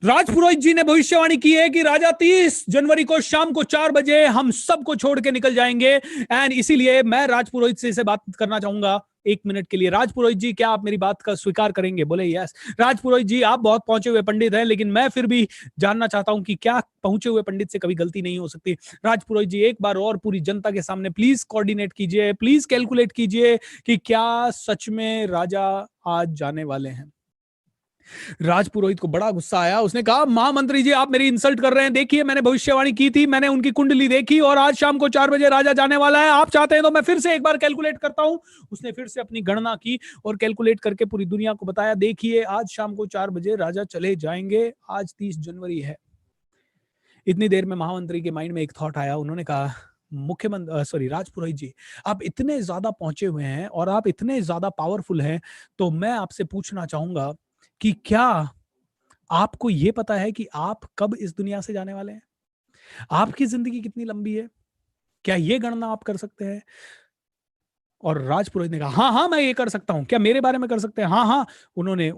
राजपुरोहित जी ने भविष्यवाणी की है कि राजा 30 जनवरी को शाम को 4 बजे हम सबको छोड़ के निकल जाएंगे एंड इसीलिए मैं राजपुरोहित से बात करना चाहूंगा 1 मिनट के लिए। राजपुरोहित जी, क्या आप मेरी बात का स्वीकार करेंगे? बोले, यस। राजपुरोहित जी, आप बहुत पहुंचे हुए पंडित हैं, लेकिन मैं फिर भी जानना चाहता हूं कि क्या पहुंचे हुए पंडित से कभी गलती नहीं हो सकती? राजपुरोहित जी, एक बार और पूरी जनता के सामने प्लीज कोऑर्डिनेट कीजिए, प्लीज कैलकुलेट कीजिए कि क्या सच में राजा आज जाने वाले हैं। राजपुरोहित को बड़ा गुस्सा आया। उसने कहा, महामंत्री जी, आप मेरी इंसल्ट कर रहे हैं। देखिए, मैंने भविष्यवाणी की थी, मैंने उनकी कुंडली देखी और आज शाम को 4 बजे राजा जाने वाला है। आप चाहते हैं तो मैं फिर से एक बार कैलकुलेट करता हूं। उसने फिर से अपनी गणना की और कैलकुलेट करके पूरी दुनिया को बताया, देखिए आज शाम को 4 बजे राजा चले जाएंगे। आज 30 जनवरी है। इतनी देर में महामंत्री के माइंड में एक थॉट आया। उन्होंने कहा, राजपुरोहित जी, आप इतने ज्यादा पहुंचे हुए हैं और आप इतने ज्यादा पावरफुल हैं, तो मैं आपसे पूछना चाहूंगा कि क्या आपको ये पता है कि आप कब इस दुनिया से जाने वाले हैं? आपकी ज़िंदगी कितनी लंबी है? क्या ये गणना आप कर सकते हैं? और राजपुरोहित ने कहा, हाँ, हाँ, मैं ये कर सकता हूँ। क्या मेरे बारे में कर सकते हैं? हाँ, हाँ। उन्होंने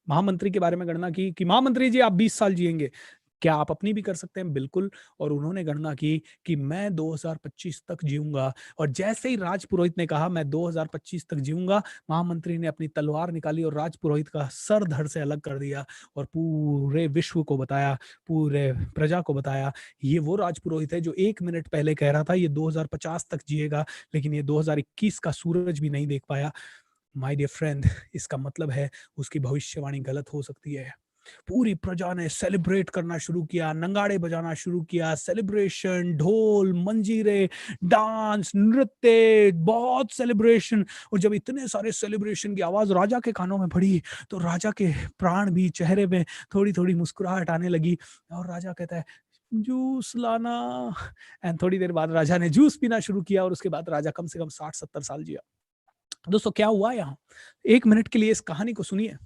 महामंत्री के बारे में गणना की कि महामंत्री जी, आप 20 साल जिएंगे। क्या आप अपनी भी कर सकते हैं? बिल्कुल। और उन्होंने गणना की कि मैं 2025 तक जीऊँगा और जैसे ही राजपुरोहित ने कहा मैं 2025 तक जीऊँगा, महामंत्री ने अपनी तलवार निकाली और राजपुरोहित का सर धड़ से अलग कर दिया और पूरे विश्व को बताया, पूरे प्रजा को बताया, ये वो राजपुरोहित है जो 1 मिनट पहले कह रहा था ये 2050 तक जिएगा, लेकिन ये 2021 का सूरज भी नहीं देख पाया। माय डियर फ्रेंड, इसका मतलब है उसकी भविष्यवाणी गलत हो सकती है। पूरी प्रजा ने सेलिब्रेट करना शुरू किया, नंगाड़े बजाना शुरू किया, सेलिब्रेशन, ढोल, मंजीरे, डांस, नृत्य, बहुत सेलिब्रेशन। और जब इतने सारे सेलिब्रेशन की आवाज राजा के कानों में पड़ी तो राजा के प्राण भी चेहरे में थोड़ी थोड़ी मुस्कुराहट आने लगी। और राजा कहता है जूस लाना। एंड थोड़ी देर बाद राजा ने जूस पीना शुरू किया और उसके बाद राजा कम से कम 60-70 साल जिया। दोस्तों क्या हुआ यहाँ? 1 मिनट के लिए इस कहानी को सुनिए,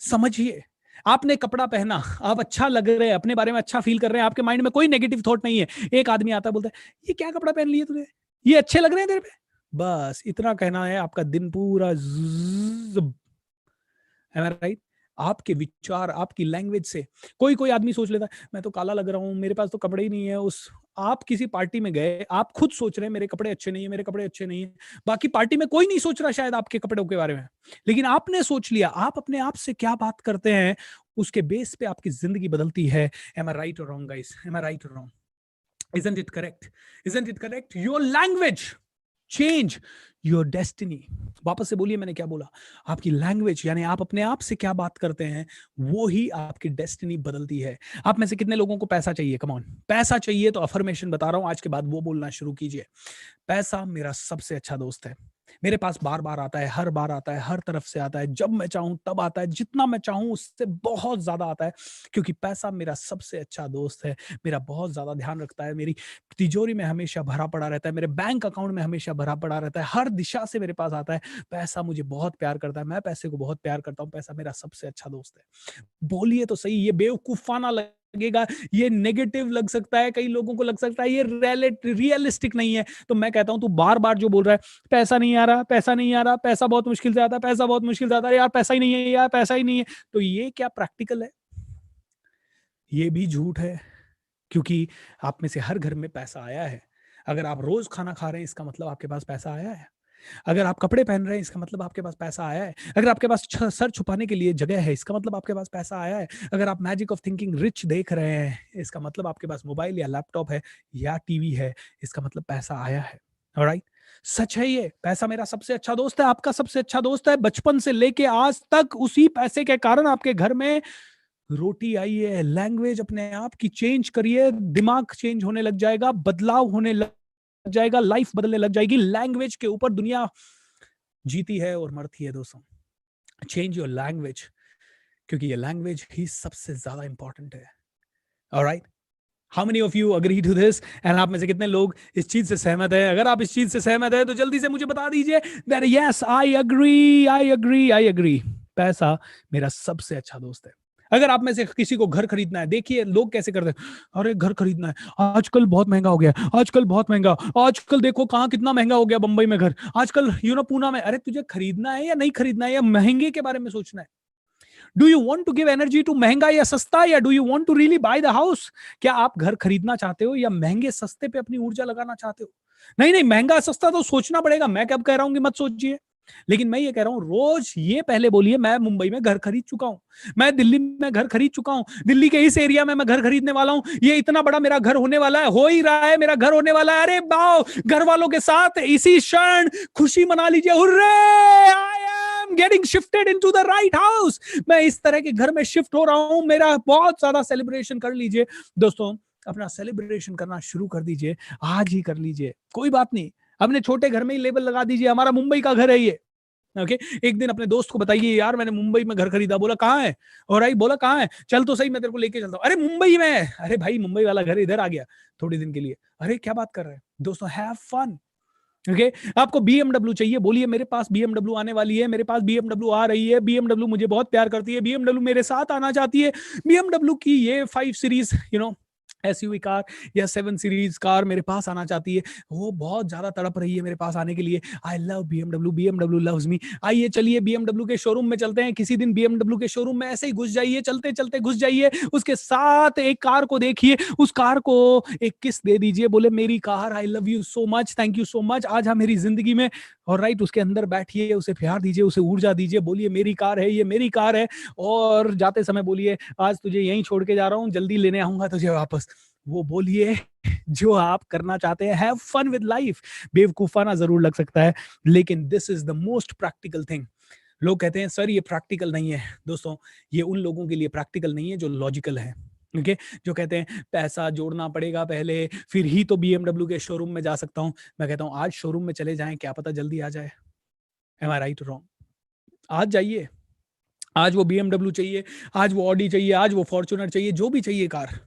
समझिए। आपने कपड़ा पहना, आप अच्छा लग रहे हैं, अपने बारे में अच्छा फील कर रहे हैं, आपके माइंड में कोई नेगेटिव थॉट नहीं है। एक आदमी आता है बोलता है ये क्या कपड़ा पहन लिया तूने, ये अच्छे लग रहे हैं तेरे पे। बस इतना कहना है, आपका दिन पूरा राइट। आपके विचार, आपकी लैंग्वेज से कोई कोई आदमी सोच लेता है मैं तो काला लग रहा हूं, मेरे पास तो कपड़े ही नहीं है। उस आप किसी पार्टी में गए, आप खुद सोच रहे हैं मेरे कपड़े अच्छे नहीं है, मेरे कपड़े अच्छे नहीं है। बाकी पार्टी में कोई नहीं सोच रहा शायद आपके कपड़ों के बारे में, लेकिन आपने सोच लिया। आप अपने आप से क्या बात करते हैं, उसके बेस पे आपकी जिंदगी बदलती है। एम आई राइट और रॉन्ग गाइस? एम आई राइट और wrong? Isn't it correct? Isn't it correct? Your language change your destiny. वापस से बोलिए मैंने क्या बोला। आपकी लैंग्वेज यानी आप अपने आप से क्या बात करते हैं, वो ही आपकी डेस्टिनी बदलती है। आप में से कितने लोगों को पैसा चाहिए? कम ऑन, पैसा चाहिए तो अफर्मेशन बता रहा हूं आज के बाद वो बोलना शुरू कीजिए। पैसा मेरा सबसे अच्छा दोस्त है। मेरे पास बार बार आता है, हर बार आता है, हर तरफ से आता है, जब मैं चाहूं तब आता है, जितना मैं चाहूं उससे बहुत ज्यादा आता है। क्योंकि पैसा मेरा सबसे अच्छा दोस्त है, मेरा बहुत ज्यादा ध्यान रखता है, मेरी तिजोरी में हमेशा भरा पड़ा रहता है, मेरे बैंक अकाउंट में हमेशा भरा पड़ा रहता है, हर दिशा से मेरे पास आता है। पैसा मुझे बहुत प्यार करता है, मैं पैसे को बहुत प्यार करता हूं। पैसा मेरा सबसे अच्छा दोस्त है। बोलिए तो सही, ये बेवकूफाना लगेगा, ये नेगेटिव लग सकता है, कई लोगों को लग सकता है ये रियलिस्टिक नहीं है। तो मैं कहता हूं तू बार बार जो बोल रहा है पैसा नहीं आ रहा, पैसा नहीं आ रहा, पैसा बहुत मुश्किल से आता है, पैसा बहुत मुश्किल से आता है, यार पैसा ही नहीं है, यार पैसा ही नहीं है, तो ये क्या प्रैक्टिकल है? ये भी झूठ है। क्योंकि आप में से हर घर में पैसा आया है। अगर आप रोज खाना खा रहे हैं इसका मतलब आपके पास पैसा आया है। अगर आप कपड़े पहन रहे हैं इसका मतलब आपके पास पैसा आया है। अगर आपके पास सर छुपाने के लिए जगह है इसका मतलब आपके पास पैसा आया है। अगर आप मैजिक ऑफ थिंकिंग रिच देख रहे हैं इसका मतलब आपके पास मोबाइल या लैपटॉप है या टीवी है, इसका मतलब पैसा आया है। ऑलराइट, सच है ये। पैसा मेरा सबसे अच्छा दोस्त है, आपका सबसे अच्छा दोस्त है। बचपन से लेके आज तक उसी पैसे के कारण आपके घर में रोटी आई है। लैंग्वेज अपने आप की चेंज करिए, दिमाग चेंज होने लग जाएगा, बदलाव होने लग जाएगा, लाइफ बदलने लग जाएगी। लैंग्वेज के ऊपर दुनिया जीती है और मरती है दोस्तों। चेंज योर लैंग्वेज, क्योंकि ये लैंग्वेज ही सबसे ज्यादा इंपॉर्टेंट है। Alright, how many of you agree to this? And आप में से कितने लोग इस चीज से सहमत है? अगर आप इस चीज से सहमत है तो जल्दी से मुझे बता दीजिए that yes I agree, I agree, I agree. पैसा मेरा सबसे अच्छा दोस्त है। अगर आप में से किसी को घर खरीदना है, देखिए लोग कैसे करते हैं, अरे घर खरीदना है, आजकल बहुत महंगा हो गया, आजकल बहुत महंगा, आजकल देखो कहाँ कितना महंगा हो गया बंबई में घर, आजकल पूना में। अरे तुझे खरीदना है या नहीं खरीदना है, या महंगे के बारे में सोचना है? Do you want to give energy to महंगा या सस्ता, या do you want to really buy the house? क्या आप घर खरीदना चाहते हो या महंगे सस्ते पे अपनी ऊर्जा लगाना चाहते हो? नहीं नहीं, महंगा सस्ता तो सोचना पड़ेगा, मैं कब कह रहा हूं कि मत सोचिए, लेकिन मैं ये कह रहा हूं रोज ये पहले बोलिए मैं मुंबई में घर खरीद चुका हूं, मैं दिल्ली में घर खरीद चुका हूं, दिल्ली के इस एरिया में मैं घर खरीदने वाला हूं, ये इतना बड़ा मेरा घर होने वाला है, हो ही रहा है, मेरा घर होने वाला है। अरे बाओ, घर वालों के साथ इसी क्षण खुशी मना लीजिए, hurray, I am getting shifted into the right house, मैं इस तरह के घर में शिफ्ट हो रहा हूं, मेरा बहुत ज्यादा सेलिब्रेशन कर लीजिए दोस्तों। अपना सेलिब्रेशन करना शुरू कर दीजिए, आज ही कर लीजिए, कोई बात नहीं। अपने छोटे घर में ही लेबल लगा दीजिए हमारा मुंबई का घर है ये। ओके, एक दिन अपने दोस्त को बताइए यार मैंने मुंबई में घर खरीदा। बोला कहाँ है? और आई बोला कहाँ है, चल तो सही मैं तेरे को लेके चलता हूँ। अरे मुंबई में है। अरे भाई मुंबई वाला घर इधर आ गया थोड़े दिन के लिए। अरे क्या बात कर रहे हैं दोस्तों, हैव फन। ओके, आपको BMW चाहिए, बोलिए मेरे पास BMW आने वाली है, मेरे पास BMW आ रही है, BMW मुझे बहुत प्यार करती है, BMW मेरे साथ आना चाहती है। BMW की ये 5 सीरीज SUV कार या 7 सीरीज कार मेरे पास आना चाहती है, वो बहुत ज्यादा तड़प रही है मेरे पास आने के लिए। I love BMW, BMW loves me. आइए चलिए BMW के शोरूम में चलते हैं, किसी दिन BMW के शोरूम में ऐसे ही घुस जाइए, चलते चलते घुस जाइए, उसके साथ एक कार को देखिए, उस कार को एक किस दे दीजिए, बोले मेरी car, I love you so much, thank you so much, आज हम मेरी जिंदगी में। और राइट, उसके अंदर बैठिए, उसे प्यार दीजिए, उसे ऊर्जा दीजिए, बोलिए मेरी कार है, ये मेरी कार है। और जाते समय बोलिए आज तुझे यहीं छोड़ के जा रहा हूँ, जल्दी लेने आऊंगा तुझे वापस। वो बोलिए जो आप करना चाहते हैं। Have fun with life. बेवकूफाना जरूर लग सकता है, लेकिन this is the most practical thing. लोग कहते हैं सर ये प्रैक्टिकल नहीं है। दोस्तों, ये उन लोगों के लिए प्रैक्टिकल नहीं है जो लॉजिकल है। ओके, जो कहते हैं पैसा जोड़ना पड़ेगा पहले, फिर ही तो BMW के शोरूम में जा सकता हूं। मैं कहता हूं आज शोरूम में चले जाएं, क्या पता जल्दी आ जाए। एम आई राइट रॉन्ग? आज जाइए, आज वो BMW चाहिए, आज वो ऑडी चाहिए, आज वो फॉर्च्यूनर चाहिए, जो भी चाहिए कार,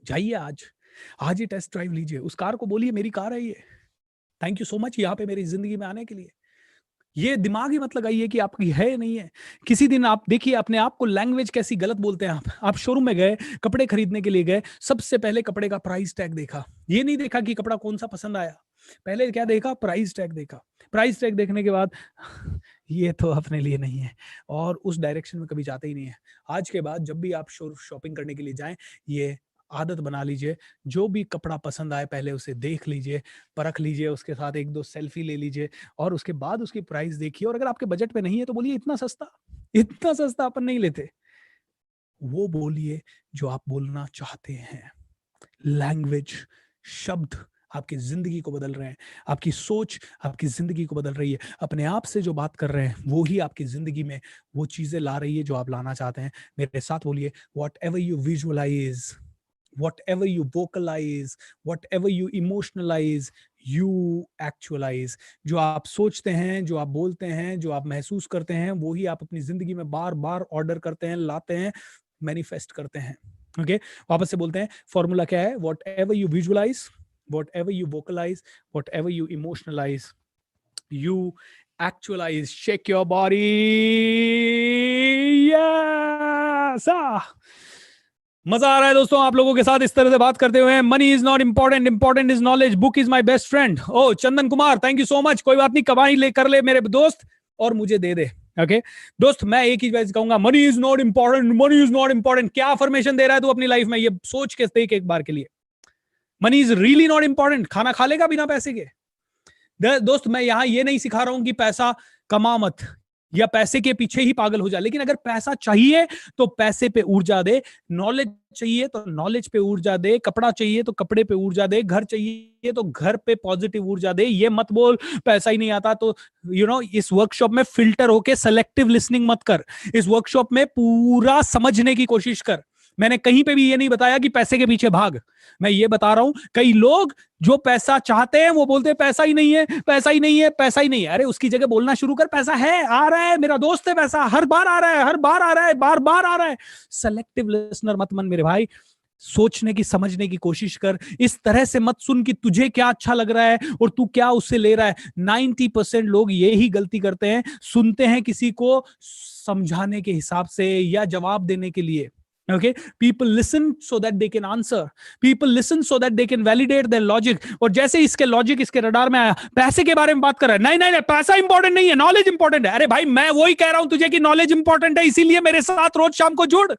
जाइए आज, आज ही टेस्ट ड्राइव लीजिए। उस कार को बोलिए मेरी कार है ये, थैंक यू सो मच यहाँ पे मेरी जिंदगी में आने के लिए। ये दिमाग ही मत लगाइए कि आपकी है नहीं है। किसी दिन आप देखिए अपने आप को, लैंग्वेज कैसी गलत बोलते हैं आप शोरूम में गए, कपड़े खरीदने के लिए गए, सबसे पहले कपड़े का प्राइस टैग देखा। ये नहीं देखा कि कपड़ा कौन सा पसंद आया, पहले क्या देखा? प्राइस टैग देखा। प्राइस टैग देखने के बाद ये तो अपने लिए नहीं है, और उस डायरेक्शन में कभी जाते ही नहीं है। आज के बाद जब भी आप शॉपिंग करने के लिए जाएं, ये आदत बना लीजिए, जो भी कपड़ा पसंद आए पहले उसे देख लीजिए, परख लीजिए, उसके साथ एक दो सेल्फी ले लीजिए, और उसके बाद उसकी प्राइस देखिए। और अगर आपके बजट में नहीं है तो बोलिए इतना सस्ता अपन नहीं लेते। वो बोलिए जो आप बोलना चाहते हैं। लैंग्वेज, शब्द आपकी जिंदगी को बदल रहे हैं, आपकी सोच आपकी जिंदगी को बदल रही है। अपने आप से जो बात कर रहे हैं वो ही आपकी जिंदगी में वो चीजें ला रही है जो आप लाना चाहते हैं। मेरे साथ बोलिए, whatever you visualize, whatever you vocalize, whatever you emotionalize, you actualize। जो आप सोचते हैं, जो आप बोलते हैं, जो आप महसूस करते हैं, वो ही आप अपनी जिंदगी में बार बार ऑर्डर करते हैं, लाते हैं, मैनिफेस्ट करते हैं। ओके, वापस से बोलते हैं, फॉर्मूला क्या है? whatever you visualize, whatever you vocalize, whatever you emotionalize, you actualize। shake your body, yes। मजा आ रहा है दोस्तों आप लोगों के साथ इस तरह से बात करते हुए। Money is not important, important is knowledge, book is my best friend. ओ Chandan Kumar, thank you so much. कोई बात नहीं, कमाई ले कर ले मेरे दोस्त और मुझे दे दे। ओके दोस्त, मैं एक ही चीज कहूंगा, money is not important, money is not important. क्या अफर्मेशन दे रहा है तू अपनी लाइफ में? ये सोच के देख एक बार के लिए, money is really not important. खाना खा लेगा बिना पैसे के? दोस्त, मैं यहां ये नहीं सिखा रहा हूं कि पैसा कमा मत या पैसे के पीछे ही पागल हो जा, लेकिन अगर पैसा चाहिए तो पैसे पे ऊर्जा दे, नॉलेज चाहिए तो नॉलेज पे ऊर्जा दे, कपड़ा चाहिए तो कपड़े पे ऊर्जा दे, घर चाहिए तो घर पे पॉजिटिव ऊर्जा दे। ये मत बोल पैसा ही नहीं आता तो इस वर्कशॉप में फिल्टर होके सेलेक्टिव लिसनिंग मत कर। इस वर्कशॉप में पूरा समझने की कोशिश कर। मैंने कहीं पे भी ये नहीं बताया कि पैसे के पीछे भाग। मैं ये बता रहा हूं, कई लोग जो पैसा चाहते हैं वो बोलते हैं पैसा ही नहीं है, पैसा ही नहीं है, पैसा ही नहीं है। अरे उसकी जगह बोलना शुरू कर, पैसा है, आ रहा है, मेरा दोस्त है, पैसा हर बार आ रहा है, हर बार आ रहा है, बार बार आ रहा है। सेलेक्टिव लिसनर मत बन मेरे भाई, सोचने की, समझने की कोशिश कर। इस तरह से मत सुन कि तुझे क्या अच्छा लग रहा है और तू क्या उससे ले रहा है। 90% लोग ये ही गलती करते हैं, सुनते हैं किसी को समझाने के हिसाब से या जवाब देने के लिए। Okay, people listen so that they can answer, people listen so that they can validate their logic। और जैसे इसके लॉजिक इसके रडार में आया, पैसे के बारे में बात कर रहा है, नहीं नहीं नहीं, पैसा इंपॉर्टेंट नहीं है, नॉलेज इंपॉर्टेंट है। अरे भाई, मैं वही कह रहा हूं तुझे कि नॉलेज इंपॉर्टेंट है, इसीलिए मेरे साथ रोज शाम को जुड़,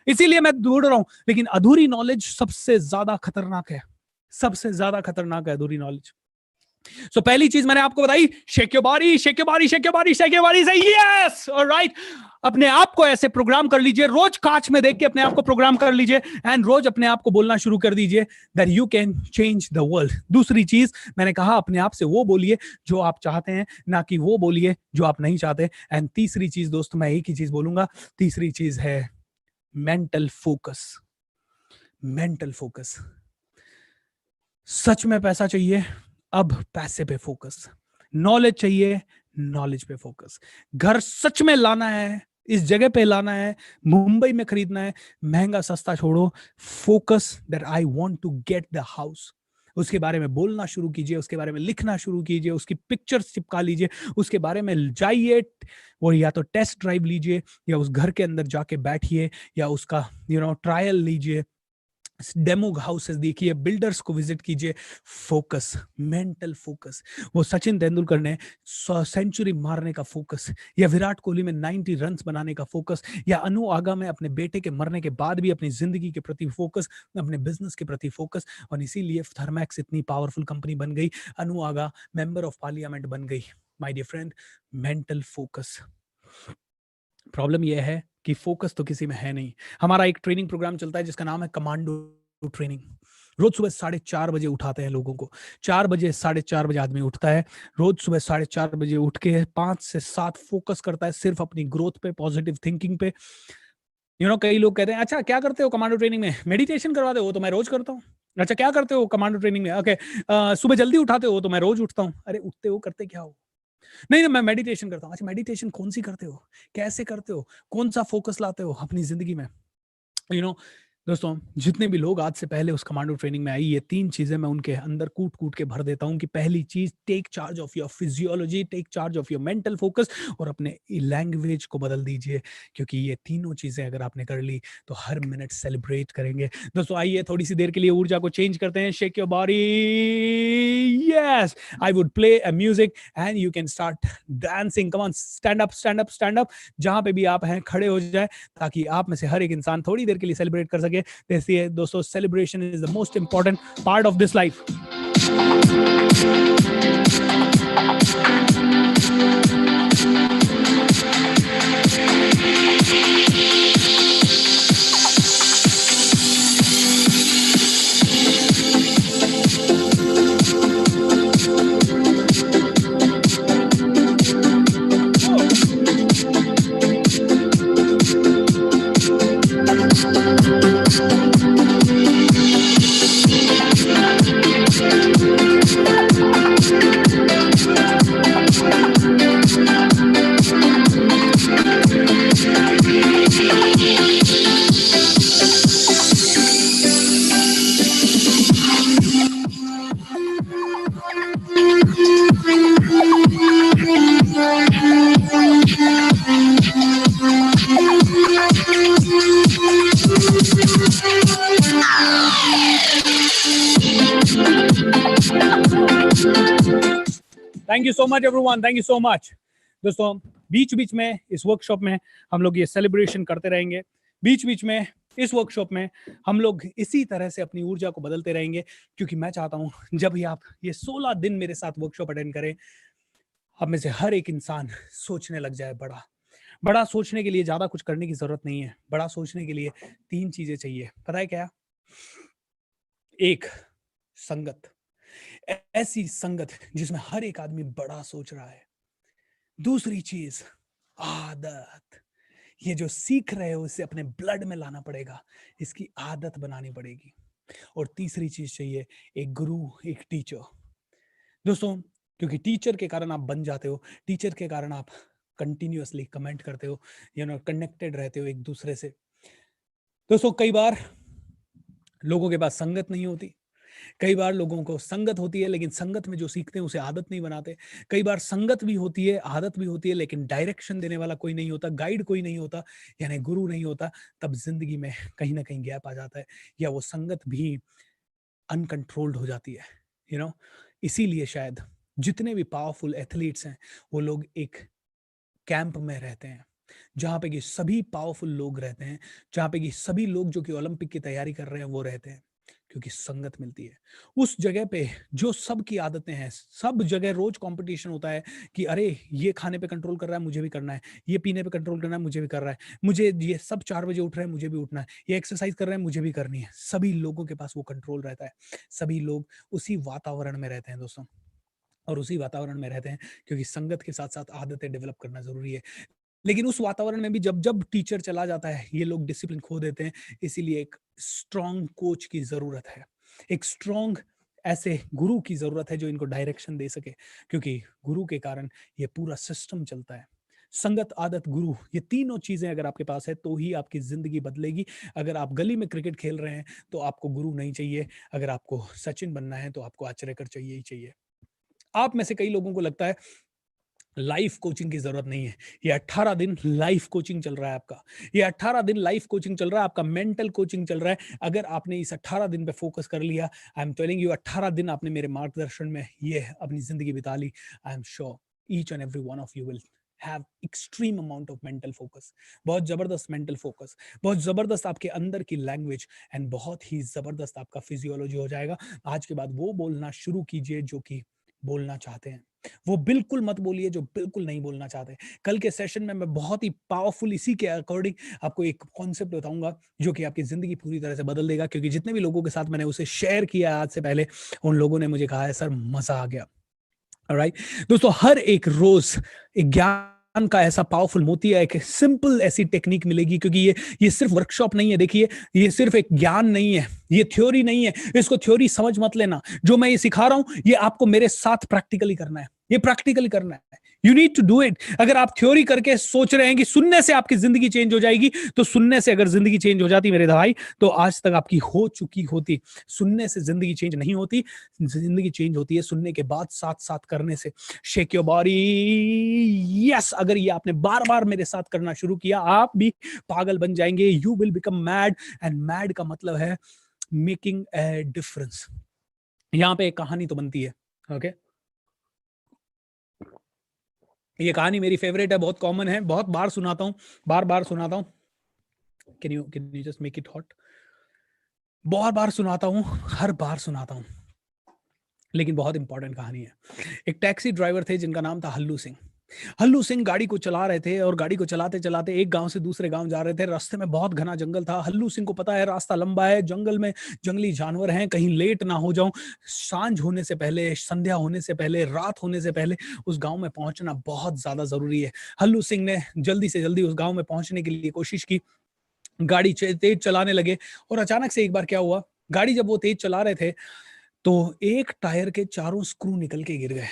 इसीलिए मैं ढूंढ रहा हूं। लेकिन अधूरी नॉलेज सबसे ज्यादा खतरनाक है, सबसे ज्यादा खतरनाक है अधूरी नॉलेज। सो पहली चीज मैंने आपको बताई, shake your body, shake your body, shake your body, shake your body, से यस, ऑलराइट। अपने आप को ऐसे प्रोग्राम कर लीजिए, रोज कांच में देख के अपने आप को प्रोग्राम कर लीजिए, एंड रोज अपने आप को बोलना शुरू कर दीजिए that you can change the world. दूसरी चीज मैंने कहा, अपने आप से वो बोलिए जो आप चाहते हैं, ना कि वो बोलिए जो आप नहीं चाहते। एंड तीसरी चीज दोस्त, मैं एक ही चीज बोलूंगा, तीसरी चीज है मेंटल फोकस। Mental focus. सच में पैसा चाहिए, अब पैसे पे फोकस। नॉलेज चाहिए, नॉलेज पे फोकस। घर सच में लाना है, इस जगह पे लाना है, मुंबई में खरीदना है, महंगा सस्ता छोड़ो, focus that I want to get the house. उसके बारे में बोलना शुरू कीजिए, उसके बारे में लिखना शुरू कीजिए, उसकी पिक्चर्स चिपका लीजिए, उसके बारे में जाइए और या तो टेस्ट ड्राइव लीजिए, या उस घर के अंदर जाके बैठिए, या उसका ट्रायल लीजिए, डेमो हाउसेस देखिए, बिल्डर्स को विजिट कीजिए। Focus, mental focus. वो सचिन तेंदुलकर ने 100 सेंचुरी मारने का फोकस, या विराट कोहली में 90 रन्स बनाने का फोकस, या अनु आगा में अपने बेटे के मरने के बाद भी अपनी जिंदगी के प्रति फोकस, अपने बिजनेस के प्रति फोकस। और इसीलिए थर्मैक्स इतनी पावरफुल कंपनी बन गई, Anu Aga member of parliament बन गई। My dear friend, mental focus. Problem यह है कि फोकस तो किसी में है नहीं। हमारा एक ट्रेनिंग प्रोग्राम चलता है जिसका नाम है कमांडो ट्रेनिंग। रोज सुबह 4:30 बजे उठाते हैं लोगों को। 4 बजे, 4:30 बजे आदमी उठता है। रोज सुबह 4:30 बजे उठ के 5 से 7 फोकस करता है सिर्फ अपनी ग्रोथ पे, पॉजिटिव थिंकिंग पे। कई लोग कहते हैं, अच्छा क्या करते हो कमांडो ट्रेनिंग में? मेडिटेशन करवाते हो? तो मैं रोज करता हूँ। अच्छा क्या करते हो कमांडो ट्रेनिंग में? ओके, सुबह जल्दी उठाते हो? तो मैं रोज उठता हूँ। अरे उठते हो, करते क्या हो? नहीं नहीं, मैं मेडिटेशन करता हूँ। अच्छा मेडिटेशन कौन सी करते हो? कैसे करते हो? कौन सा फोकस लाते हो अपनी जिंदगी में? यू नो दोस्तों, जितने भी लोग आज से पहले उस कमांडो ट्रेनिंग में आई, ये 3 चीजें मैं उनके अंदर कूट कूट के भर देता हूँ कि पहली चीज, take charge of your physiology, take charge of your mental focus, और अपने लैंग्वेज को बदल दीजिए, क्योंकि ये तीनों चीजें अगर आपने कर ली तो हर मिनट सेलिब्रेट करेंगे। दोस्तों आइए थोड़ी सी देर के लिए ऊर्जा को चेंज करते हैं। Shake your body, yes, I would play a music and you can start dancing. Come on, stand up stand up stand up, जहां पे भी आप हैं खड़े हो जाए, ताकि आप में से हर एक इंसान थोड़ी देर के लिए सेलिब्रेट कर सके। देखिए दोस्तों, celebration is the most important part of this life. Thank you so much everyone, thank you so much. दोस्तों बीच बीच में इस वर्कशॉप में हम लोग ये सेलिब्रेशन करते रहेंगे। बीच बीच में इस वर्कशॉप में हम लोग इसी तरह से अपनी ऊर्जा को बदलते रहेंगे, क्योंकि मैं चाहता हूं जब भी आप ये 16 दिन मेरे साथ वर्कशॉप अटेंड करें, आप में से हर एक इंसान सोचने लग जाए बड़ा। बड़ा सोचने के लिए ज्यादा कुछ करने की जरूरत नहीं है। बड़ा सोचने के लिए 3 चीजें चाहिए, पता है क्या? एक, संगत, ऐसी संगत जिसमें हर एक आदमी बड़ा सोच रहा है। दूसरी चीज, आदत, ये जो सीख रहे हो इसे अपने ब्लड में लाना पड़ेगा, इसकी आदत बनानी पड़ेगी। और तीसरी चीज चाहिए, एक गुरु, एक टीचर। दोस्तों, क्योंकि टीचर के कारण आप बन जाते हो, टीचर के कारण आप कंटिन्यूअसली कमेंट करते हो, कनेक्टेड रहते हो एक दूसरे से। दोस्तों कई बार लोगों के पास संगत नहीं होती, कई बार लोगों को संगत होती है, लेकिन संगत में जो सीखते हैं उसे आदत नहीं बनाते। कई बार संगत भी होती है, आदत भी होती है, लेकिन डायरेक्शन देने वाला कोई नहीं होता, गाइड कोई नहीं होता, यानी गुरु नहीं होता। तब जिंदगी में कहीं ना कहीं गैप आ जाता है, या वो संगत भी अनकंट्रोल्ड हो जाती है। इसीलिए शायद जितने भी पावरफुल एथलीट्स हैं, वो लोग एक कैंप में रहते हैं, जहाँ पे कि सभी पावरफुल लोग रहते हैं, जहाँ पे कि सभी लोग जो कि ओलंपिक की तैयारी कर रहे हैं वो रहते हैं, क्योंकि संगत मिलती है। उस जगह पे जो सबकी आदतें हैं, सब जगह रोज कंपटीशन होता है कि अरे ये खाने पे कंट्रोल कर रहा है, मुझे भी करना है, ये पीने पे कंट्रोल करना है, मुझे भी कर रहा है, मुझे ये सब 4 बजे उठ रहे हैं, मुझे भी उठना है, ये एक्सरसाइज कर रहे हैं, मुझे भी करनी है। सभी लोगों के पास वो कंट्रोल रहता है, सभी लोग उसी वातावरण में रहते हैं दोस्तों, और उसी वातावरण में रहते हैं क्योंकि संगत के साथ साथ आदतें डेवलप करना जरूरी है। लेकिन उस वातावरण में भी जब जब टीचर चला जाता है, ये लोग डिसिप्लिन खो देते हैं। इसीलिए एक स्ट्रॉन्ग कोच की जरूरत है, एक स्ट्रॉन्ग ऐसे गुरु की जरूरत है जो इनको डायरेक्शन दे सके, क्योंकि गुरु के कारण ये पूरा सिस्टम चलता है। संगत, आदत, गुरु, ये तीनों चीजें अगर आपके पास है तो ही आपकी जिंदगी बदलेगी। अगर आप गली में क्रिकेट खेल रहे हैं तो आपको गुरु नहीं चाहिए, अगर आपको सचिन बनना है तो आपको आचरेकर चाहिए ही चाहिए। आप में से कई लोगों को लगता है लाइफ कोचिंग की जरूरत नहीं है। ये 18 दिन लाइफ कोचिंग चल रहा है आपका, ये 18 दिन लाइफ कोचिंग चल रहा है आपका, मेंटल कोचिंग चल रहा है। अगर आपने इस 18 दिन पे फोकस कर लिया, आई एम टेलिंग यू, 18 दिन आपने मेरे मार्गदर्शन में ये अपनी जिंदगी बिता ली, I am sure each and every one of you will have extreme amount of mental focus, बहुत जबरदस्त मेंटल फोकस, बहुत जबरदस्त आपके अंदर की लैंग्वेज, एंड बहुत ही जबरदस्त आपका फिजियोलॉजी हो जाएगा। आज के बाद वो बोलना शुरू कीजिए जो कि बोलना चाहते हैं। वो बिल्कुल मत बोलिए जो बिल्कुल नहीं बोलना चाहते। कल के सेशन में मैं बहुत ही पावरफुल इसी के अकॉर्डिंग आपको एक कॉन्सेप्ट बताऊँगा जो कि आपकी ज़िंदगी पूरी तरह से बदल देगा, क्योंकि जितने भी लोगों के साथ मैंने उसे शेयर किया आज से पहले, उन लोगों ने मुझे कहा है सर मज़ा आ गया। ऑलराइट दोस्तों, हर एक रोज एक ज्ञान का ऐसा पावरफुल मोती है, एक सिंपल ऐसी टेक्निक मिलेगी, क्योंकि ये सिर्फ वर्कशॉप नहीं है। देखिए, ये सिर्फ एक ज्ञान नहीं है, ये थ्योरी नहीं है, इसको थ्योरी समझ मत लेना। जो मैं ये सिखा रहा हूं, ये आपको मेरे साथ प्रैक्टिकली करना है, ये प्रैक्टिकली करना है। You need to do it. अगर आप थ्योरी करके सोच रहे हैं कि सुनने से आपकी जिंदगी चेंज हो जाएगी, तो सुनने से अगर जिंदगी चेंज हो जाती मेरे भाई, तो आज तक आपकी हो चुकी होती। सुनने से जिंदगी चेंज नहीं होती, जिंदगी चेंज होती है सुनने के बाद साथ साथ करने से। Shake your body, yes. अगर ये आपने बार बार मेरे साथ करना शुरू किया, आप भी पागल बन जाएंगे। You will become mad, and mad का मतलब है मेकिंग ए डिफरेंस। यहां पे एक कहानी तो बनती है, ओके। ये कहानी मेरी फेवरेट है, बहुत कॉमन है, बहुत बार सुनाता हूं, बार बार सुनाता हूं। Can you just make it hot? बहुत बार सुनाता हूं, हर बार सुनाता हूं, लेकिन बहुत इंपॉर्टेंट कहानी है। एक टैक्सी ड्राइवर थे जिनका नाम था हल्लू सिंह। हल्लू सिंह गाड़ी को चला रहे थे, और गाड़ी को चलाते चलाते एक गांव से दूसरे गांव जा रहे थे। रास्ते में बहुत घना जंगल था। हल्लू सिंह को पता है रास्ता लंबा है, जंगल में जंगली जानवर हैं, कहीं लेट ना हो जाऊं। सांझ होने से पहले, संध्या होने से पहले, रात होने से पहले उस गांव में पहुंचना बहुत ज्यादा जरूरी है। हल्लू सिंह ने जल्दी से जल्दी उस गांव में पहुंचने के लिए कोशिश की, गाड़ी तेज चलाने लगे। और अचानक से एक बार क्या हुआ, गाड़ी जब वो तेज चला रहे थे, तो एक टायर के चारों स्क्रू निकल के गिर गए।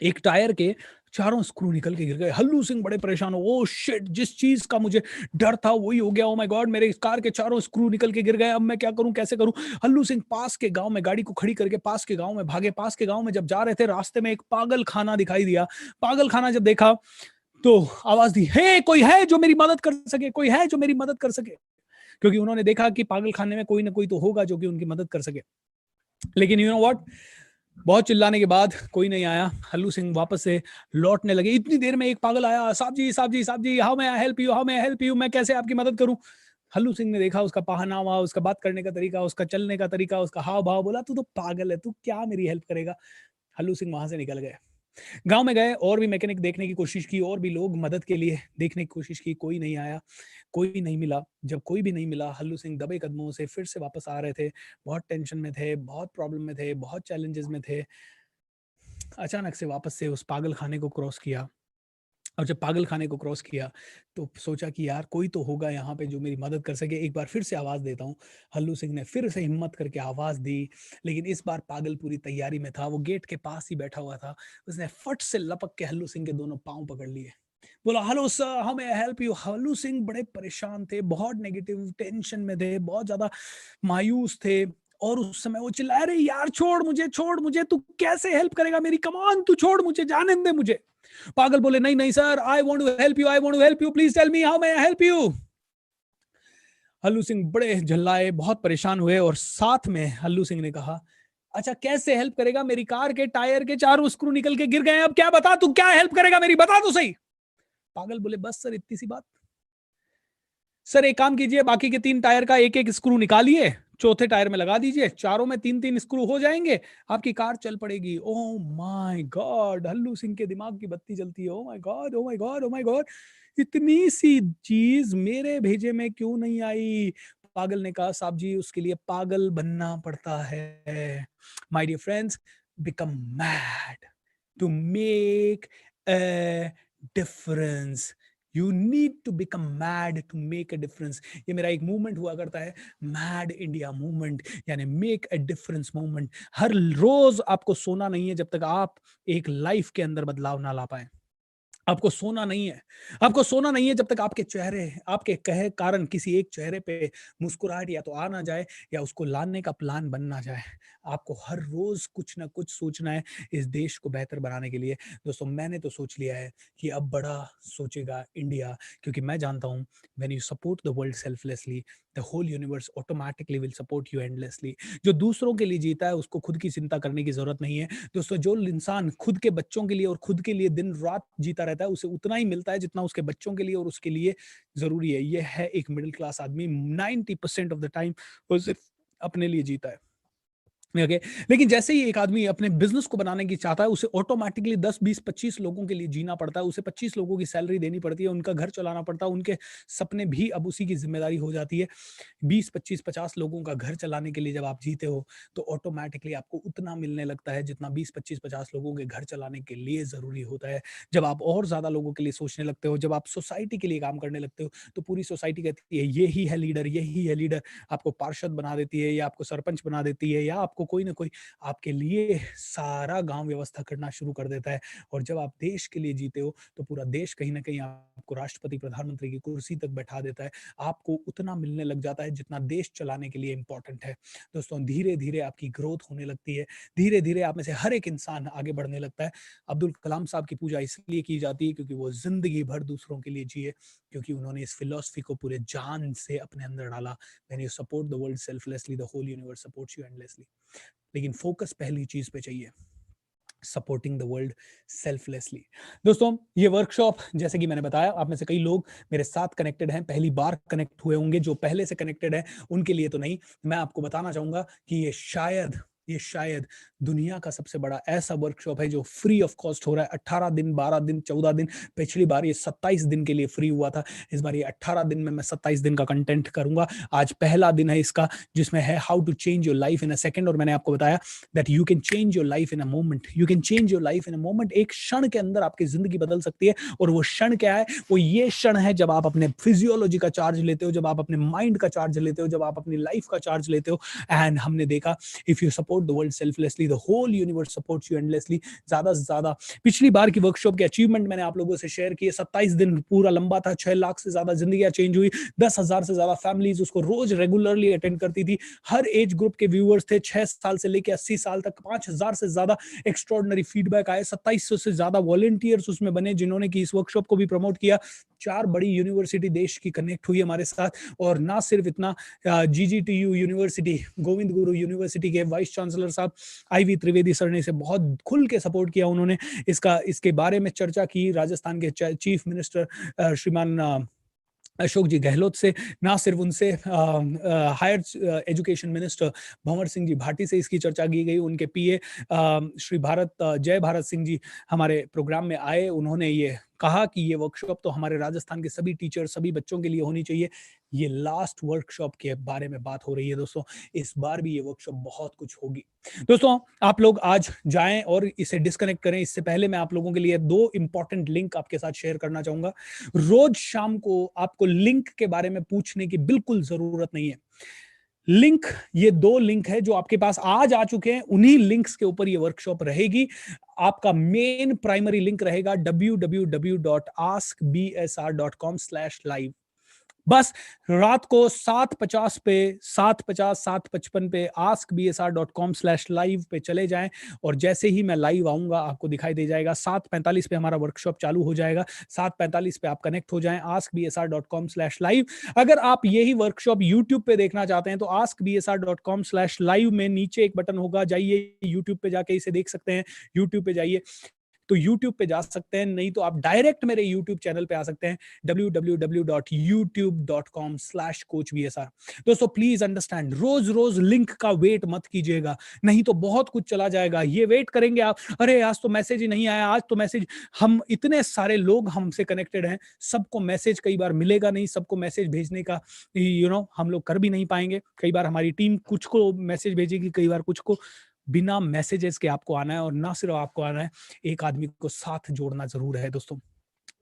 एक टायर के चारों स्क्रू निकल के गिर गए। हल्लू सिंह बड़े परेशान हो, ओ शिट, जिस चीज का मुझे डर था वही हो गया। ओ माय गॉड, मेरे कार के चारों स्क्रू निकल के गिर गए, अब मैं क्या करूं, कैसे करूं? हल्लू सिंह पास के गांव में गाड़ी को खड़ी करके पास के गांव में भागे। पास के गांव में जब जा रहे थे, रास्ते में एक पागल खाना दिखाई दिया। पागल खाना जब देखा, तो आवाज दी, हे कोई है जो मेरी मदद कर सके, कोई है जो मेरी मदद कर सके। क्योंकि उन्होंने देखा कि पागल खाने में कोई ना कोई तो होगा जो कि उनकी मदद कर सके। लेकिन यू नो व्हाट, बहुत चिल्लाने के बाद कोई नहीं आया। हल्लू सिंह वापस से लौटने लगे। इतनी देर में एक पागल आया, साहब जी साहब जी साहब जी, हाउ मैं हेल्प यू, हाउ मैं हेल्प यू, मैं कैसे आपकी मदद करूं? हल्लू सिंह ने देखा उसका पहनावा, उसका बात करने का तरीका, उसका चलने का तरीका, उसका हाव भाव, बोला तू तो पागल है, तू क्या मेरी हेल्प करेगा? हल्लू सिंह वहां से निकल गए। गांव में गए, और भी मैकेनिक देखने की कोशिश की, और भी लोग मदद के लिए देखने की कोशिश की, कोई नहीं आया, कोई नहीं मिला। जब कोई भी नहीं मिला, हल्लू सिंह दबे कदमों से फिर से वापस आ रहे थे। बहुत टेंशन में थे, बहुत प्रॉब्लम में थे, बहुत चैलेंजेस में थे। अचानक से वापस से उस पागल खाने को क्रॉस किया। और जब पागल खाने को क्रॉस किया, तो सोचा कि यार कोई तो होगा यहाँ पे जो मेरी मदद कर सके, एक बार फिर से आवाज़ देता हूँ। हल्लू सिंह ने फिर से हिम्मत करके आवाज़ दी, लेकिन इस बार पागल पूरी तैयारी में था, वो गेट के पास ही बैठा हुआ था। उसने फट से लपक के हल्लू सिंह के दोनों पाँव पकड़ लिए। बोला, hello sir, how may I help you? Hallu Singh बड़े परेशान थे, बहुत नेगेटिव टेंशन में थे, बहुत ज्यादा मायूस थे। और उस समय वो चिल्ला रहे, यार छोड़ मुझे, छोड़ मुझे, तू कैसे हेल्प करेगा मेरी, कमान तू छोड़ मुझे, जाने दे मुझे। पागल बोले, नहीं नहीं sir, I want to help you, I want to help you, please tell me how may I help you. Hallu Singh बड़े झल्लाए, बहुत परेशान हुए, और साथ में हल्लू सिंह ने कहा, अच्छा कैसे हेल्प करेगा, मेरी कार के टायर के चारों स्क्रू निकल के गिर गए, अब क्या बता, तू क्या हेल्प करेगा मेरी, बता तो सही। पागल बोले, बस सर इतनी सी बात। सर एक काम कीजिए, बाकी के 3 टायर का एक एक स्क्रू निकालिए, चौथे टायर में लगा दीजिए, चारों में 3-3 स्क्रू हो जाएंगे, आपकी कार चल पड़ेगी। ओह माय गॉड, हल्लू सिंह के दिमाग की बत्ती जलती है। Oh my God, oh my God, oh my God, इतनी सी चीज मेरे भेजे में क्यों नहीं आई? पागल ने कहा, साहब जी उसके लिए पागल बनना पड़ता है। My dear friends, become mad to make a difference. You need to become mad to make a difference. ये मेरा एक मूवमेंट हुआ करता है, मैड इंडिया मूवमेंट, यानी मेक अ डिफरेंस मूवमेंट। हर रोज आपको सोना नहीं है जब तक आप एक लाइफ के अंदर बदलाव ना ला पाए। आपको सोना नहीं है, आपको सोना नहीं है जब तक आपके चेहरे, आपके कहे कारण किसी एक चेहरे पे मुस्कुराहट या तो आ ना जाए, या उसको लाने का प्लान बन ना जाए। आपको हर रोज कुछ ना कुछ सोचना है इस देश को बेहतर बनाने के लिए। दोस्तों मैंने तो सोच लिया है कि अब बड़ा सोचेगा इंडिया, क्योंकि मैं जानता हूं, when you support the world selflessly, the whole universe automatically will support you endlessly. जो दूसरों के लिए जीता है उसको खुद की चिंता करने की जरूरत नहीं है। दोस्तों जो इंसान खुद के बच्चों के लिए और खुद के लिए दिन रात जीता रहता है, उसे उतना ही मिलता है जितना उसके बच्चों के लिए और उसके लिए जरूरी है। ये है एक मिडिल क्लास आदमी, 90% ऑफ द टाइम वो सिर्फ अपने लिए जीता है। ओके। लेकिन जैसे ही एक आदमी अपने बिजनेस को बनाने की चाहता है, उसे ऑटोमेटिकली 10 20 25 लोगों के लिए जीना पड़ता है, उसे 25 लोगों की सैलरी देनी पड़ती है, उनका घर चलाना पड़ता है, उनके सपने भी अब उसी की जिम्मेदारी हो जाती है। 20 25 50 लोगों का घर चलाने के लिए जब आप जीते हो, तो ऑटोमेटिकली आपको उतना मिलने लगता है जितना 20 25 50 लोगों के घर चलाने के लिए ज़रूरी होता है। जब आप और ज़्यादा लोगों के लिए सोचने लगते हो, जब आप सोसाइटी के लिए काम करने लगते हो, तो पूरी सोसाइटी कहती है, "यही है लीडर, यही है लीडर।" आपको पार्षद बना देती है या आपको सरपंच बना देती है या आपको कोई ना कोई आपके लिए सारा गाँव व्यवस्था करना शुरू कर देता है। और जब आप देश के लिए जीते हो, तो पूरा देश कहीं न कहीं आपको राष्ट्रपति, प्रधानमंत्री की कुर्सी तक बैठा देता है। आपको उतना मिलने लग जाता है जितना देश चलाने के लिए इम्पोर्टेंट है। दोस्तों, धीरे-धीरे आपकी ग्रोथ होने लगती है, धीरे-धीरे आप में से हर एक इंसान आगे बढ़ने लगता है। अब्दुल कलाम साहब की पूजा इसलिए की जाती है क्योंकि वो ज़िंदगी भर दूसरों के लिए जिए, क्योंकि उन्होंने इस फिलॉसफी को पूरे जान से अपने अंदर डाला। When you support the world selflessly, the whole universe supports you endlessly. लेकिन फोकस पहली चीज़ पे चाहिए, सपोर्टिंग द वर्ल्ड सेल्फलेसली। दोस्तों, ये वर्कशॉप जैसे कि मैंने बताया, आप में से कई लोग मेरे साथ कनेक्टेड हैं, पहली बार कनेक्ट हुए होंगे। जो पहले से कनेक्टेड हैं, उनके लिए तो नहीं। मैं आपको बताना चाहूँगा कि ये शायद दुनिया का सबसे बड़ा ऐसा वर्कशॉप है जो फ्री ऑफ कॉस्ट हो रहा है। 18 दिन, 12 दिन, 14 दिन, पिछली बार ये 27 दिन के लिए फ्री हुआ था। इस बार ये 18 दिन में मैं 27 दिन का कंटेंट करूँगा। आज पहला दिन है इसका, जिसमें है how to change your life in a second. और मैंने आपको बताया that you can change your life in a moment. You can change your life in a moment. एक क्षण के अंदर आपकी जिंदगी बदल सकती है। और वो क्षण क्या है? वो ये क्षण है जब आप अपने फिजियोलॉजी का चार्ज लेते हो, जब आप अपने माइंड का चार्ज लेते हो, जब आप अपनी लाइफ का चार्ज लेते हो। एंड हमने देखा, if you support the world selflessly, the whole universe supports you endlessly. ज्यादा से ज्यादा पिछली बार की वर्कशॉप के अचीवमेंट मैंने आप लोगों से शेयर किए। 27 दिन पूरा लंबा था, 6 लाख से ज्यादा जिंदगियां चेंज हुई, 10,000 से ज्यादा फैमिलीज उसको रोज रेगुलरली अटेंड करती थी। हर एज ग्रुप के व्यूअर्स थे, 6 साल से लेकर 80 साल तक। 5,000 से ज्यादा एक्स्ट्रॉर्डनरी फीडबैक आए। 2700 से ज्यादा वॉलंटियर्स उसमें बने जिन्होंने की इस वर्कशॉप को भी प्रमोट किया। 4 बड़ी यूनिवर्सिटी देश की कनेक्ट हुई हमारे साथ। और ना सिर्फ इतना, जीजीटीयू यूनिवर्सिटी, गोविंद गुरु यूनिवर्सिटी के वाइस चांसलर साहब आईवी त्रिवेदी सर ने इसे बहुत खुल के सपोर्ट किया। उन्होंने इसके बारे में चर्चा की राजस्थान के चीफ मिनिस्टर श्रीमान अशोक जी गहलोत से, ना सिर्फ उनसे, higher education minister Bhanwar Singh ji Bhati से इसकी चर्चा की गई। उनके पीए श्री जय भारत सिंह जी हमारे प्रोग्राम में आए। उन्होंने ये कहा कि ये वर्कशॉप तो हमारे राजस्थान के सभी टीचर, सभी बच्चों के लिए होनी चाहिए। ये लास्ट वर्कशॉप के बारे में बात हो रही है दोस्तों। इस बार भी ये वर्कशॉप बहुत कुछ होगी। दोस्तों, आप लोग आज जाएं और इसे डिस्कनेक्ट करें। इससे पहले मैं आप लोगों के लिए 2 इंपॉर्टेंट लिंक आपके साथ शेयर करना चाहूंगा। रोज शाम को आपको लिंक के बारे में पूछने की बिल्कुल जरूरत नहीं है। लिंक, ये 2 लिंक है जो आपके पास आज आ चुके हैं। उन्हीं लिंक्स के ऊपर ये वर्कशॉप रहेगी। आपका मेन प्राइमरी लिंक रहेगा www.askbsr.com/live। बस रात को 7:50 पे, 7:50 7:55 पे askbsr.com/live पे चले जाएं। और जैसे ही मैं लाइव आऊंगा आपको दिखाई दे जाएगा। 7:45 पे हमारा वर्कशॉप चालू हो जाएगा। 7:45 पे आप कनेक्ट हो जाएं askbsr.com/live। अगर आप यही वर्कशॉप यूट्यूब पे देखना चाहते हैं तो askbsr.com/live में नीचे एक बटन होगा, जाइए यूट्यूब पे जाके इसे देख सकते हैं। यूट्यूब पे जाइए तो यूट्यूब पे जा सकते हैं, नहीं तो आप डायरेक्ट मेरे यूट्यूब चैनल पे आ सकते हैं, www.youtube.com/coachbsr। दोस्तों, प्लीज अंडरस्टैंड, रोज रोज लिंक का वेट मत कीजिएगा, नहीं तो बहुत कुछ चला जाएगा। ये वेट करेंगे आप, अरे आज तो मैसेज ही नहीं आया, आज तो मैसेज, हम इतने सारे लोग हमसे कनेक्टेड हैं, सबको मैसेज कई बार मिलेगा नहीं, सबको मैसेज भेजने का हम लोग कर भी नहीं पाएंगे। कई बार हमारी टीम कुछ को मैसेज भेजेगी, कई बार कुछ को। बिना मैसेजेस के आपको आना है, और ना सिर्फ आपको आना है, एक आदमी को साथ जोड़ना जरूर है दोस्तों।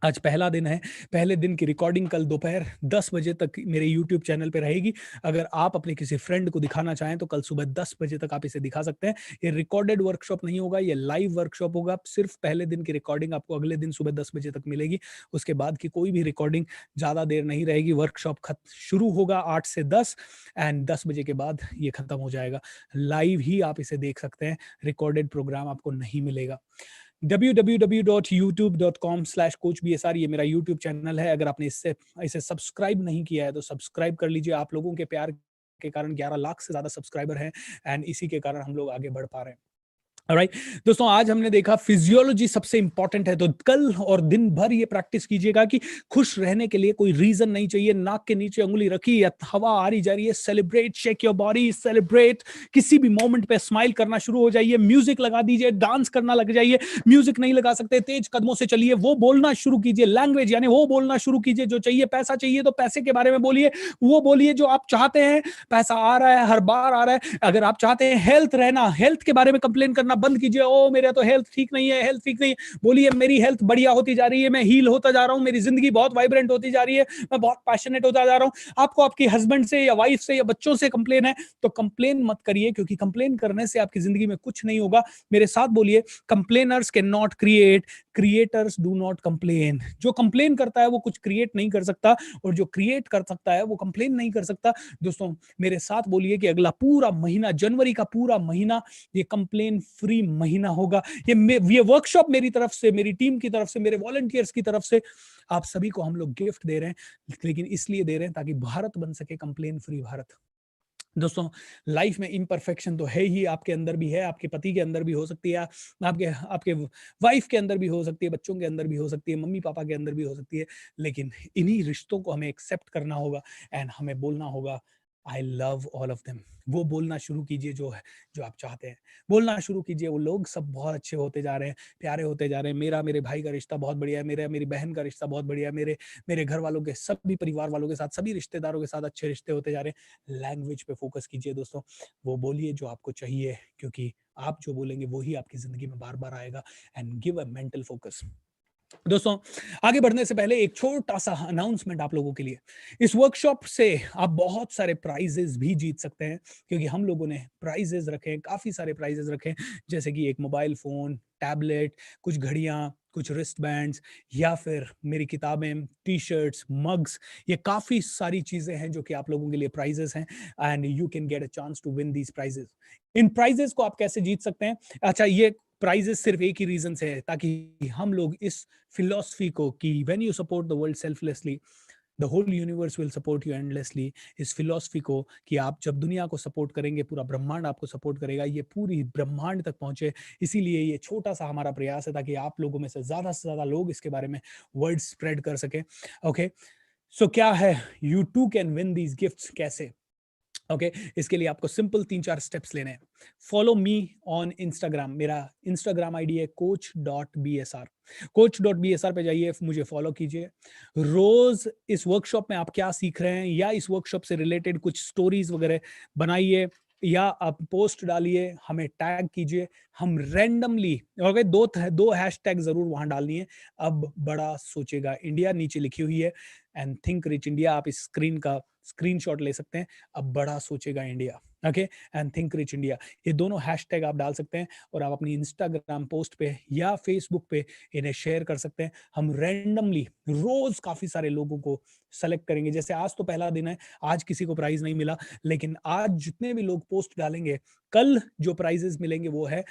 आज पहला दिन है। पहले दिन की रिकॉर्डिंग कल दोपहर 10 बजे तक मेरे यूट्यूब चैनल पे रहेगी। अगर आप अपने किसी फ्रेंड को दिखाना चाहें तो कल सुबह 10 बजे तक आप इसे दिखा सकते हैं। ये रिकॉर्डेड वर्कशॉप नहीं होगा, ये लाइव वर्कशॉप होगा। सिर्फ पहले दिन की रिकॉर्डिंग आपको अगले दिन सुबह 10 बजे तक मिलेगी। उसके बाद की कोई भी रिकॉर्डिंग ज़्यादा देर नहीं रहेगी। वर्कशॉप शुरू होगा 8 से 10 एंड 10 बजे के बाद ये खत्म हो जाएगा। लाइव ही आप इसे देख सकते हैं, रिकॉर्डेड प्रोग्राम आपको नहीं मिलेगा। www.youtube.com/coachbsr ये मेरा यूट्यूब चैनल है। अगर आपने इसे सब्सक्राइब नहीं किया है तो सब्सक्राइब कर लीजिए। आप लोगों के प्यार के कारण 11 लाख से ज्यादा सब्सक्राइबर हैं एंड इसी के कारण हम लोग आगे बढ़ पा रहे हैं। ऑलराइट दोस्तों, आज हमने देखा फिजियोलॉजी सबसे इंपॉर्टेंट है, तो कल और दिन भर ये प्रैक्टिस कीजिएगा कि खुश रहने के लिए कोई रीजन नहीं चाहिए। नाक के नीचे उंगली रखी या हवा आ रही जा रही है, celebrate, shake your body, celebrate. किसी भी मोमेंट पे स्माइल करना शुरू हो जाइए, म्यूजिक लगा दीजिए, डांस करना लग जाइए। म्यूजिक नहीं लगा सकते, तेज कदमों से चलिए, वो बोलना शुरू कीजिए, लैंग्वेज यानी वो बोलना शुरू कीजिए जो चाहिए। पैसा चाहिए तो पैसे के बारे में बोलिए, वो बोलिए जो आप चाहते हैं। पैसा आ रहा है, हर बार आ रहा है। अगर आप चाहते हैं हेल्थ रहना, हेल्थ के बारे में कंप्लेन करना बंद कीजिए। ओ मेरा तो हेल्थ ठीक नहीं है, हेल्थ ठीक नहीं है। बोलिए मेरी हेल्थ बढ़िया होती जा रही है, मैं हील होता जा रहा हूं, मेरी जिंदगी बहुत वाइब्रेंट होती जा रही है, मैं बहुत पैशनेट होता जा रहा हूं। आपको आपके हस्बैंड से या वाइफ से या बच्चों से कंप्लेन है तो कंप्लेन मत करिए, क्योंकि कंप्लेन करने से आपकी जिंदगी में कुछ नहीं होगा। मेरे साथ बोलिए, complainers can not create, creators do not complain. जो कंप्लेन करता है वो कुछ क्रिएट नहीं कर सकता, और जो क्रिएट कर सकता है वो कंप्लेन नहीं कर सकता। दोस्तों मेरे साथ बोलिए कि अगला पूरा महीना, जनवरी का पूरा महीना, ये कंप्लेन फ्री महीना होगा। ये वर्कशॉप मेरी तरफ से, मेरी टीम की तरफ से, मेरे वॉलंटियर्स की तरफ से आप सभी को हम लोग गिफ्ट दे रहे हैं, लेकिन इसलिए दे रहे हैं ताकि भारत बन सके कंप्लेन फ्री भारत। दोस्तों लाइफ में इम्परफेक्शन तो है ही, आपके अंदर भी है, आपके पति के अंदर भी हो सकती है, आपके आपके वाइफ के अंदर भी हो सकती है, बच्चों के अंदर भी हो सकती है, मम्मी पापा के अंदर भी हो सकती है। लेकिन इन्हीं रिश्तों को हमें एक्सेप्ट करना होगा एंड हमें बोलना होगा, I love all of them. वो बोलना शुरू कीजिए जो है, जो आप चाहते हैं बोलना शुरू कीजिए। वो लोग सब बहुत अच्छे होते जा रहे हैं, प्यारे होते जा रहे हैं। मेरा मेरे भाई का रिश्ता बहुत बढ़िया है, मेरी बहन का रिश्ता बहुत बढ़िया है, मेरे घर वालों के, सभी परिवार वालों के साथ, सभी रिश्तेदारों के साथ अच्छे रिश्ते होते जा रहे हैं। लैंग्वेज पे फोकस कीजिए दोस्तों, वो बोलिए जो आपको चाहिए, क्योंकि आप जो बोलेंगे वो ही आपकी जिंदगी में बार बार आएगा। And give a mental focus. दोस्तों आगे बढ़ने से पहले एक छोटा सा अनाउंसमेंट आप लोगों के लिए। इस वर्कशॉप से आप बहुत सारे प्राइजेस भी जीत सकते हैं, क्योंकि हम लोगों ने प्राइजेस रखे हैं, काफी सारे प्राइजेस रखे हैं, जैसे कि एक मोबाइल फोन, टैबलेट, कुछ घड़ियां, कुछ रिस्ट बैंड्स, या फिर मेरी किताबें, टी शर्ट्स, मग्स। ये काफी सारी चीजें हैं जो कि आप लोगों के लिए प्राइजेस हैं, and you can get a chance to win these prizes. इन प्राइजेस को आप कैसे जीत सकते हैं? अच्छा, ये प्राइजेस सिर्फ एक ही रीजन से है, ताकि हम लोग इस फिलॉसफी को कि when you support the world selflessly the whole universe will support you endlessly, इस फिलॉसफी को कि आप जब दुनिया को सपोर्ट करेंगे पूरा ब्रह्मांड आपको सपोर्ट करेगा, ये पूरी ब्रह्मांड तक पहुंचे। इसीलिए ये छोटा सा हमारा प्रयास है, ताकि आप लोगों में से ज्यादा लोग इसके बारे में वर्ड स्प्रेड कर सके। ओके, सो क्या है, you too can win these gifts. कैसे? ओके इसके लिए आपको सिंपल 3-4 स्टेप्स लेने हैं। फॉलो मी ऑन इंस्टाग्राम, मेरा इंस्टाग्राम आईडी है coach.bsr। coach.bsr पे जाइए, मुझे फॉलो कीजिए। रोज इस वर्कशॉप में आप क्या सीख रहे हैं, या इस वर्कशॉप से रिलेटेड कुछ स्टोरीज वगैरह बनाइए, या आप पोस्ट डालिए, हमें टैग कीजिए। हम रैंडमली, ओके, दो हैशटैग जरूर वहां डालनी है। अब बड़ा सोचेगा इंडिया नीचे लिखी हुई है, एंड थिंक रिच इंडिया, आप इस स्क्रीन का स्क्रीनशॉट ले सकते हैं। अब बड़ा सोचेगा India, okay, and think rich India, ये दोनों हैशटैग आप डाल सकते हैं, और आप अपनी इंस्टाग्राम पोस्ट पे या फेसबुक पे इन्हें शेयर कर सकते हैं। हम रैंडमली रोज काफी सारे लोगों को सेलेक्ट करेंगे। जैसे आज तो पहला दिन है, आज किसी को प्राइज नहीं मिला, लेकिन आज जितने भी लोग पोस्ट डालेंगे, कल जो प्राइजेस मिलेंगे वो है,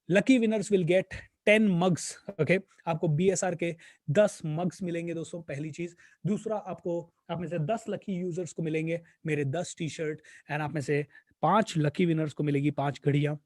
lucky winners will get 10 mugs. Okay, आपको बीएसआर के 10 मग्स मिलेंगे दोस्तों, पहली चीज। दूसरा, आपको आप में से 10 लकी यूजर्स को मिलेंगे मेरे 10 टी शर्ट, एंड आप में से 5 लकी विनर्स को मिलेगी 5 घड़ियां।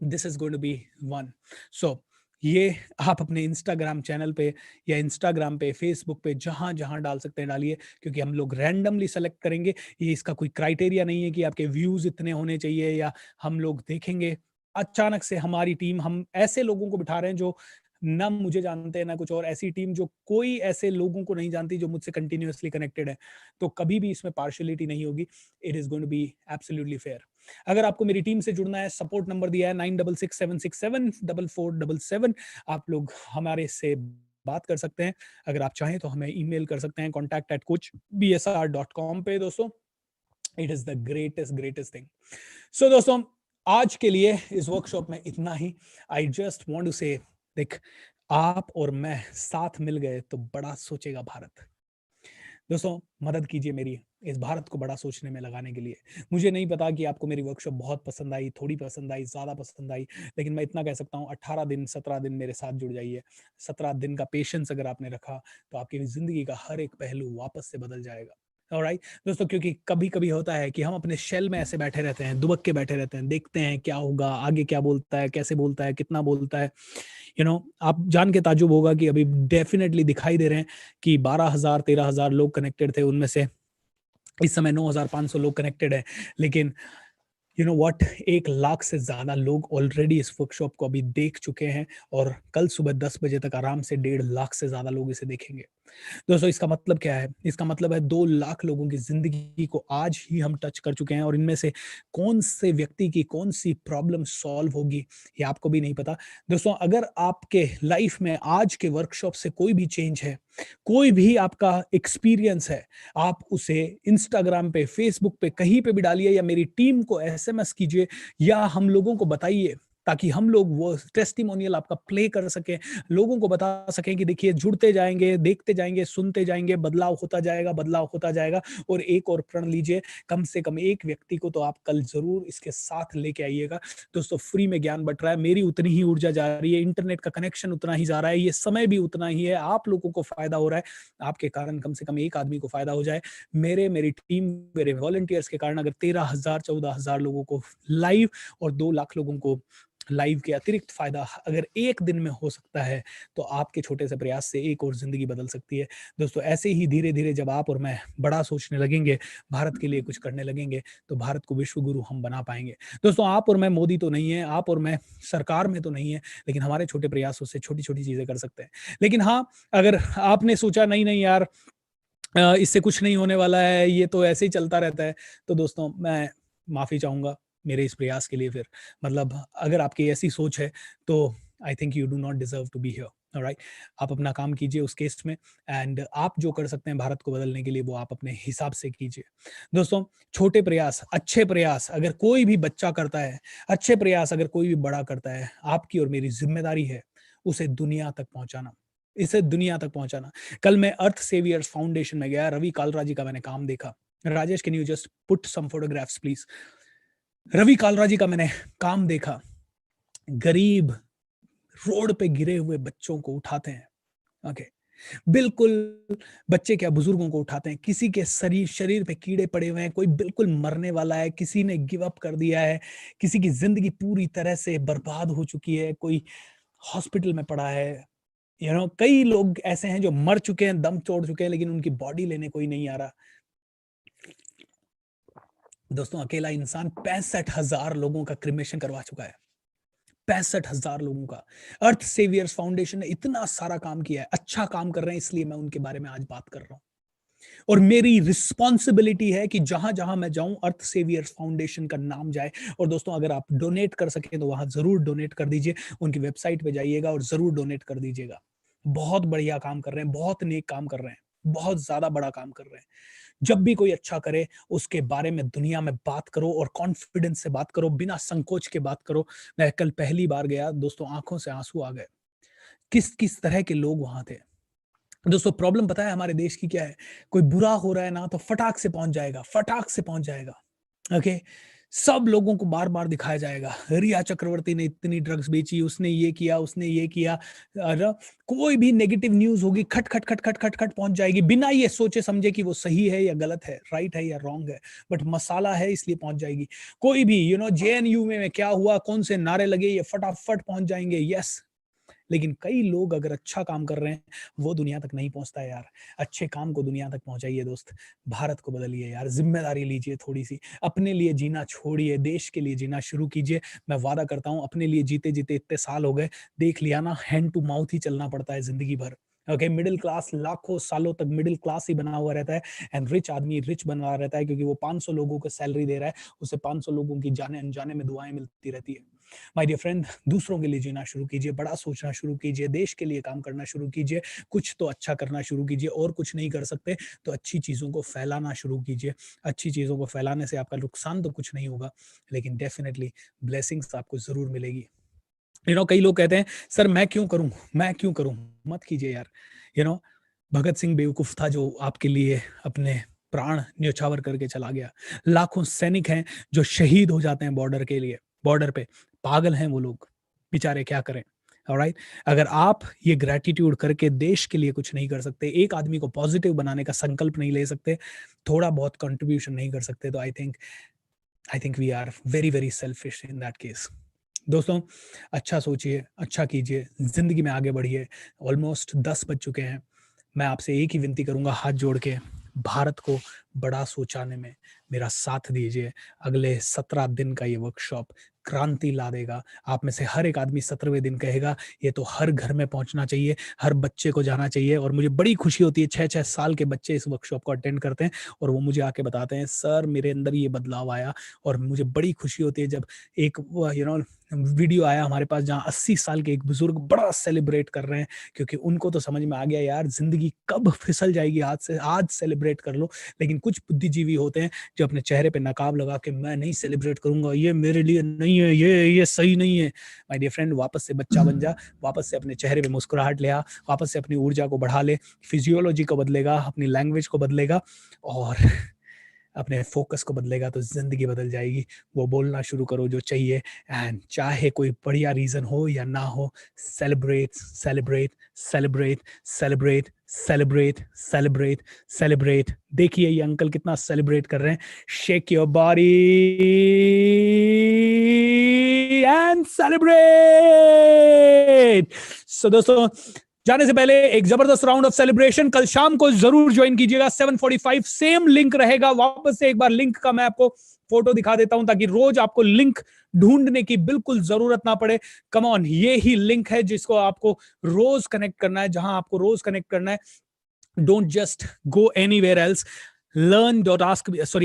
This is going to be one. So ये आप अपने इंस्टाग्राम चैनल पे या इंस्टाग्राम पे, फेसबुक पे, जहां जहां डाल सकते हैं डालिए, क्योंकि हम लोग रैंडमली सेलेक्ट करेंगे। ये इसका कोई क्राइटेरिया नहीं है कि आपके व्यूज इतने होने चाहिए, या हम लोग देखेंगे अचानक से हमारी टीम, हम ऐसे लोगों को बिठा रहे हैं जो ना मुझे जानते हैं ना कुछ और, ऐसी टीम जो कोई ऐसे लोगों को नहीं जानती जो मुझसे कंटिन्यूअसली कनेक्टेड है। तो कभी भी इसमें पार्शियलिटी नहीं होगी, it is going to be absolutely fair. अगर आपको मेरी टीम से जुड़ना है, सपोर्ट नंबर दिया है 9667674477। आप लोग हमारे से बात कर सकते हैं। अगर आप चाहें तो हमें ईमेल कर सकते हैं contact@coachbsr.com पे दोस्तों। It is the greatest thing. So दोस्तों आज के लिए इस वर्कशॉप में इतना ही। I just want to say, देख, आप और मैं साथ मिल गए तो बड़ा सोचेगा भारत। दोस्तों मदद कीजिए मेरी इस भारत को बड़ा सोचने में लगाने के लिए। मुझे नहीं पता कि आपको मेरी वर्कशॉप बहुत पसंद आई, थोड़ी पसंद आई, ज्यादा पसंद आई, लेकिन मैं इतना कह सकता हूँ, 18 दिन 17 दिन मेरे साथ जुड़ जाइए। 17 दिन का पेशेंस अगर आपने रखा, तो आपकी जिंदगी का हर एक पहलू वापस से बदल जाएगा। ऑलराइट दोस्तों, क्योंकि कभी कभी होता है कि हम अपने शेल में ऐसे बैठे रहते हैं, दुबक के बैठे रहते हैं, देखते हैं क्या होगा आगे, क्या बोलता है, कैसे बोलता है, कितना बोलता है। आप जान के ताज्जुब होगा कि अभी डेफिनेटली दिखाई दे रहे हैं कि 12,000 13,000 लोग कनेक्टेड थे, उनमें से इस समय 9,500 लोग कनेक्टेड है। लेकिन व्हाट, 1 लाख से ज्यादा लोग ऑलरेडी इस वर्कशॉप को अभी देख चुके हैं, और कल सुबह 10 बजे तक आराम से 1.5 लाख से ज्यादा लोग इसे देखेंगे। दोस्तों, इसका मतलब क्या है? इसका मतलब है 2 लाख लोगों की ज़िंदगी को आज ही हम टच कर चुके हैं, और इनमें से कौन से व्यक्ति की कौन-सी प्रॉब्लम सॉल्व होगी, ये आपको भी नहीं पता। दोस्तों, अगर आपके लाइफ में आज के वर्कशॉप से कोई भी चेंज है, कोई भी आपका एक्सपीरियंस है, आप उसे इंस्टाग्राम पे, फेसबुक पे, कहीं पे भी डालिए, या मेरी टीम को एसएमएस कीजिए, या हम लोगों को बताइए, ताकि हम लोग वो टेस्टिमोनियल आपका प्ले कर सकें, लोगों को बता सकें कि देखिए जुड़ते जाएँगे, देखते जाएँगे, सुनते जाएँगे, बदलाव होता जाएगा, बदलाव होता जाएगा। और एक और प्रण लीजिए, कम से कम एक व्यक्ति को तो आप कल ज़रूर इसके साथ लेके आइएगा। दोस्तों, फ्री में ज्ञान बँट रहा है, मेरी उतनी ही ऊर्जा जा रही है, इंटरनेट का कनेक्शन उतना ही जा रहा है, ये समय भी उतना ही है, आप लोगों को फ़ायदा हो रहा है, आपके कारण कम से कम एक आदमी को फ़ायदा हो जाए। मेरी टीम, मेरे वॉलंटियर्स के कारण अगर 13,000 14,000 लोगों को लाइव, और 2 लाख लोगों को लाइव के अतिरिक्त फ़ायदा अगर एक दिन में हो सकता है, तो आपके छोटे से प्रयास से एक और ज़िंदगी बदल सकती है। दोस्तों, ऐसे ही धीरे-धीरे जब आप और मैं बड़ा सोचने लगेंगे, भारत के लिए कुछ करने लगेंगे, तो भारत को विश्व गुरु हम बना पाएँगे। दोस्तों, आप और मैं मोदी तो नहीं हैं, आप और मैं सरकार में तो नहीं हैं, लेकिन हमारे छोटे प्रयासों से छोटी-छोटी चीज़ें कर सकते हैं। लेकिन हाँ, अगर आपने सोचा नहीं, नहीं यार, इससे कुछ नहीं होने वाला है, ये तो ऐसे ही चलता रहता है, तो दोस्तों मैं माफ़ी चाहूँगा मेरे इस प्रयास के लिए फिर। मतलब अगर आपकी ऐसी सोच है, तो I think you do not deserve to be here, alright? आप अपना काम कीजिए उस केस में, एंड आप जो कर सकते हैं भारत को बदलने के लिए, वो आप अपने हिसाब से कीजिए। दोस्तों, छोटे प्रयास, अच्छे प्रयास अगर कोई भी बच्चा करता है, अच्छे प्रयास अगर कोई भी बड़ा करता है, आपकी और मेरी ज़िम्मेदारी है उसे दुनिया तक पहुँचाना, इसे दुनिया तक पहुँचाना। कल मैं अर्थ सेवियर्स फाउंडेशन में गया, रवि कालरा जी का मैंने काम देखा। Rajesh, can you just put some photographs please? Ravi Kalra ji का मैंने काम देखा। गरीब, रोड पे गिरे हुए बच्चों को उठाते हैं। ओके, बिल्कुल, बच्चे क्या, बुजुर्गों को उठाते हैं। किसी के शरीर शरीर पे कीड़े पड़े हुए हैं, कोई बिल्कुल मरने वाला है, किसी ने गिव अप कर दिया है, किसी की जिंदगी पूरी तरह से बर्बाद हो चुकी है, कोई हॉस्पिटल में पड़ा है। कई लोग ऐसे हैं जो मर चुके हैं, दम तोड़ चुके हैं, लेकिन उनकी बॉडी लेने कोई नहीं आ रहा। दोस्तों, अकेला इंसान 65,000 लोगों का क्रिमेशन करवा चुका है। 65,000 लोगों का। अर्थ सेवियर्स फाउंडेशन ने इतना सारा काम किया है, अच्छा काम कर रहे हैं, इसलिए मैं उनके बारे में आज बात कर रहा हूँ। और मेरी रिस्पॉन्सिबिलिटी है कि जहां जहां मैं जाऊं, अर्थ सेवियर्स फाउंडेशन का नाम जाए। और दोस्तों, अगर आप डोनेट कर सके तो वहां जरूर डोनेट कर दीजिए, उनकी वेबसाइट पे जाइएगा और जरूर डोनेट कर दीजिएगा। बहुत बढ़िया काम कर रहे हैं, बहुत नेक काम कर रहे हैं, बहुत ज्यादा बड़ा काम कर रहे हैं। जब भी कोई अच्छा करे, उसके बारे में दुनिया में बात करो, और कॉन्फिडेंस से बात करो, बिना संकोच के बात करो। मैं कल पहली बार गया दोस्तों, आंखों से आंसू आ गए। किस किस तरह के लोग वहां थे। दोस्तों, प्रॉब्लम पता है हमारे देश की क्या है? कोई बुरा हो रहा है ना, तो फटाक से पहुंच जाएगा, फटाक से पहुंच जाएगा। ओके, सब लोगों को बार बार दिखाया जाएगा, रिया चक्रवर्ती ने इतनी ड्रग्स बेची, उसने ये किया, उसने ये किया। और कोई भी नेगेटिव न्यूज होगी, खट खट खट खट खट खट पहुंच जाएगी, बिना ये सोचे समझे कि वो सही है या गलत है, राइट है या रॉन्ग है, बट मसाला है इसलिए पहुंच जाएगी। कोई भी जेएनयू में क्या हुआ, कौन से नारे लगे, ये फटाफट पहुंच जाएंगे। यस, लेकिन कई लोग अगर अच्छा काम कर रहे हैं, वो दुनिया तक नहीं पहुंचता है यार। अच्छे काम को दुनिया तक पहुंचाइए दोस्त, भारत को बदलिए यार, जिम्मेदारी लीजिए थोड़ी सी, अपने लिए जीना छोड़िए, देश के लिए जीना शुरू कीजिए। मैं वादा करता हूं, अपने लिए जीते जीते इतने साल हो गए, देख लिया ना, हैंड टू माउथ ही चलना पड़ता है जिंदगी भर। ओके, मिडिल क्लास लाखों सालों तक मिडिल क्लास ही बना हुआ रहता है, एंड रिच आदमी रिच बना रहता है, क्योंकि वो 500 लोगों को सैलरी दे रहा है, उसे 500 लोगों की जाने अनजाने में दुआएं मिलती रहती है। माय डियर फ्रेंड, दूसरों के लिए जीना शुरू कीजिए, बड़ा सोचना शुरू कीजिए, देश के लिए काम करना शुरू कीजिए, कुछ तो अच्छा करना शुरू कीजिए, और कुछ नहीं कर सकते तो अच्छी चीज़ों को फैलाना शुरू कीजिए। अच्छी चीज़ों को फैलाने से आपका नुकसान तो कुछ नहीं होगा, लेकिन डेफिनेटली ब्लेसिंग्स आपको ज़रूर मिलेगी। कई लोग कहते हैं, सर मैं क्यों करूँ? मैं क्यों करूँ? मत कीजिए यार। यू नो भगत सिंह बेवकूफ़ था जो आपके लिए अपने प्राण न्योछावर करके चला गया। लाखों सैनिक हैं जो शहीद हो जाते हैं बॉर्डर के लिए, बॉर्डर पे। पागल हैं वो लोग, बेचारे क्या करें? ऑलराइट, अगर आप ये ग्रैटिट्यूड करके देश के लिए कुछ नहीं कर सकते, एक आदमी को पॉजिटिव बनाने का संकल्प नहीं ले सकते, थोड़ा बहुत कंट्रीब्यूशन नहीं कर सकते, तो I think we are very very selfish in that case. दोस्तों, अच्छा सोचिए, अच्छा कीजिए, जिंदगी में आगे बढ़िए। ऑलमोस्ट 10 बज चुके हैं। मैं आपसे एक ही विनती करूंगा हाथ जोड़ के, भारत को बड़ा सोचाने में मेरा साथ दीजिए। अगले 17 दिन का ये वर्कशॉप क्रांति ला देगा। आप में से हर एक आदमी 17वें दिन कहेगा ये तो हर घर में पहुंचना चाहिए, हर बच्चे को जाना चाहिए। और मुझे बड़ी खुशी होती है, 6-6 साल के बच्चे इस वर्कशॉप को अटेंड करते हैं और वो मुझे आके बताते हैं सर मेरे अंदर ये बदलाव आया। और मुझे बड़ी खुशी होती है जब एक वीडियो आया हमारे पास जहाँ 80 साल के एक बुजुर्ग बड़ा सेलिब्रेट कर रहे हैं, क्योंकि उनको तो समझ में आ गया यार जिंदगी कब फिसल जाएगी हाथ से, आज सेलिब्रेट कर लो। लेकिन कुछ बुद्धिजीवी होते हैं जो अपने चेहरे पे नकाब लगा के मैं नहीं सेलिब्रेट करूंगा, ये मेरे लिए नहीं है, ये सही नहीं है। माय डियर फ्रेंड, वापस से बच्चा बन जा, वापस से अपने चेहरे पे मुस्कुराहट ले आ, वापस से अपनी ऊर्जा को बढ़ा ले, फिजियोलॉजी को बदलेगा, अपनी लैंग्वेज को बदलेगा और अपने फोकस को बदलेगा तो जिंदगी बदल जाएगी। वो बोलना शुरू करो जो चाहिए, एंड चाहे कोई बढ़िया रीजन हो या ना हो, celebrate celebrate celebrate celebrate celebrate celebrate celebrate. देखिए ये अंकल कितना सेलिब्रेट कर रहे हैं। Shake your body and celebrate. So दोस्तों, जाने से पहले एक जबरदस्त राउंड ऑफ सेलिब्रेशन कल शाम को जरूर ज्वाइन कीजिएगा 7:45, सेम लिंक रहेगा। वापस से एक बार लिंक का मैं आपको फोटो दिखा देता हूं ताकि रोज आपको लिंक ढूंढने की बिल्कुल जरूरत ना पड़े। कम ऑन, ये ही लिंक है जिसको आपको रोज कनेक्ट करना है, जहां आपको रोज कनेक्ट करना है। Don't just go anywhere else.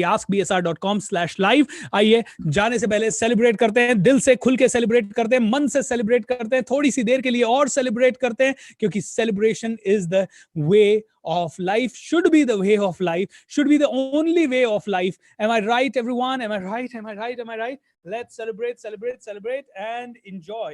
askbsr.com/live। आइए, जाने से पहले सेलिब्रेट करते हैं, दिल से खुल के सेलिब्रेट करते हैं, मन से सेलिब्रेट करते हैं, थोड़ी सी देर के लिए और सेलिब्रेट करते हैं, क्योंकि celebration is the way of life, should be the way of life, should be the only way of life. Am I right, everyone? Am I right? Am I right? Am I right? Let's celebrate, celebrate, celebrate, and enjoy.